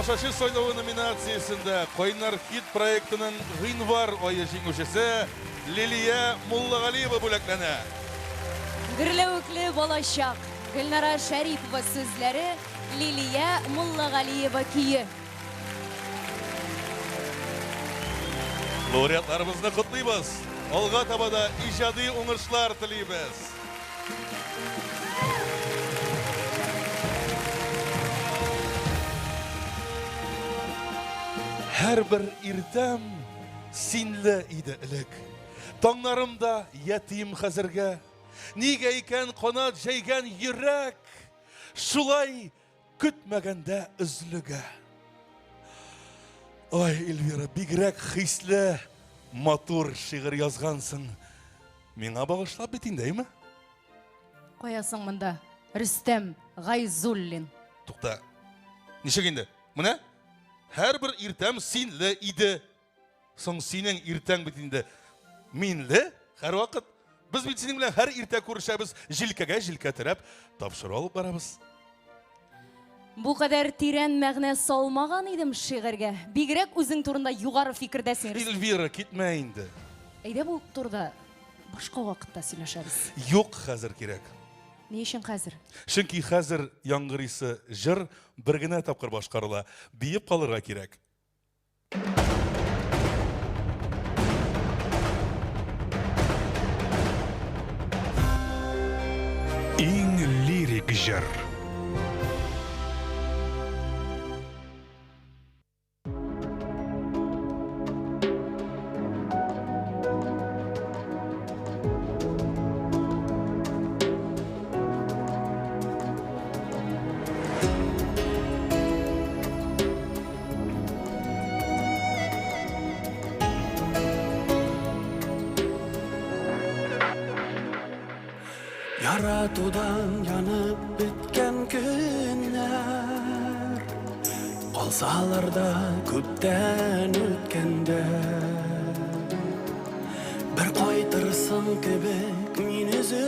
Тамашачы сойлауы номинациясында Койнар хит проектінің ғинвар ойы жеңушісі Лилия Муллағалиева бүләкләнә. Гүрләвекле болашак. Гөлнара Шәрипова сүзләре, Лилия Муллағалиева күйі. Лауреатларыбызны құтлыйбыз. Алға табада ижади уңышлар тілейбіз. Her bir irtem sinli idi ilik. Tаңнарымда ятим хәзергә. Нигә икән канат җәйгән йөрәк? Шулай көтмәгәндә үзлегә. Ой, Эльвира, бигрәк хисле, матур шигырь язгансың. Миңа багышлап бит индеме? Қоясың мында, Рүстәм Гайзуллин. Тукта. Ничек инде? Менә һәр бер иртәм синле иде. Соң синең иртәң бит инде минле һәр вакыт. Без бит синең белән һәр иртә күрешәбез, җилкәгә җилкә терәп, тапшырып алып барабыз. Бу кадәр тирән мәгънә салмаган идем шигырьгә. Бигрәк үзең турында югары фикердәсең. Эльвира, китмә инде. Әйдә бу турда башка вакытта сөйләшәбез. Юк, хәзер кирәк. Ни өчен хәзер? Чөнки хәзер яңгырыйсы җыр бер генә тапкыр башкарыла. Биеп калырга кирәк. Иң лирик җыр. Yaratудан yanıp bitken günler Kalsalar da köpten ötkende Bir qaytırsın kebek min üzülüp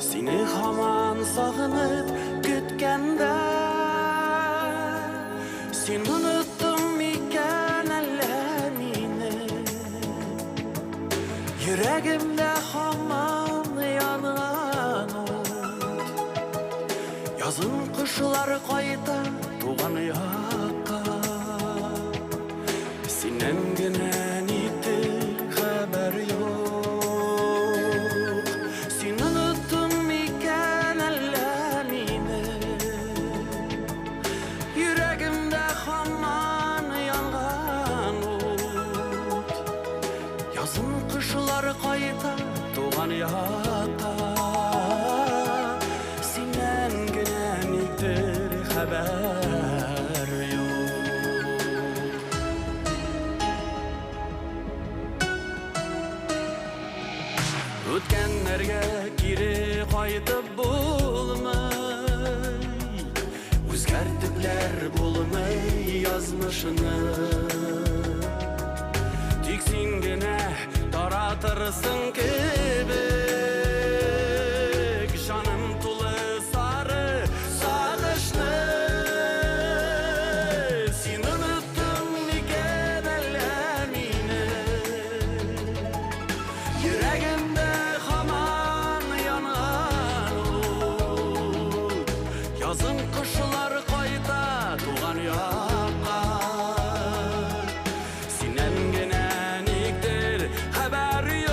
Seni haman sağınıp kütkende Sen unuttun iken eller mini Yüreğimde haman yanan ot Yazın kışlar kayta tuğan yakka Sinen ginen itir haber yok Sen unuttun iken ellerini Yüreğimde haman yanan ot Yazın kışlar kayta tuğan yakka Sinen ginen itir haber yok Ötkenlerge kiri qaytıp bulmay Özgertipler bulmay yazmışını Tik sen gene taratırsın kebek Canım tulu sarı sağışlı Sen unuttun iken ellerini Yüreğimde haman yanan ot Yazın kışlar kayta tuğan yakka Sinen genen iktir haber yok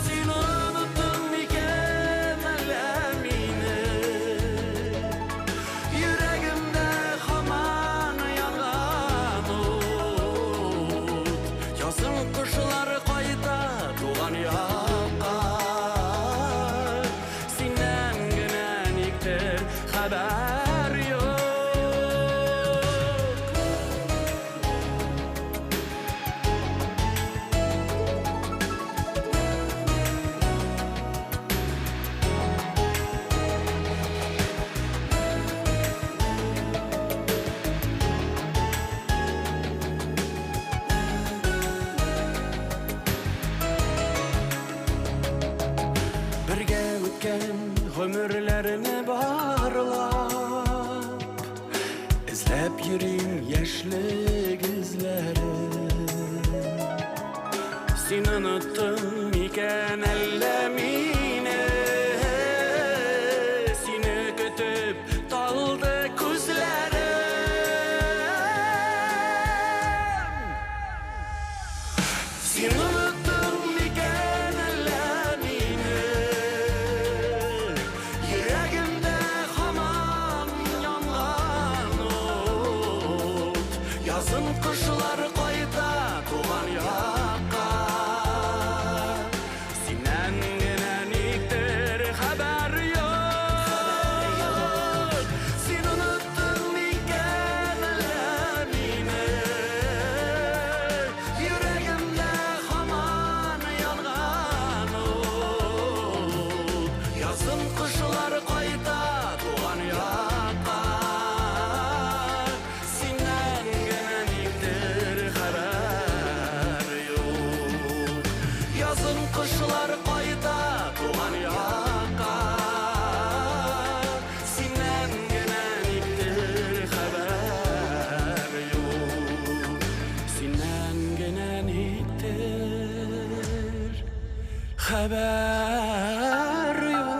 Sen unuttun iken ellerini Yüreğimde haman yanan ot Yazın kışlar kayta tuğan yakka Sinen genen iktir haber yok Birge ötken ömürlerini bar Hep yüreğim yaşlı gözleri Seni unuttum iken ellemine Seni kötüp daldı gözlerim Seni unuttum iken ellemine Yüreğimde hamam yangan ot Yazın kışlar kayda tuğan yakka Sinen genen iktir haber yok Seni unuttum iken ellemine Yüreğimde haman yangan ot Yazın kışlar kayda tuğan yakka Sinen genen iktir haber yok Yazın kışlar kayda tuğan yakka Sinen genen iktir haber yok Sinen genen iktir haber yok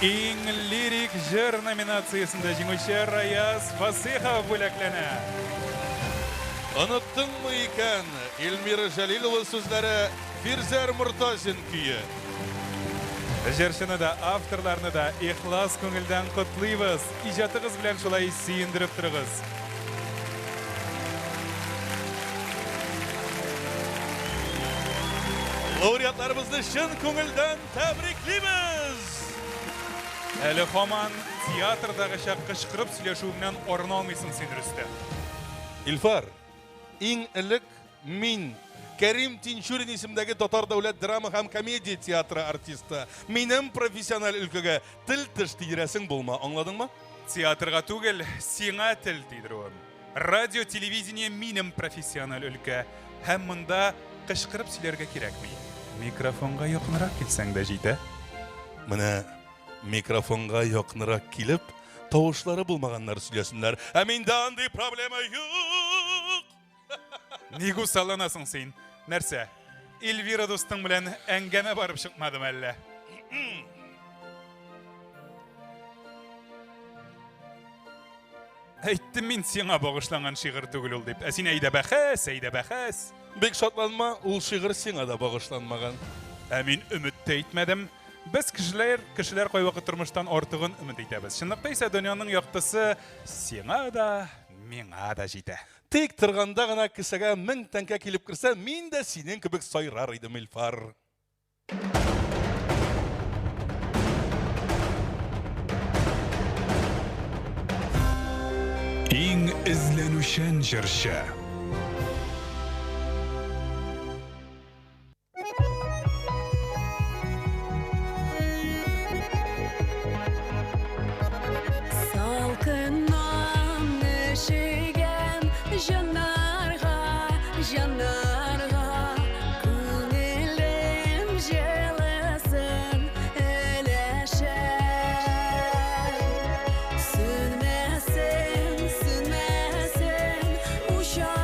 Иң лирик жыр номинациясында жеңүүчү Раяз Фасихов бүләкләнә. Unuttun mu iken Elmira Jalilova sözleri Firzer Murtazin kүйі. Жырчыны да, авторларны да ихлас көңелдән котлыйбыз. Иҗатыгыз белән шулай сөендереп торыгыз. Laureatlarımızı şın көңелдән тәбриклибез. Әле һаман театрдагыча кычкырып сөйләшү белән орын алмыйсың син Рөстәм. İlfar, иң элек мин Кәрим Тинчурин исемдәге Татар дәүләт драма һәм комедия театры артисты. Минем профессиональ өлкәгә тел тыш тидерәсең булма, аңладыңмы? Театрга түгел, сиңа тел тидеруем. Радио, телевидение минем профессиональ өлкә. Һәм монда кычкырып сөйләргә кирәкми. Микрофонга якынрак килсәң дә җитә. Менә микрофонга якынрак килеп, тавышлары булмаганнар сөйләсеннәр. Ә миндә андый проблема юк. Нигу салланасың син? Нәрсә? Эльвира дустың белән әңгәмә барып чыкмадым әллә? Әйттем мин сиңа багышланган шигырь түгел ул дип. Ә син әйдә бәхәс, әйдә бәхәс. Бик шатланма, ул шигырь сиңа да багышланмаган. Ә мин өмет тә итмәдем. Без кешеләр кайвакыт тормыштан артыгын өмет итәбез. Чынлыкта исә дөньяның яктысы сиңа да, миңа да җитә. Тик торганда гына кесәгә 1000 тәңкә килеп керсә, мин дә синең кебек сайрар идем, Илфар. Иң эзләнүчән җырчы. Salkınam neşegen janarga janarga Күңелем желесен эләшәр Сүнмәсен, сүнмәсен Uşak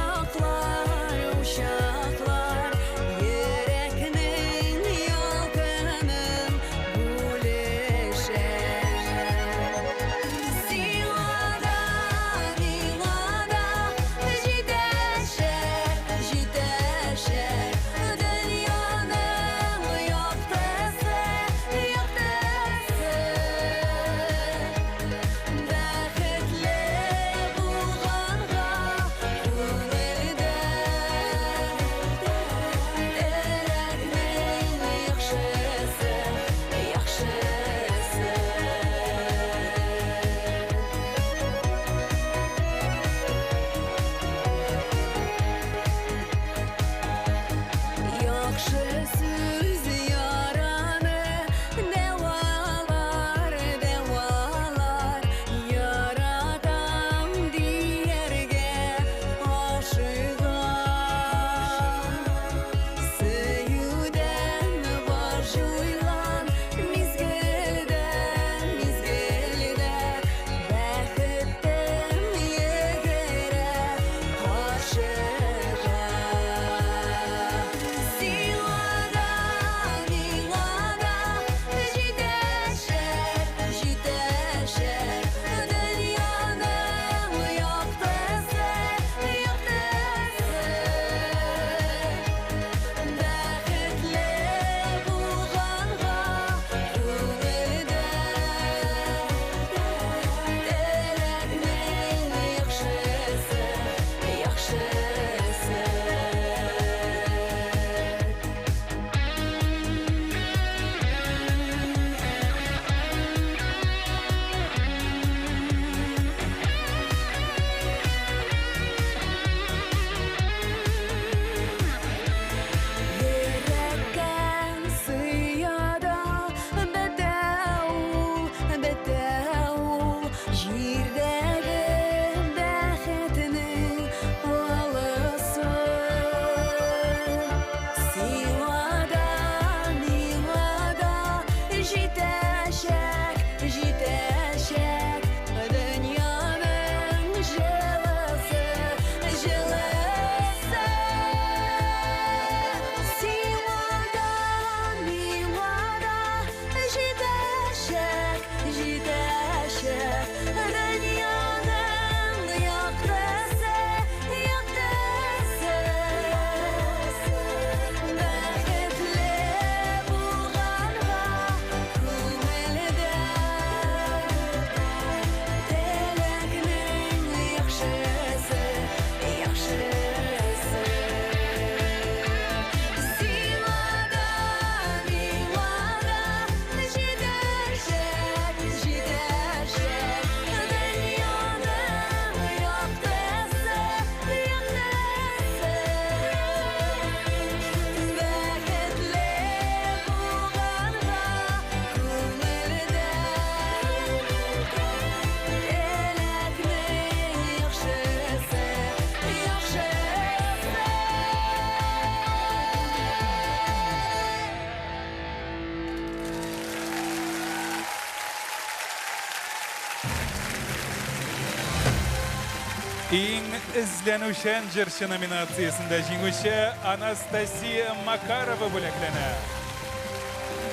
Eң izlenüşen jırşı nominatsiyasında жеңүүче Анастасия Макарова бүләкләнә.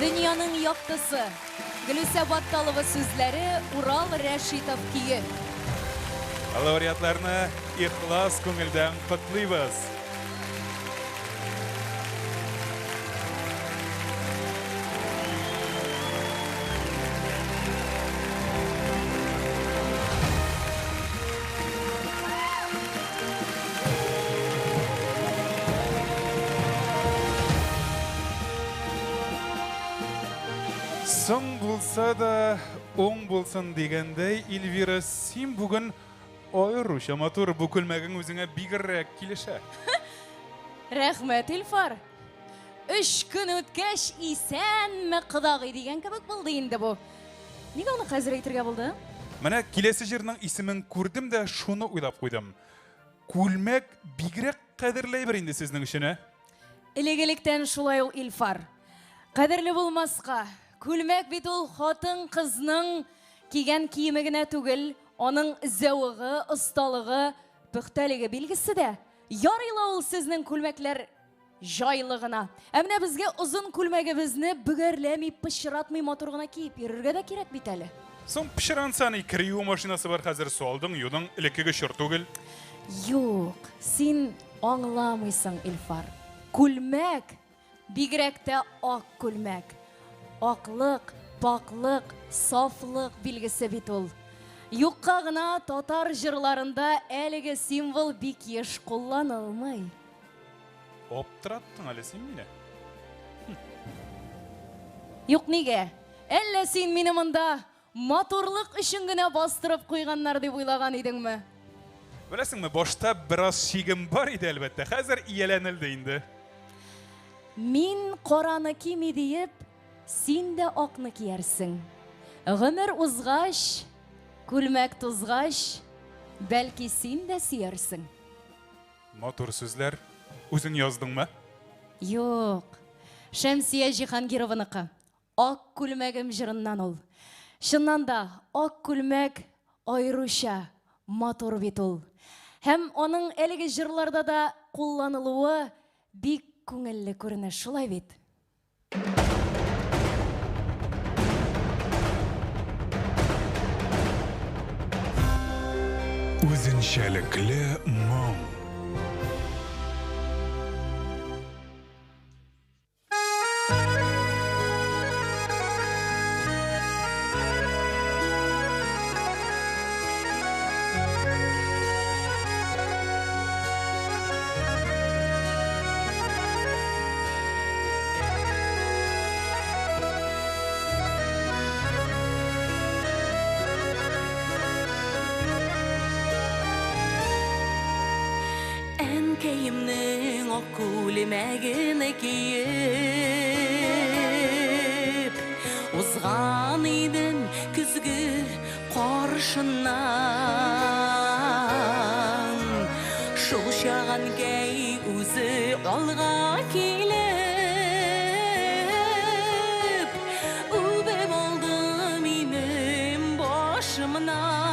Dünyanın yaptısı. Gülüse Battалова sözleri, Ural Рәшитов күйі. Лауреатларны ихлас күңелдән котлыйбыз. Соң булса да, оң булсын дегендей, Эльвира, сен бүгін айрыша матур бу күлмәгең үзеңә бигрәк килешә. Рәхмәт, Илфар. 3 күн үткәч, исәнме кыдагый дигән кебек булды инде бу. Нигә аны хәзер әйтергә булды? Менә киләсе җырның исемен күрдем дә шуны уйлап куйдым. Күлмәк бигрәк кадерләй бер инде сезнең өчен. Элек-электән шулай ул, Илфар. Кадерле булмаска, күлмәк бит ул хатын кызның кигән киеме генә түгел, аның зәвыгы, осталыгы, пөхтәлеге билгесе дә. Ярыйла ул сезнең күлмәкләр жайлыгына. Ә менә безгә озын күлмәгебезне бөгәрләми, пычратмый матур гына киеп йөрергә дә кирәк бит әле. Соң пешерансаны кирию машинасы бар хәзер салдың, юдың элеккеге чор түгел. Юк, син аңламыйсың, Илфар. Күлмәк, бигрәк тә ак күлмәк. Аклык, паклык, сафлык билгесе бит ул. Юкка гына татар җырларында әлеге символ бик еш кулланылмый. Оптыраттың әле син мине. Юк, нигә? Әллә син мине монда матурлык өчен генә бастырып куйганнар дип уйлаган идеңме? Беләсеңме, башта бераз шигем бар иде әлбәттә. Хәзер ияләнелде инде. Мин караны кими диеп, син дә акны киярсең. Гомер узгач, күлмәк тузгач, бәлки син дә сөярсең. Матур сүзләр үзең яздыңмы? Юк, Шәмсия Җиһангированыкы. Ак күлмәгем җырыннан ул. Чыннан да, ак күлмәк айрыша матур бит ул. Һәм аның әлеге җырларда да кулланылуы бик күңелле күренә, шулай бит. Үзенчәлекле моң. Әнкәйемнең ак күлмәгене киеп, узган идем көзге каршыннан. Шул чаган кәй үзе алга килеп, үбеп алды минем башымнан.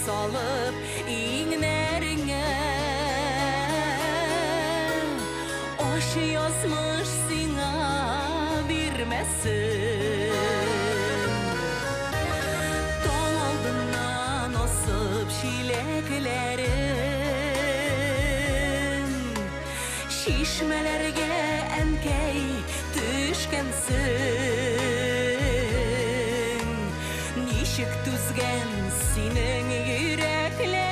Salıp iğneringə aşı yazmış sina verməsin. Dal aldından asıb şiləklərin, şişmələrgə ənkəy düşkənsin. Nişik düzgən sinin yüreklerin,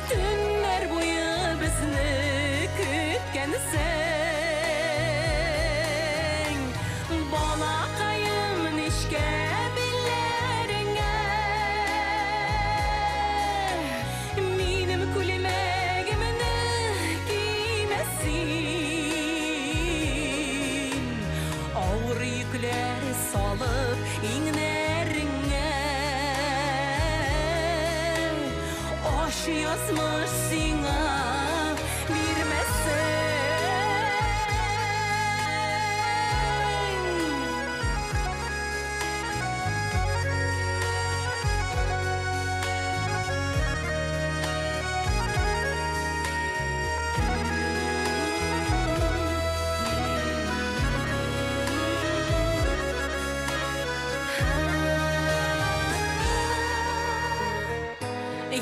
tünler boyu bizni kütkensin. Balakayım nişke billerine, minim kulmegimni giymesin. Ağır yükler salıp yazmış sina bilmezsen.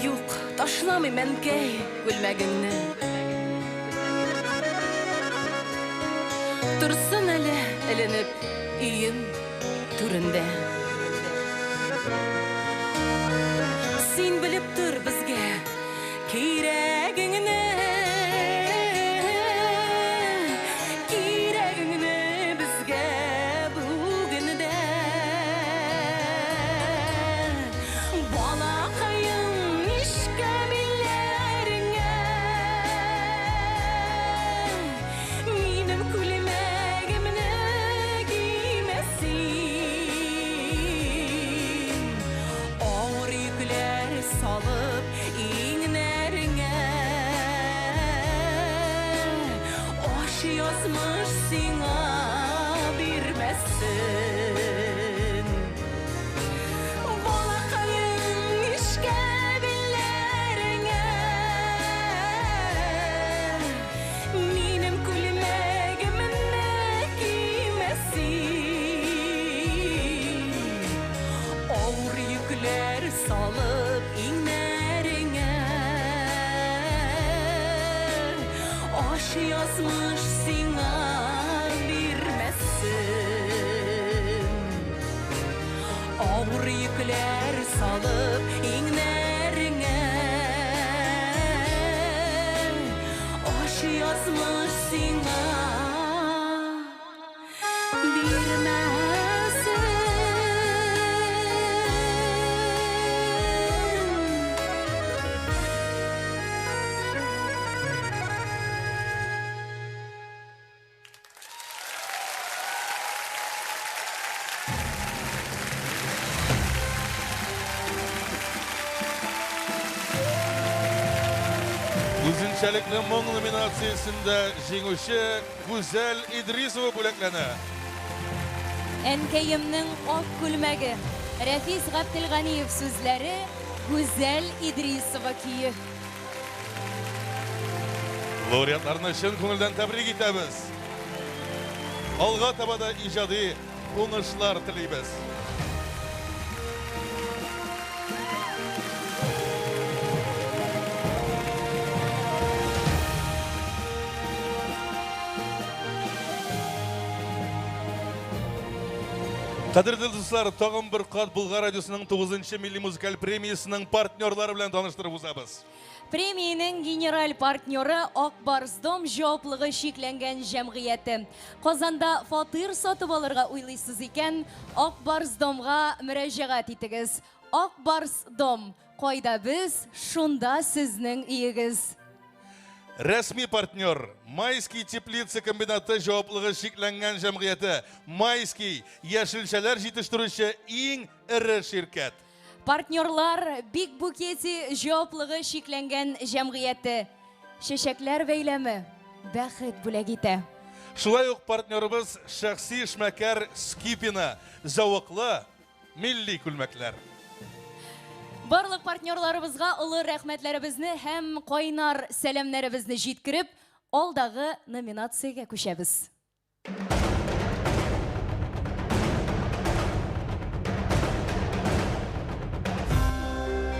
Yok, taşlamayım ben key gülmegini. Dursun ele elenip iyim türünde. Sen bilip dur bizge keregini. Keregini bizge bugünde. Bala kayın işkemillerine. Minim kulmegimne giymesin. Ağır yükler salıp iğnerine. Aş yazmış sina bilmezsin. Bala kayın işkemillerine. Minim kulmegimne giymesin. Ağır yükler salıp iğnerine. Aş yazmış sina bilmezsin. Ağır yükler salıp iğnerine. Aş yazmış sina bilmezsin. Үзенчәлекле моң номинациясендә җиңүче Гүзәл Идрисова бүләкләнә. Әнкәемнең ак күлмәге. Рәфис Габделганиев сүзләре, Гүзәл Идрисова көйе. Лауреатларны чын күңелдән тәбрик итәбез. Алга таба да иҗади уңышлар телибез. Кадерле дуслар, тагын бер кат Булгар радиосының 9-нчы милли музыкаль премиясының партнерлары белән таныштырып узабыз. Премиянең генераль партнеры Акбарсдом җаваплыгы шикләнгән җәмгыяте. Казанда фатир сатып алырга уйлыйсыз икән, Акбарсдомга мөрәҗәгать итегез. Акбарсдом, кайда без, шунда сезнең иегез. Рәсми партнер Майский теплица комбинаты җаваплыгы шикләнгән җәмгыяте. Майский яшелчәләр җитештерүче иң ире ширкәт. Партнерлар Биг Букети җаваплыгы шикләнгән җәмгыяте. Чәчәкләр бәйләме бәхет бүләк итә. Шулай ук партнерыбыз шәхси эшмәкәр Скипина, зәвыклы милли күлмәкләр. Барлык партнерларыбызга улы рәхмәтләребезне һәм кайнар сәламнәребезне җиткереп, алдагы номинациягә күчәбез.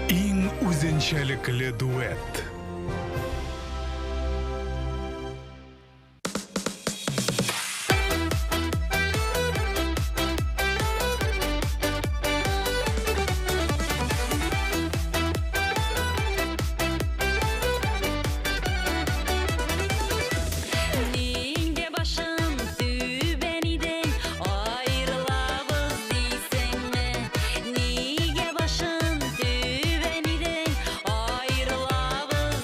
Иң үзенчәлекле дуэт. Ningə başım dübənidən ayrılabız deysənmi? Nigə başım dübənidən ayrılabız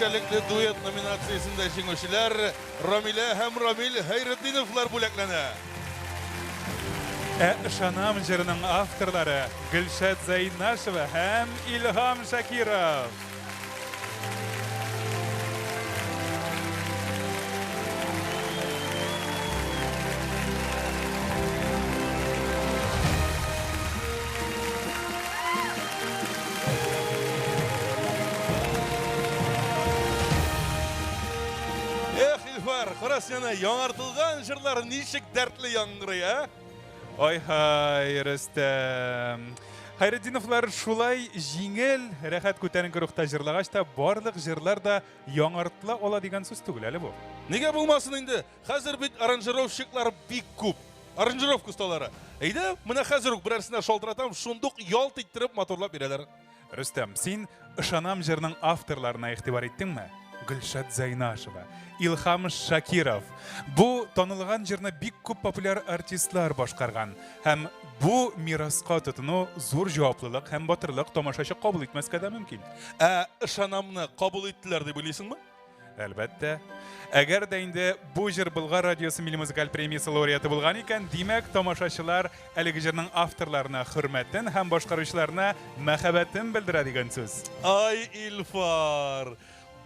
inşalikli duet nominasyasında жеңүүчүлөр Рамиле һәм Рамил Хайретдиновлар бүләкләнә. Шанам жырының авторлары Гүлшат Зайнашева һәм Илһам Шакиров. Илфар, карас яна яңартылган җырлар ничек дәртле яңгырый, а? Ой-һай, Рөстәм. Хайретдиновлар шулай җиңел, рәхәт күтәренке рухта җырлагач та барлык җырлар да яңартыла ала дигән сүз түгел әле бу. Нигә булмасын инде? Хәзер бит аранжировщиклар бик күп. Аранжировка осталары. Әйдә, менә хәзер үк берәрсенә шалтыратам, шундук ялт иттереп моторлап бирәләр. Рөстәм, син Ышанам җырының авторларына игътибар иттеңме? Гүлшат Зайнашева, Илһам Шакиров. Бу танылган җырны бик күп популяр артистлар башкарган. Һәм бу мираска тотыну зур җаваплылык һәм батырлык тамашачы кабул итмәскә дә мөмкин. Ышанамны кабул иттеләр дип уйлыйсыңмы? Әлбәттә. Әгәр дә инде бу җыр Болгар радиосы милли музыкаль премиясе лауреаты булган икән, димәк тамашачылар әлеге җырның авторларына хөрмәтен һәм башкаручыларына мәхәббәтен белдерә дигән сүз. Ай, Илфар!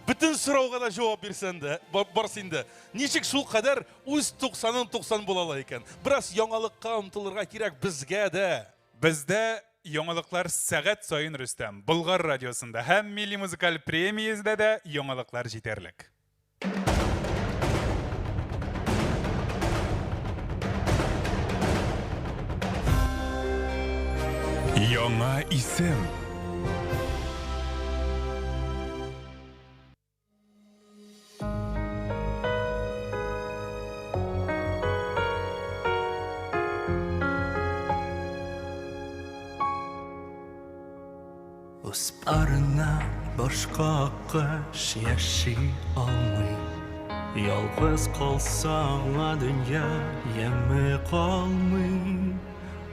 Bütün сорауга да җавап бирсәң дә, барсы инде. Ничек шул кадәр үз 90-90 була ала икән? Бераз яңалыкка омтылырга кирәк безгә дә. Бездә яңалыклар сәгать сайын Рөстәм. Болгар радиосында һәм милли музыкаль премиясендә дә яңалыклар җитәрлек. Яңа исем. Успарына башка кыш яши алмый. Ялгыз калсаң дөнья яме калмый.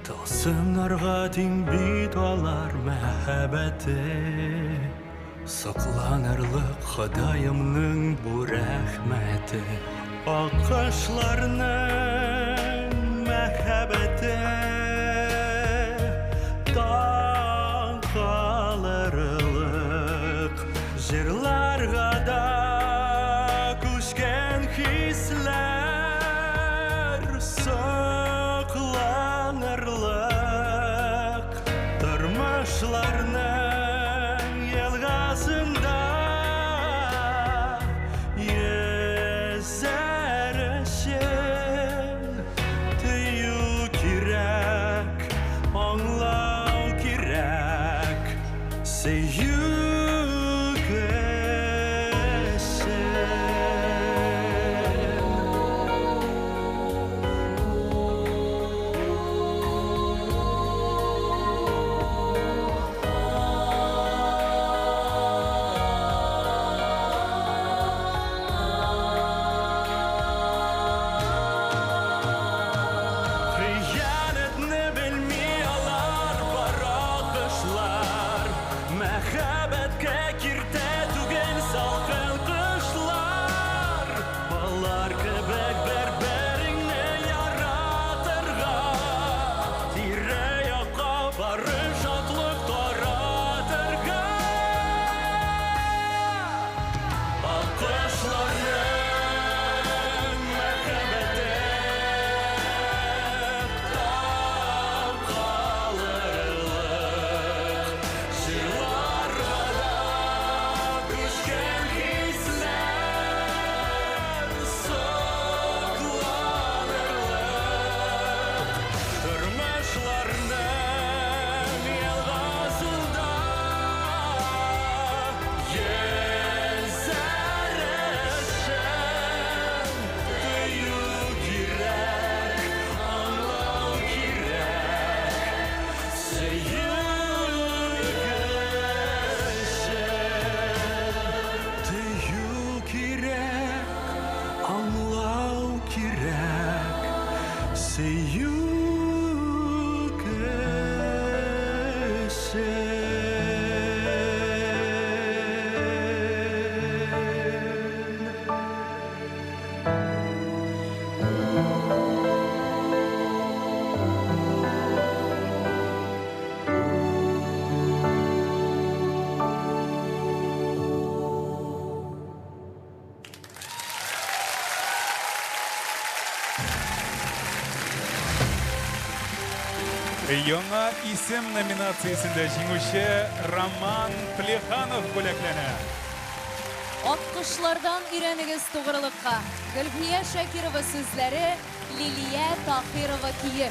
Тылсымнарга тиң бит алар мәхәббәте. Сакланырлык Ходаемның бу рәхмәте. Аккашларның мәхәббәте. Kalırlık jırlarga da kuşken hisler saklanırlık tırmışlarının yelgasında yüzerişin tüyü kirek anlav kirek say you Мәхәббәткә киртә Яңа исем номинациясында җиңүче Роман Плеханов бүләкләнә. Аккышлардан өйрәнегез тугрылыкка. Гөлфия Шакирова сүзләре, Лилия Тахирова кие.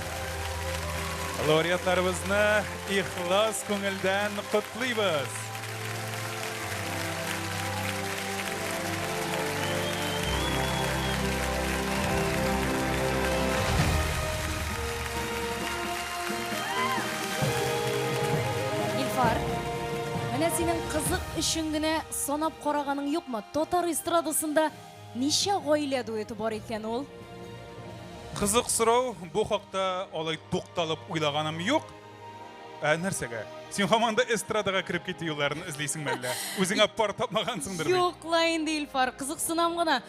Лауреатларыбызны ихлас күңелдән котлыйбыз. Илфар, менә синең кызык өчен генә санап караганың юкмы? Татар эстрадасында ничә гаилә дуэты бар икән ул? Кызык сорау, бу хакта алай тукталып уйлаганым юк. Нәрсәгә? Син һаман да эстрадага кирип китү юлларын эзлисең мәллә? Үзеңә пар тапмагансыңдыр бит. Юк ла инде Илфар, кызыксынам гына.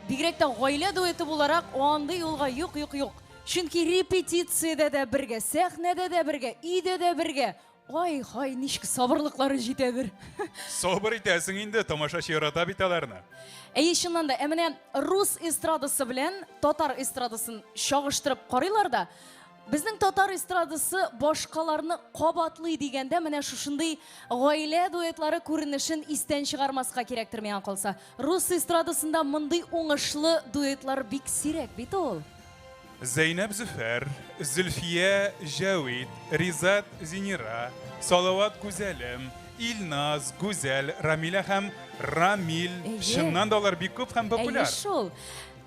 Бигрәк тә гаилә дуэты буларак андый юлга юк. Чөнки репетициядә дә бергә, сәхнәдә дә бергә, өйдә дә бергә. Ай, ничек сабырлыклары җитәдер. Сабыр итәсең инде, тамашачы ярата бит аларны. Чыннан да, менә рус эстрадасы белән татар эстрадасын чагыштырып карыйлар да, безнең татар эстрадасы башкаларны кабатлый дигәндә, менә шушындый гаилә дуэтлары күренешен истән чыгармаска кирәктер миңа калса. Рус эстрадасында мондый уңышлы дуэтлар бик сирәк бит ул. Зәйнәп Зөфәр, Зөлфия Җавид, Ризат Зинира, Салават Гүзәлем, Илназ, Гүзәл, Рамиля һәм Рамил. Шуннан да алар бик күп һәм популяр. Шул.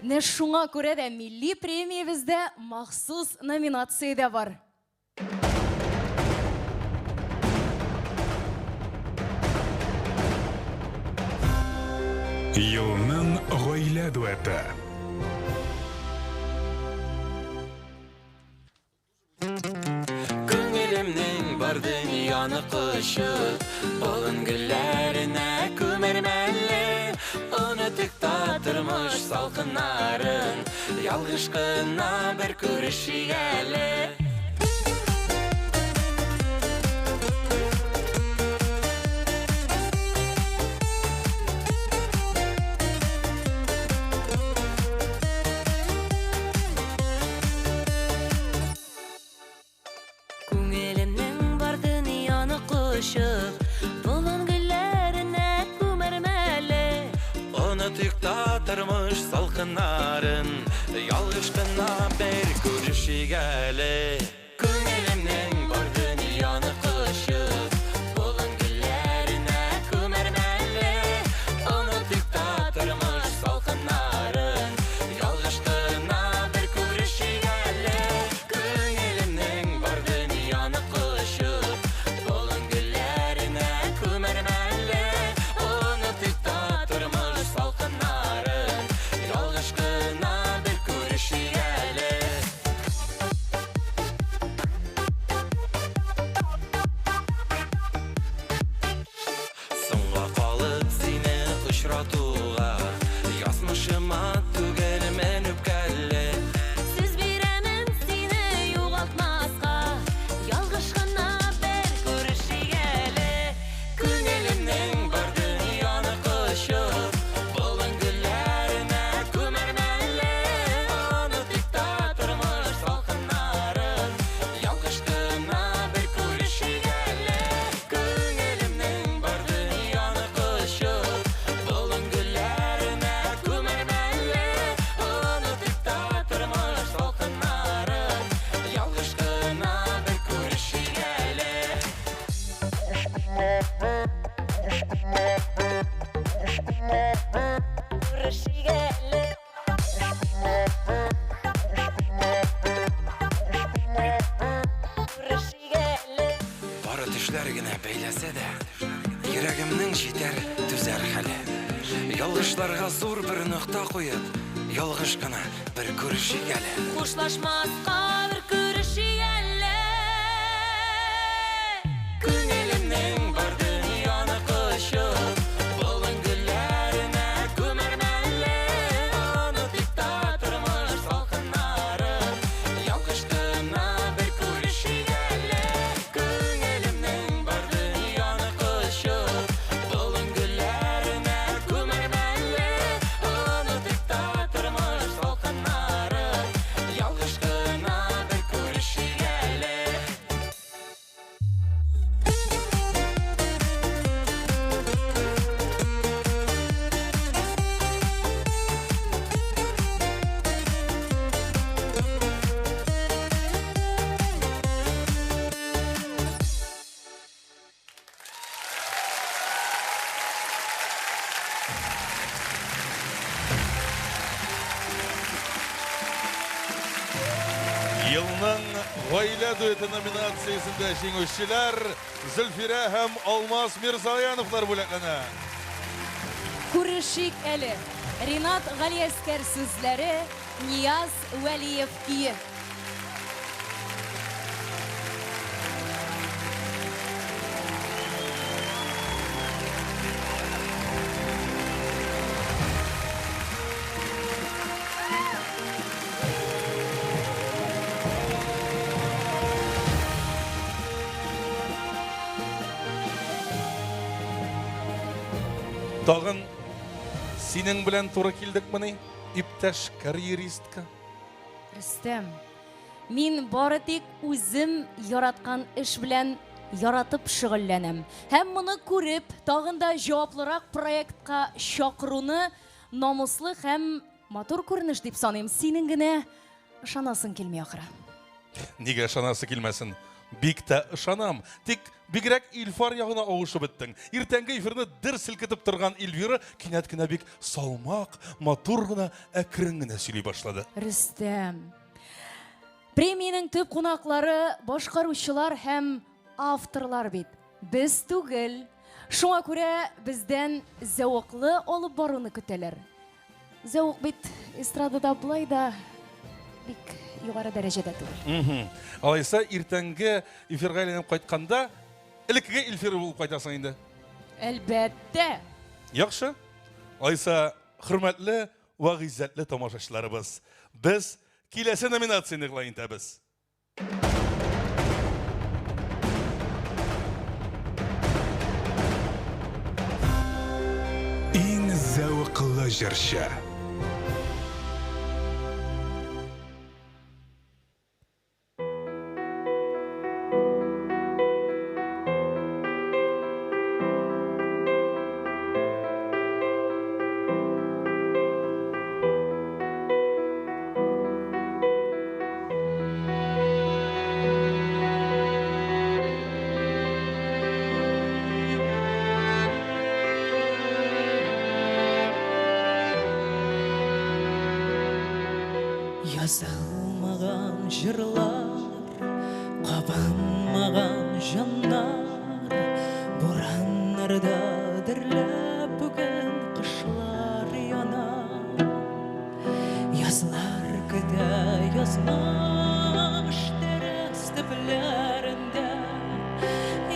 Не шуңа күрә дә милли премиябездә махсус номинация дә бар. Елның гаилә дуэты. Күңелемнең бар дөньяны кышып, болын гөлләренә күмәрмәле. Онытык та тормыш салкыннарын, ялгыш кына бер күрешик әле. Болын гөлләренә күмәрмәле. Онытык та тормыш салкыннарын, ялгыш кына бер күрешик әле. Күңелемнең бар дөньяны кышып, болын гөлләренә күмәрмәле. Онытык та тормыш салкыннарын, ялгыш кына бер күрешик әле. Күңелемнең бар дөньяны кышып, болын гөлләренә күмәрмәле. Онытык та тормыш салкыннарын, ялгыш кына бер күрешик әле. Соңга калып сине очратуга, язмышыма түгел мен үпкәле. Сүз бирәмен сине югалтмаска, ялгыш кына бер күрешик әле. Күңелемнең бар дөньяны кышып, болын гөлләренә күмәрмәле. Онытык та тормыш салкыннарын, ялгыш кына бер күрешик әле. Күңелемнең бар дөньяны кышып, болын гөлләренә күмәрмәле. Онытык та тормыш салкыннарын, ялгыш кына бер күрешик әле. Күрешик әле. Күрешик әле. Бары төшләр генә бәйләсә дә, йөрәгемнең җитәр түзәр хәле. Ялгышларга зур бер нокта куеп, ялгыш кына бер күрешик әле. Хушлашмаска бер күрешик әле. Күңелемнең бар дөньяны кышып, болын гөлләренә күмәрмәле. Онытык та тормыш салкыннарын, ялгыш кына бер күрешик әле. Күңелемнең бар дөньяны кышып, болын гөлләренә күмәрмәле. Онытык та тормыш салкыннарын, ялгыш кына Yılның Гаилә дуэты номинациясендә җиңүчеләр Зөлфирә һәм Алмаз Мирзаяновлар бүләкләнә. Күрешик әле. Ринат Галиәскәр сүзләре, Нияз Вәлиев кие. Тагын синең белән туры килдекмени, иптәш карьеристка? Рөстәм, мин бары тик үзем яраткан эш белән яратып шөгыльләнәм. Һәм моны күреп, тагын да җаваплырак проектка чакыруны намуслы һәм матур күренеш дип саныйм. Синең генә ышанасың килми ахыры. Нигә ышанасы килмәсен? Бик тә ышанам. Тик бигрәк Илфар ягына авышып беттең. Иртәнге эфирне дер селкетеп торган Илвира кинәт кенә бик салмак, матур гына, әкрен генә сөйли башлады. Рөстәм, премиянең төп кунаклары башкаручылар һәм авторлар бит. Без түгел. Шуңа күрә бездән зәвыклы алып баруны көтәләр. Зәвык бит эстрадада булай да бик югары дәрәҗәдә түгел. Алайса иртәнге эфиргә әйләнеп кайтканда, элеккеге Илфир булып кайтасың инде. Әлбәттә. Яхшы. Алайса хөрмәтле ва гыйззәтле тамашачыларыбыз, без киләсе номинацияне игълан итәбез. Иң зәвыклы җырчы. Yazılmagan jırlar, kapanmagan janlar, buranlarda dirlep bugün kışlar yanar. Yazlar kıta yazmış teres teplerinde,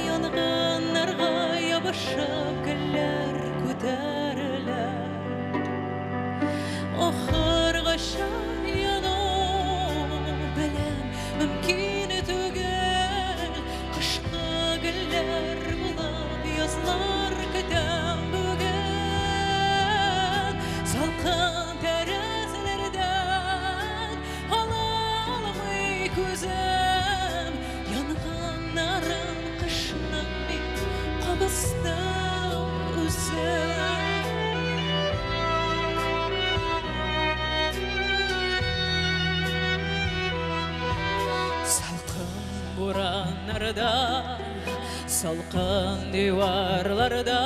yanğınlarga yabışıp güller küterler. Ahırgaşa mümkün tügel, kışka güller bulab yazlar kıtam bugün. Salkın terazlerden alalmay gözüm, yanğanların kışına bir kabızda üzüm. Buranlarda, salkın divarlarda,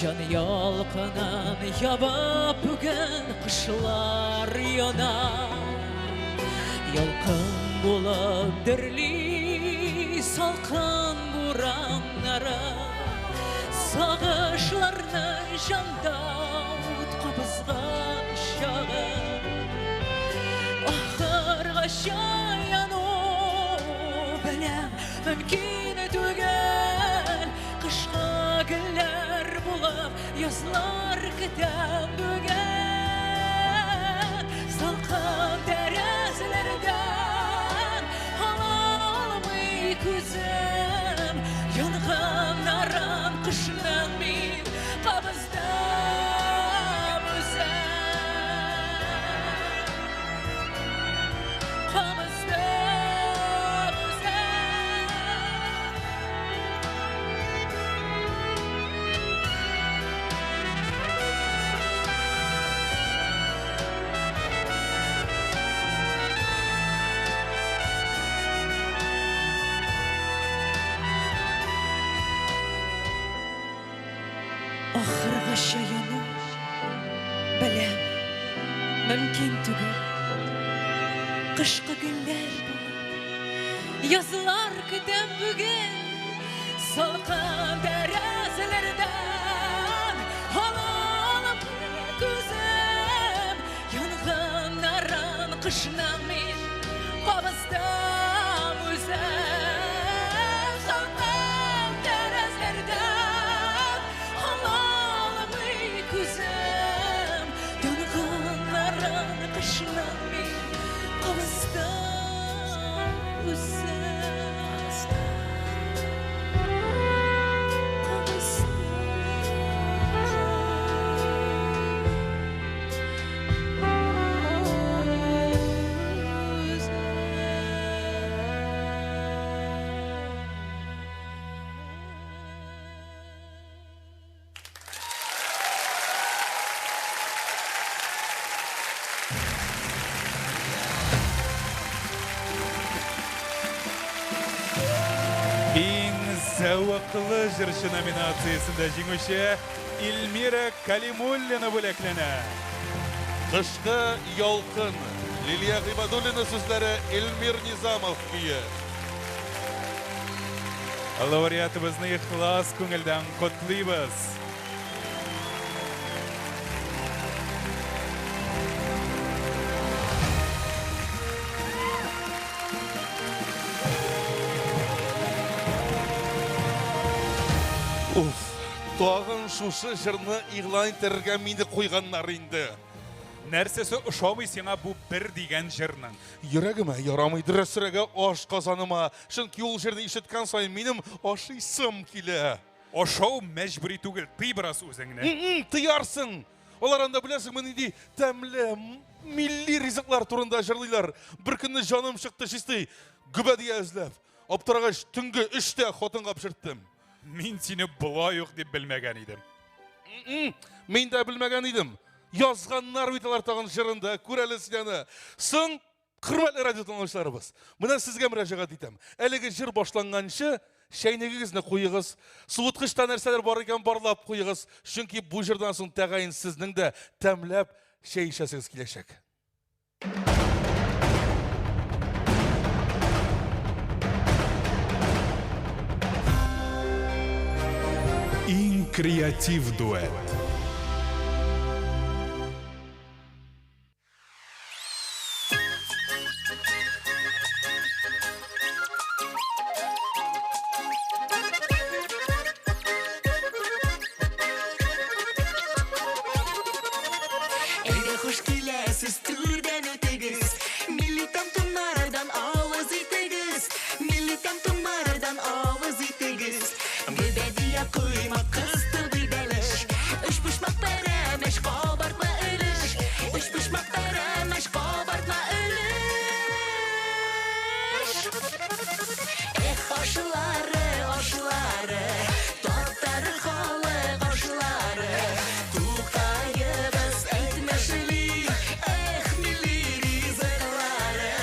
can yalkınan yabap bugün kışlar yanar. Yalkın bulup dirli salkın buranlara, sağışlarını jandavut kabızgan şağır. Ahırga şayan mümkün tügel, kışka güller bulab yazlar kıtam bugün. Salkın terazlerden alalmay gözüm, yanğınların kışından min kabızda müzem. Ahırga şayanı belem mümkün tügül. Kışkı günler bu. Yazılar gidem bugün. Salkan derezelerden. Halalım gözüm. Yanğın aran kışına min. Kabızdan üzem. Salkan derezelerden. Halalım gözüm. Yanğın aran kışına min. Kabızdan üzem. Ең зәуқлы жыршы номинациясында жеңуші Эльмира Калимуллина бүләкләнә. Кышкы ялкын. Лилия Гыйбадуллина сүзләре, Эльмир Низамов күйі. Лауреатыбызны ихлас күңелдән котлыйбыз. Уф, тағын шушы жырны иғлан итәргә мине қойғаннар инде. Нәрсәсе ошамый сиңа бу бер дигән жырның. Йөрәгемә ярамый дөресрәгә аш казаныма. Чөнки ул җырны ишеткән саен минем ашыйсым килә. Ошау мәҗбүри түгел, тый бераз үзеңне. Тыярсың. Алар анда беләсеңме нинди тәмле милли ризыклар турында җырлыйлар. Бер көнне җаным чыкты чисти. Гүбәдия эзләп. Аптырагач төнге 3тә хатынга пешерттем. Мин сине болай ук дип белмәгән идем. Мин дә белмәгән идем. Язганнар бит алар тагын җырында, күрәле сине. Соң, хөрмәтле радио тыңлаучыларыбыз, менә сезгә мөрәҗәгать итәм. Әлеге җыр башланганчы чәйнегегезне куегыз, суыткычта нәрсәләр бар икән барлап куегыз, чөнки бу җырдан соң тәгаен сезнең дә тәмләп чәй эчәсегез киләчәк. Иң креатив дуэт. Әйдә хуш киләсез, түрдән үтегез. Милли тантуннардан авыз итегез. Милли тантуннардан авыз итегез. Гүбәдия куйма кысты бидәлеш. Өч пушмак пәрәмеш, кабартма өлеш. Өч пушмак пәрәмеш, кабартма өлеш. Эх, ашлары, ашлары, таттары халык ашлары. Туктайыбыз әйтмешли, эх, милли ризыклары.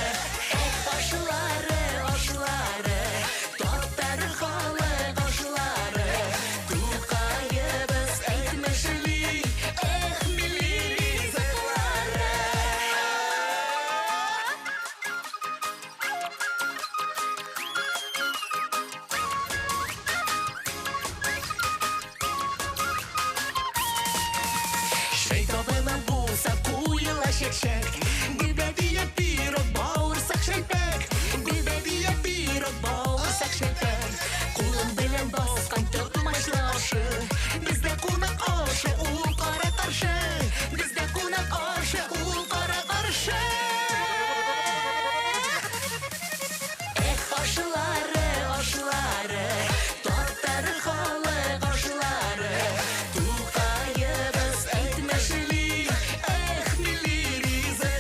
Эх, ашлары, ашлары, таттары халык ашлары. Туктайыбыз әйтмешли, эх, милли ризыклары. Шейтабынан булса куйыла шекшек. Гүбәдия пирог бауырсак шәлпәк. Гүбәдия пирог бауырсак шәлпәк. Кулым белән баскан тотмашлы ашы. Бездә кунак ашы, ул кара каршы. Бездә кунак ашы, ул кара каршы. Эх, ашлары, ашлары, таттары халык ашлары. Туктайыбыз әйтмешли, эх, милли ризыклары.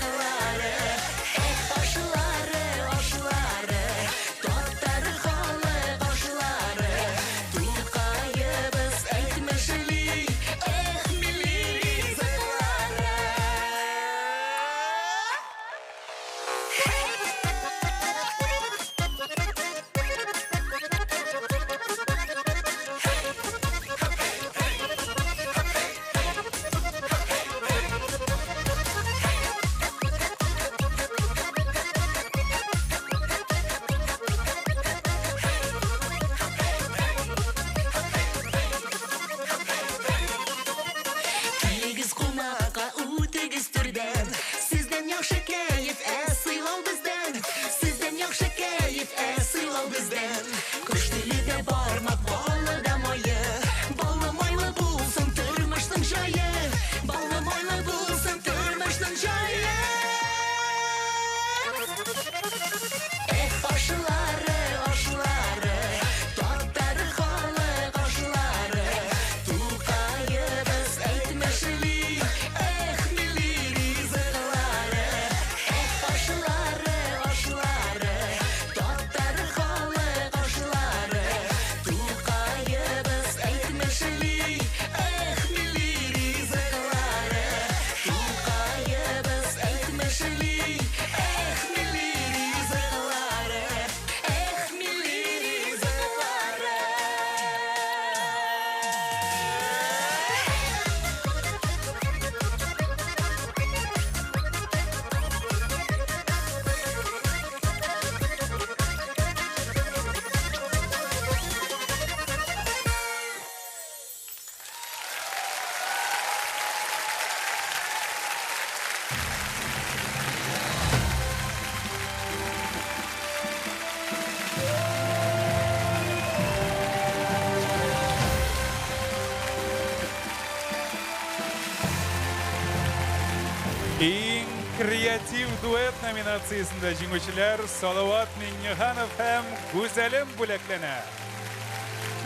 Ең креатив дуэт номинациясында жеңушілер Салават Меңнеханов һәм Гүзәлем бүләкләнә.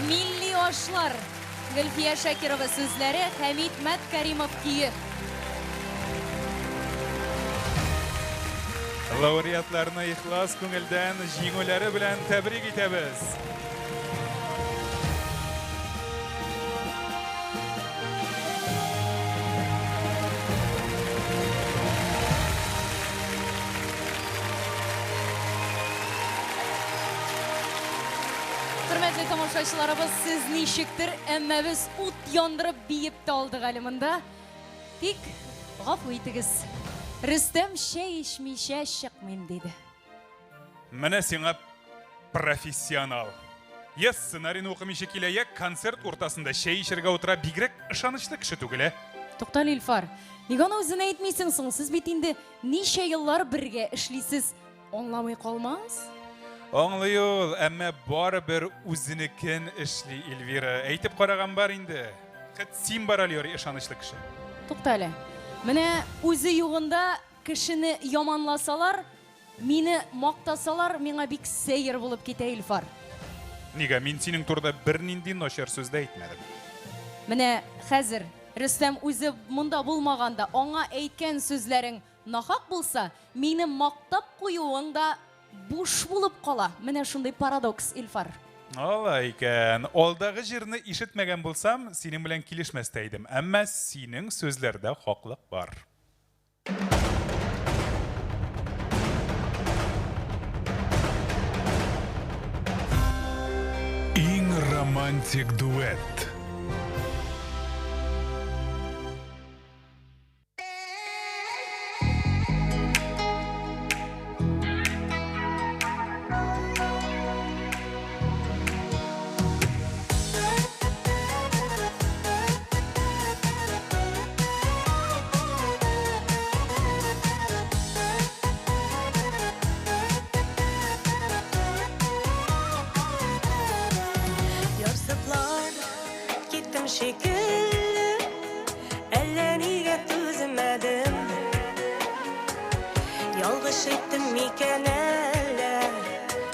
Milli Oşlar Gülfiye Şakirova sözleri, Hamid Мәткәримов күйі. Лауреатларны ихлас күңелдән җиңүләре белән тәбрик итәбез. Hürmetli tomoshachilarimiz, siz nishikdir, әмма biz ут яндырып биеп тә алдык әле монда. Тик гафу итегез. Рөстәм шәй эчмичә чыкмыйм диде. Менә сиңа профессионал. Я сценарийны укымыйча килә, я концерт уртасында шәй эчәргә утыра, бигрәк ышанычлы кеше түгел. Туктал Илфар, нигә аны үзенә әйтмисең соң? Сез бит инде ничә еллар бергә эшлисез, аңламый калмас? Аңлый ул, әмма барыбер үзенекен эшли Эльвира. Әйтеп караган бар инде. Хәт син бар әле ышанычлы кеше. Туктале. Менә үзе югында кешене яманласалар, мине мактасалар, миңа бик сәер булып китә Илфар. Нигә мин синең турда бер нинди начар сүз дә әйтмәдем. Менә хәзер Рөстәм үзе монда булмаганда аңа әйткән сүзләрең нахак булса, мине мактап куюың да буш булып кала. Менә шундый парадокс, Илфар. Алай икән. Алдагы җирне ишетмәгән булсам, синең белән килешмәстә идем. Әмма синең сүзләрдә хаклык бар. Иң романтик дуэт. Ярсыплар киттем шикелле, әллә нигә түзмәдем. Ялгыш әйттем микән әллә,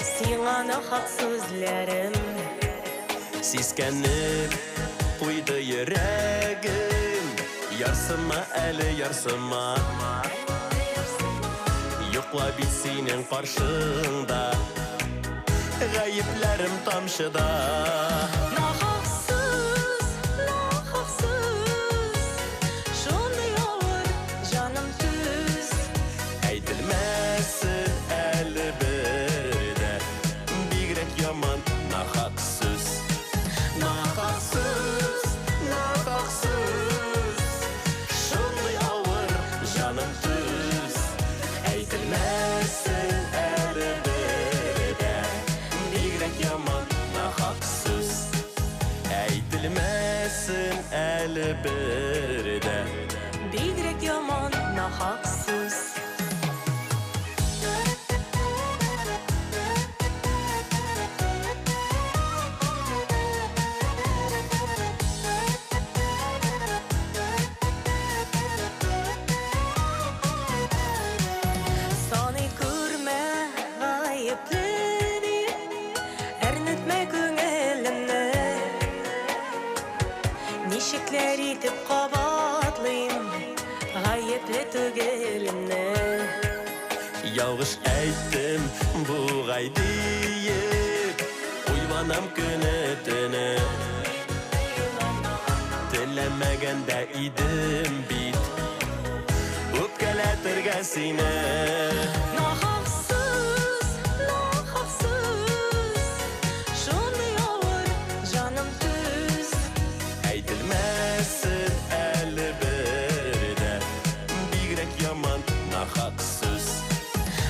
сиңа нахак сүзләрем. Сискәнеп куйды йөрәгем, ярсыма әле ярсыма. Йокла бит синең каршыңда, гаепләрем тамчыда. Нахаксыз, нахаксыз, шундый авыр җаным түз. Әйтелмәсен әле бер дә, бигрәк яман нахак сүз. Нахаксыз, нахаксыз, шундый авыр җаным түз. Әйтелмәсен әле бер дә, бигрәк яман нахак сүз. Әйтелмәсен әле бер дә, Бигрәк яман нахак сүз. Саны күрмә гаепләре, әрнетмә күңелемне. Ничекләр итеп кабатлыйм гаепле түгелемне. ялгыш әйттем бугай диеп, уйланам көне төне. Теләмәгәндә идем бит, үпкәләтергә сине. Нахаксыз, нахаксыз, шундый авыр җаным түз. Әйтелмәсен әле бер дә, бигрәк яман нахак сүз.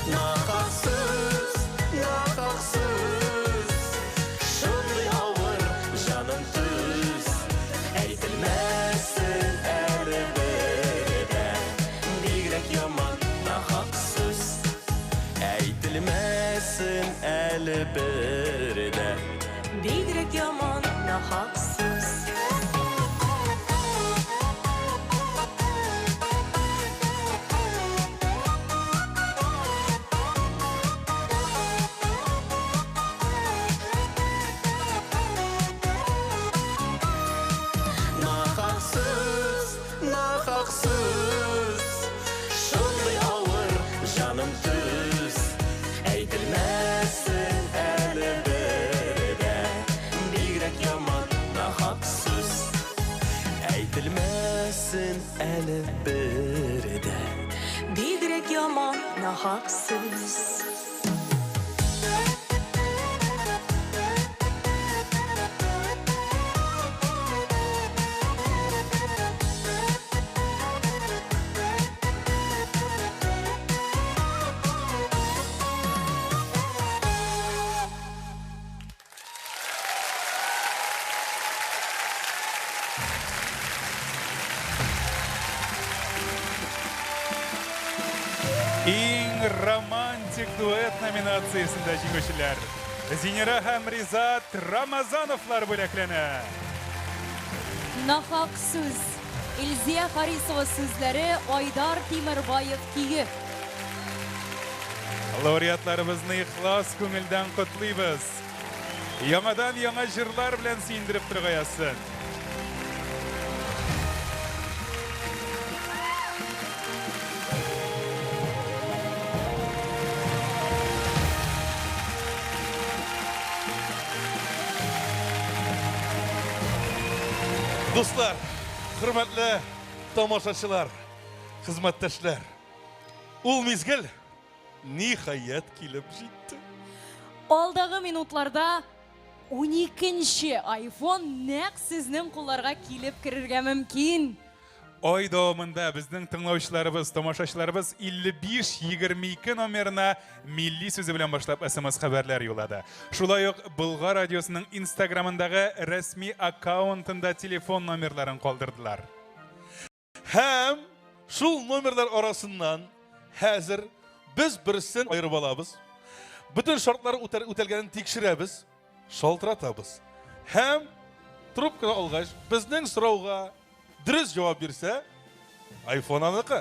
Нахаксыз, нахаксыз, шундый авыр җаным түз. Әйтелмәсен әле бер дә, бигрәк яман нахак сүз. Әйтелмәсен әле бер дә, Бигрәк яман нахак сүз. berede Бигрәк яман нахаксыз Иң романтик дуэт номинациясында жеңушілер. Зинера һәм Ризат Рамазановлар бүләкләнә. Нахаксыз. Илзия Харисова сүзләре, Айдар Тимербаев киге. Лауреатларыбызны ихлас күңелдән котлыйбыз. Яңадан яңа җырлар белән сөендереп торгаясын. Dostlar, hürmetli tamaşaçılar, hizmetteşler. Ул мизгел nihayet kilip җитте. Алдагы минутларда 12-нче iPhone нәкъ сезнең кулларга килеп керергә мөмкин. Ай дәвамында безнең тыңлаучыларыбыз, тамашачыларыбыз 55-22 номерына милли сүзе белән башлап SMS хәбәрләр юллады. Шулай ук Болгар радиосының Instagramындагы рәсми аккаунтында телефон номерларын калдырдылар. Һәм шул номерлар арасыннан хәзер biz берсен айырып алабыз. Bütün şartları үтәлгәнен тикшерәбез, шалтыратабыз. Һәм трубканы алгач, безнең сорауга дөрес җавап бирсә, iPhone аныкы.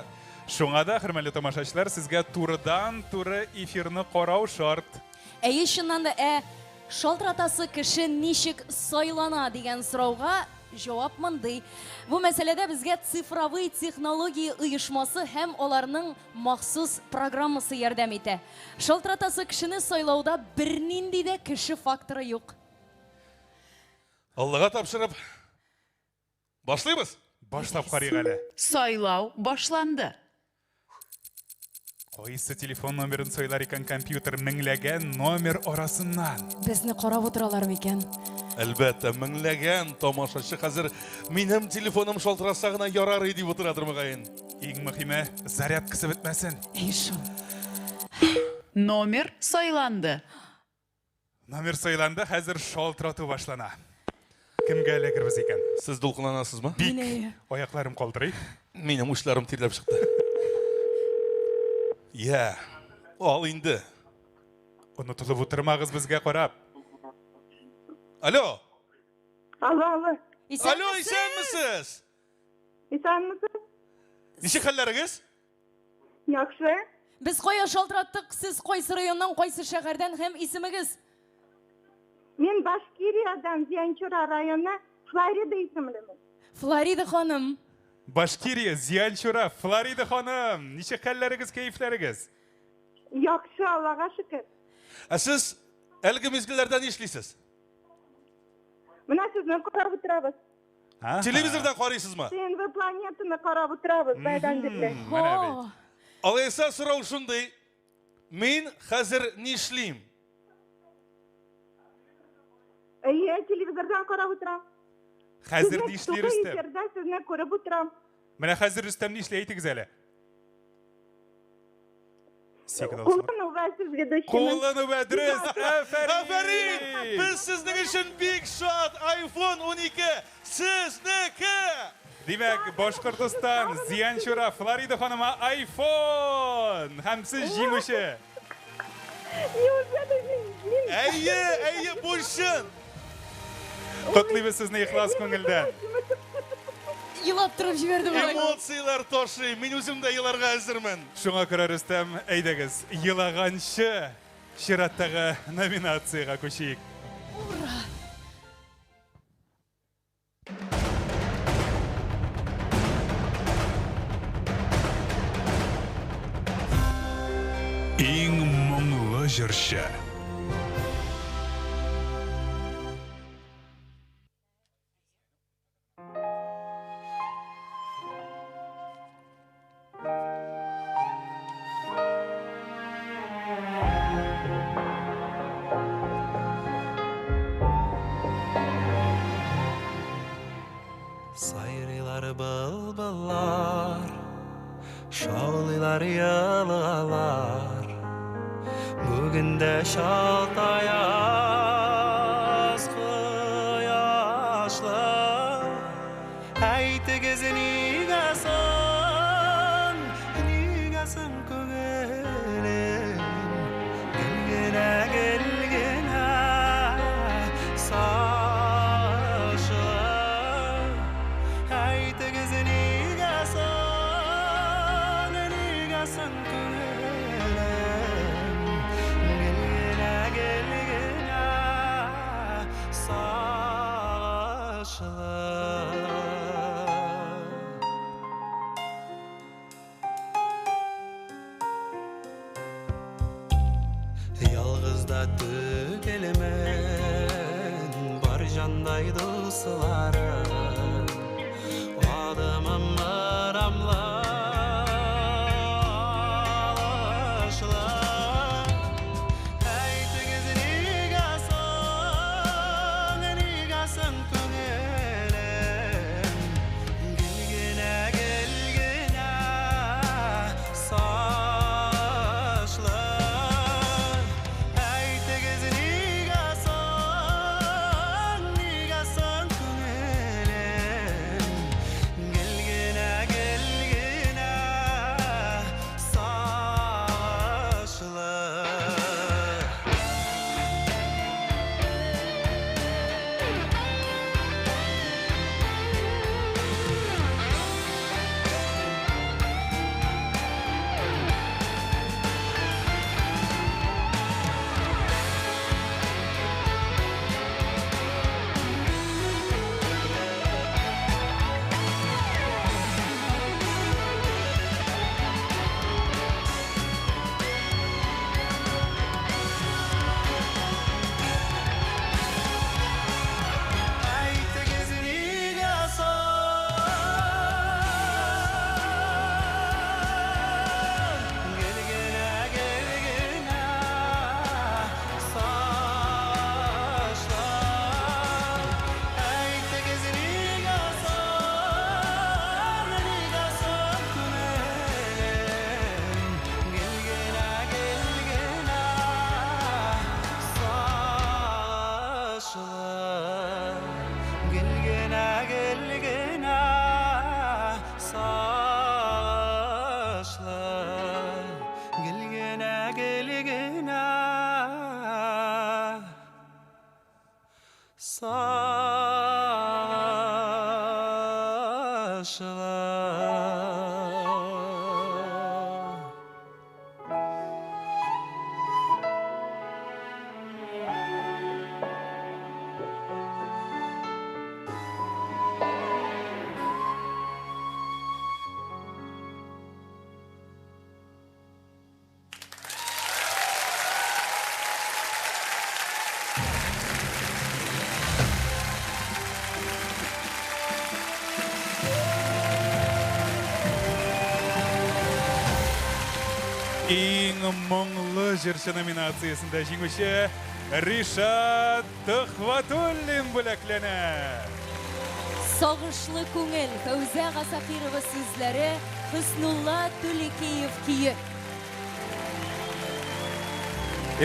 Шуңа да, хөрмәтле тамашачылар, сезгә турыдан-туры эфирны карау шарт. Әйе, чыннан да, шалтыратасы кеше ничек сайлана дигән сорауга җавап мондый. Бу мәсьәләдә безгә цифровой технология оешмасы һәм аларның махсус программасы ярдәм итә. Шалтыратасы кешене сайлауда бернинди дә кеше факторы юк. Аллага тапшырып башлыйбыз. Башлап карыйк әле. Сайлау башланды. Кайсы телефон номерын сайлар икән компьютер меңләгән номер арасыннан? Безне карап утыралар микән? Әлбәттә, меңләгән тамашачы хәзер минем телефоным шалтыраса гына ярар дип утырадыр мөгаен. Иң мөһиме, зарядкасы бетмәсен. Эйшон. Номер сайланды. Номер сайланды, хәзер шалтырату башлана. Кемгә эләгербез икән? Сез дулкынланасызмы? Бик. Аякларым калтырый. Минем учларым тирләп чыкты. Я, ал инде. Онытылып утырмагыз безгә карап. Алло. Алло. Алло, исәнмесез? Исәнмесез? Ничек хәлләрегез? Яхшы. Без кая шалтыраттык, сез кайсы районнан, кайсы шәһәрдән һәм исемегез? Мен Башкириядан, Зиянчура районы, Флорида исемлемен. Флорида ханым. Башкирия, Зиянчура, Флорида ханым. Ничек хәлләрегез, кәефләрегез? Яхшы, Аллага шөкер. Сез әлеге мизгелләрдә ни эшлисез? Менә сезне карап утырабыз. Телевизордан карыйсызмы? ТНВ планетаны карап утырабыз байдан бирле. Алайса сорау шундый. Мин хәзер ни эшлим? Әйе, телевизордан карап утырам. Хәзер ни эшлир Рөстәм? Эфирдә сезне күреп утырам. Менә хәзер Рөстәм ни эшли, әйтегез әле. Куллану ва сезгә дә Куллану ва дөрес. Афәрин! Без сезнең өчен бик шат. iPhone 12 сезнеке. Димәк, Башкортстан, Зиянчура, Флорида ханыма iPhone. Һәм сез җиңүче. Әйе, бу чын. Котлыйбыз сезне ихлас күңелдән. Елап торып җибәрде бу. Эмоциялар ташый. Мин үзем дә еларга әзермен. Шуңа күрә Рөстәм, әйдәгез, елаганчы чираттагы номинацияга күчик. Ура! Иң моңлы җырчы. Sayrılar bılbıllar, şavlılar yağlılar. Bugün de şaltayaz kıyaşlar. Haydi nigasın kögelim. Gelgene gelgene saçlar. Haydi nigasın kögelim. Gelgene gelgene saçlar. Yalğızda tükelemen bar janday dostlarım. Adımım aramlaşlar. Haytigiz nigasın kögelim. Gelgene gelgene saçlar. Haytigiz nigasın kögelim. Gelgene gelgene saçlar. Haytigiz nigasın. Gelgene gelgene saçlar. Haytigiz nigasın kömelim. Gelgene gelgene saçlar. Gelgene gelgene saçlar. Gelgene gelgene saçlar. Ең мұңлы жыршы номинациясында жеңуші Ришат Төхватуллин бүләкләнә. Сагышлы күңел Фәүзә Гасакирова сүзләре, Хөснулла Түлекеев күйі.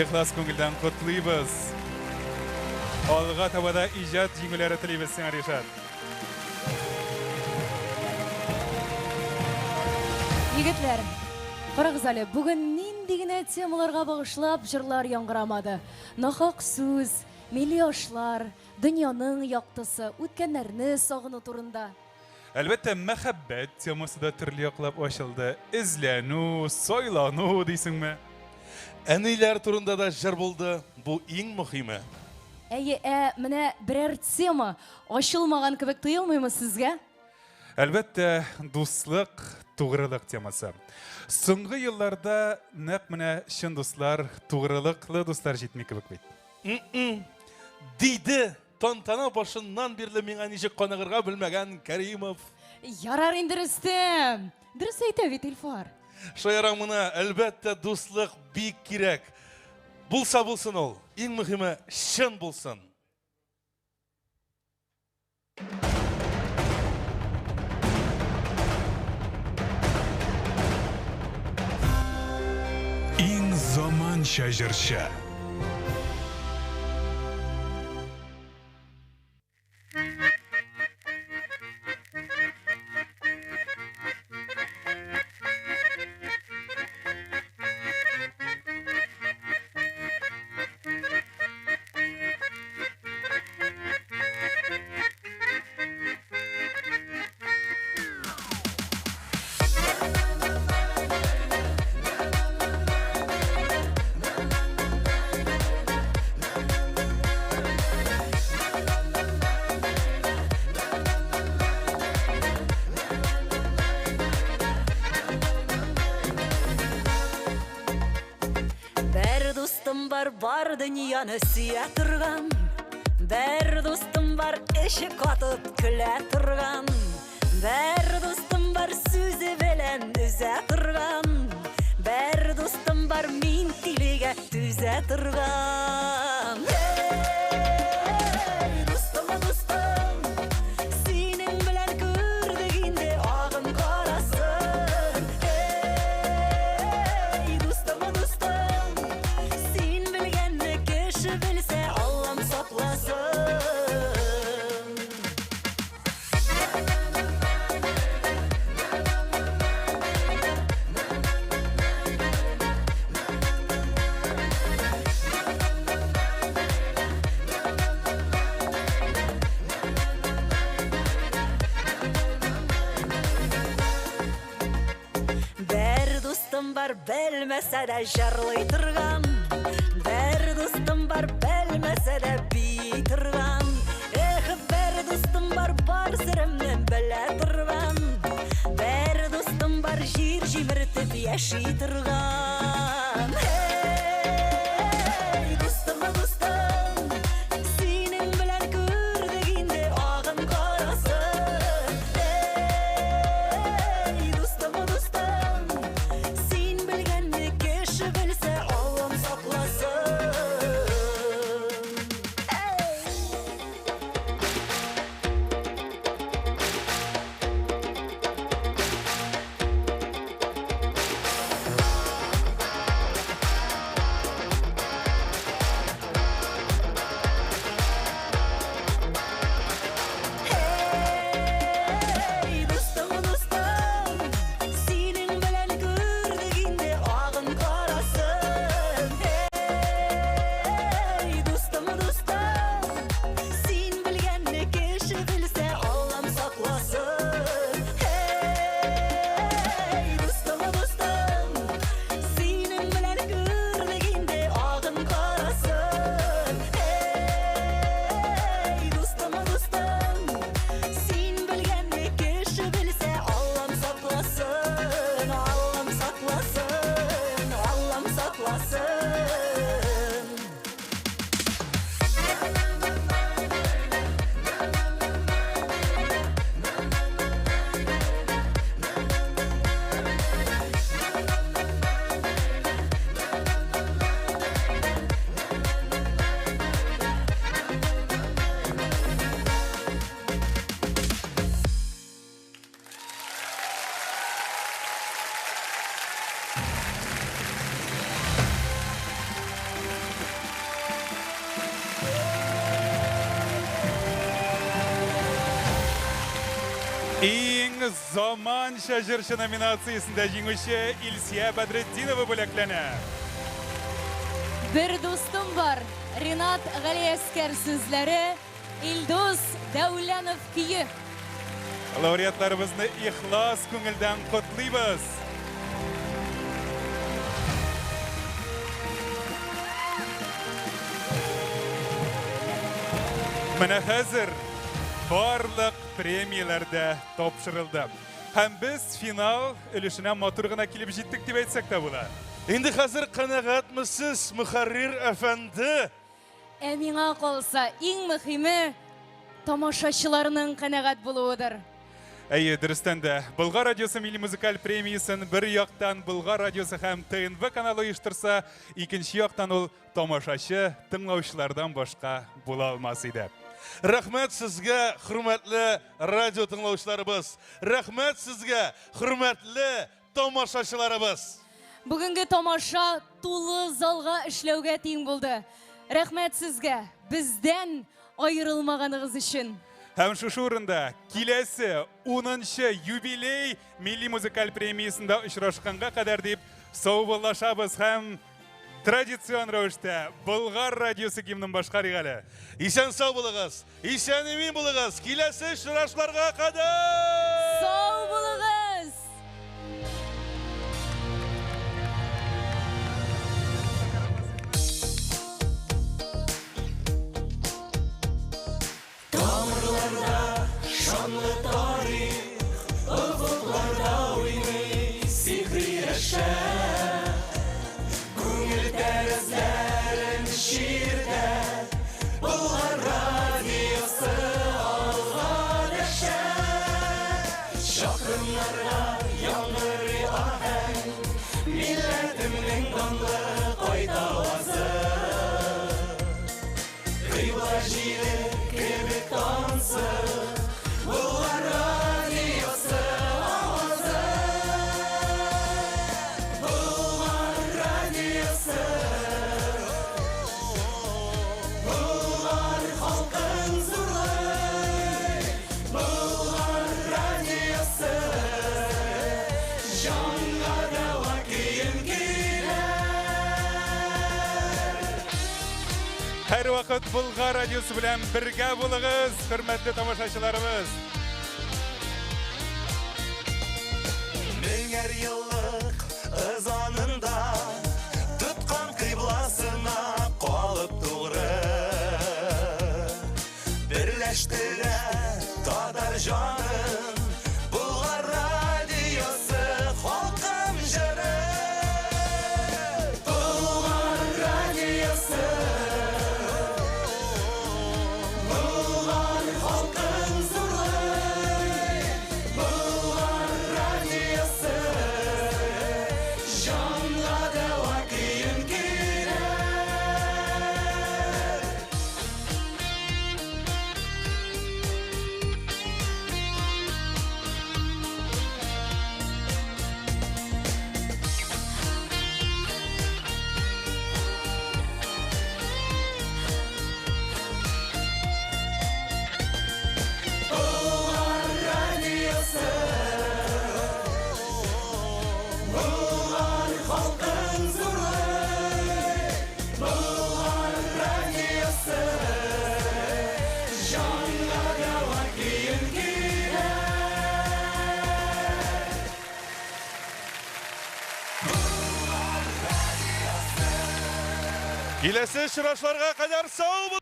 Ихлас күңелдән котлыйбыз. Алга табада иҗат җиңүләре телибез сиңа, Ришат. Егетләр, карагыз әле, бүген нинди генә темаларга багышлап җырлар яңгырамады. Нахак сүз, миллионлар, дөньяның яктысы, үткәннәрне сагыну турында. Әлбәттә, мәхәббәт темасы да төрле яклап ачылды. Эзләнү, сайлану дисеңме? Әниләр турында да җыр булды. Бу иң мөһиме. Әйе, менә берәр тема ачылмаган кебек тоелмыймы сезгә? Әлбәттә, дуслык, тугрылык темасы. Соңгы елларда нәкъ менә чын дуслар, тугрылыклы дуслар җитми кебек бит. Диде тантана башыннан бирле миңа ничек каныгырга белмәгән Кәримов. Ярар инде Рөстәм. Дөрес әйтә бит Илфар. Шаярам мына, әлбәттә дуслык бик кирәк. Булса булсын ул, иң мөһиме чын булсын. zamancha jırşa. Бар дүнияны сүйе тұрған, бір достым бар іші қатып күле тұрған, бір достым бар сөзі белен үзе тұрған, бір достым бар мен тілеге түзе тұрған. Ей, достым, достым, сенің білән көрдігінде ағым қарасын. Ей, достым, достым, сен білгенді кеші білсе Аллам сақласын. Бір достым бар білмесе де жарлай тұрған, бір достым бар білмесе де бей тұрған. Эх, бір достым бар сырымнан біле тұрған, бір достым бар жер жеміртіп яши тұрған. Ей, достым, достым, сенің білән көрдігінде ағын қарасын. Ей, достым, достым, сен білгенді кеші білсе Аллам сақласын. Ей, достым, достым, сенің білән көрдігінде ағын қарасын. Ей, достым, достым, сен білгенді кеші білсе Аллам сақласын. Ей, достым, достым, сенің білән көрдігінде ағын қарасын. Ей, достым, достым, сен білгенді кеші білсе Аллам сақласын. Аллам сақласын, Аллам сақласын. Ең заманша жыршы номинациясында жеңуші Илсия Бадретдинова бүләкләнә. Bir dostum var. Ринат Галиәскәр сүзләре, Илдус Дәүләнов көйі. Лауреатларыбызны ихлас күңелдән котлыйбыз. Менә хәзер барлык премияләрдә тапшырылды. Һәм без финал өлешенә матур гына килеп җиттек дип әйтсәк тә була. Инде хәзер канәгатьмесез, мөхәррир әфәнде? Миңа калса, иң мөһиме тамашачыларның канәгать булуыдыр. Әйе, дөрестән дә, Болгар радиосы милли музыкаль премиясын бер яктан Болгар радиосы һәм ТНВ каналы оештырса, икенче яктан ул тамашачы, тыңлаучылардан башка була алмас иде. Рәхмәт сезгә, хөрмәтле радио тыңлаучыларыбыз. Рәхмәт сезгә, хөрмәтле тамашачыларыбыз. Бүгінгі тамаша тулы залға ішлеуге тиң болды. Рәхмәт сезгә, бізден айырылмағанығыз үшін. Һәм шушы урында киләсе 10-нчы юбилей милли музыкаль премиясында очрашканга кадәр дип саубуллашабыз һәм традицион рәвештә Болгар радиосы гимнын башкарыйк әле. Исән сау булыгыз, исән имин булыгыз, киләсе очрашларга кадәр! Сау булыгыз! Тамырларда шанлы тарих, офыкларда уйный сихри яшәр. Күңел тәрәзләрен ширдә, Болгар радиосы алга дәшәр. Чакрымнарга яңгырый аһәң, милләтемнең данлы кайта авазы. Кыйбла җиле кебек тансы, Болгар радиосы авазы. Болгар радиосы, Болгар халкын зурлый. Болгар радиосы, җанга дәва көен килер. Һәр вакыт Болгар радиосы белән бергә булыгыз, хөрмәтле тамашачыларыбыз. Меңәр еллык ызанында Тоткан кыйбласына калып тугры. Берләштерә татар җанын, Болгар радиосы халкым җыры. Болгар радиосы, Болгар халкын зурлый. Болгар радиосы, җанга дәва көен килер. Болгар радиосы, Болгар халкын зурлый. Болгар радиосы, җанга дәва көен килер. Киләсе очрашларга кадәр сау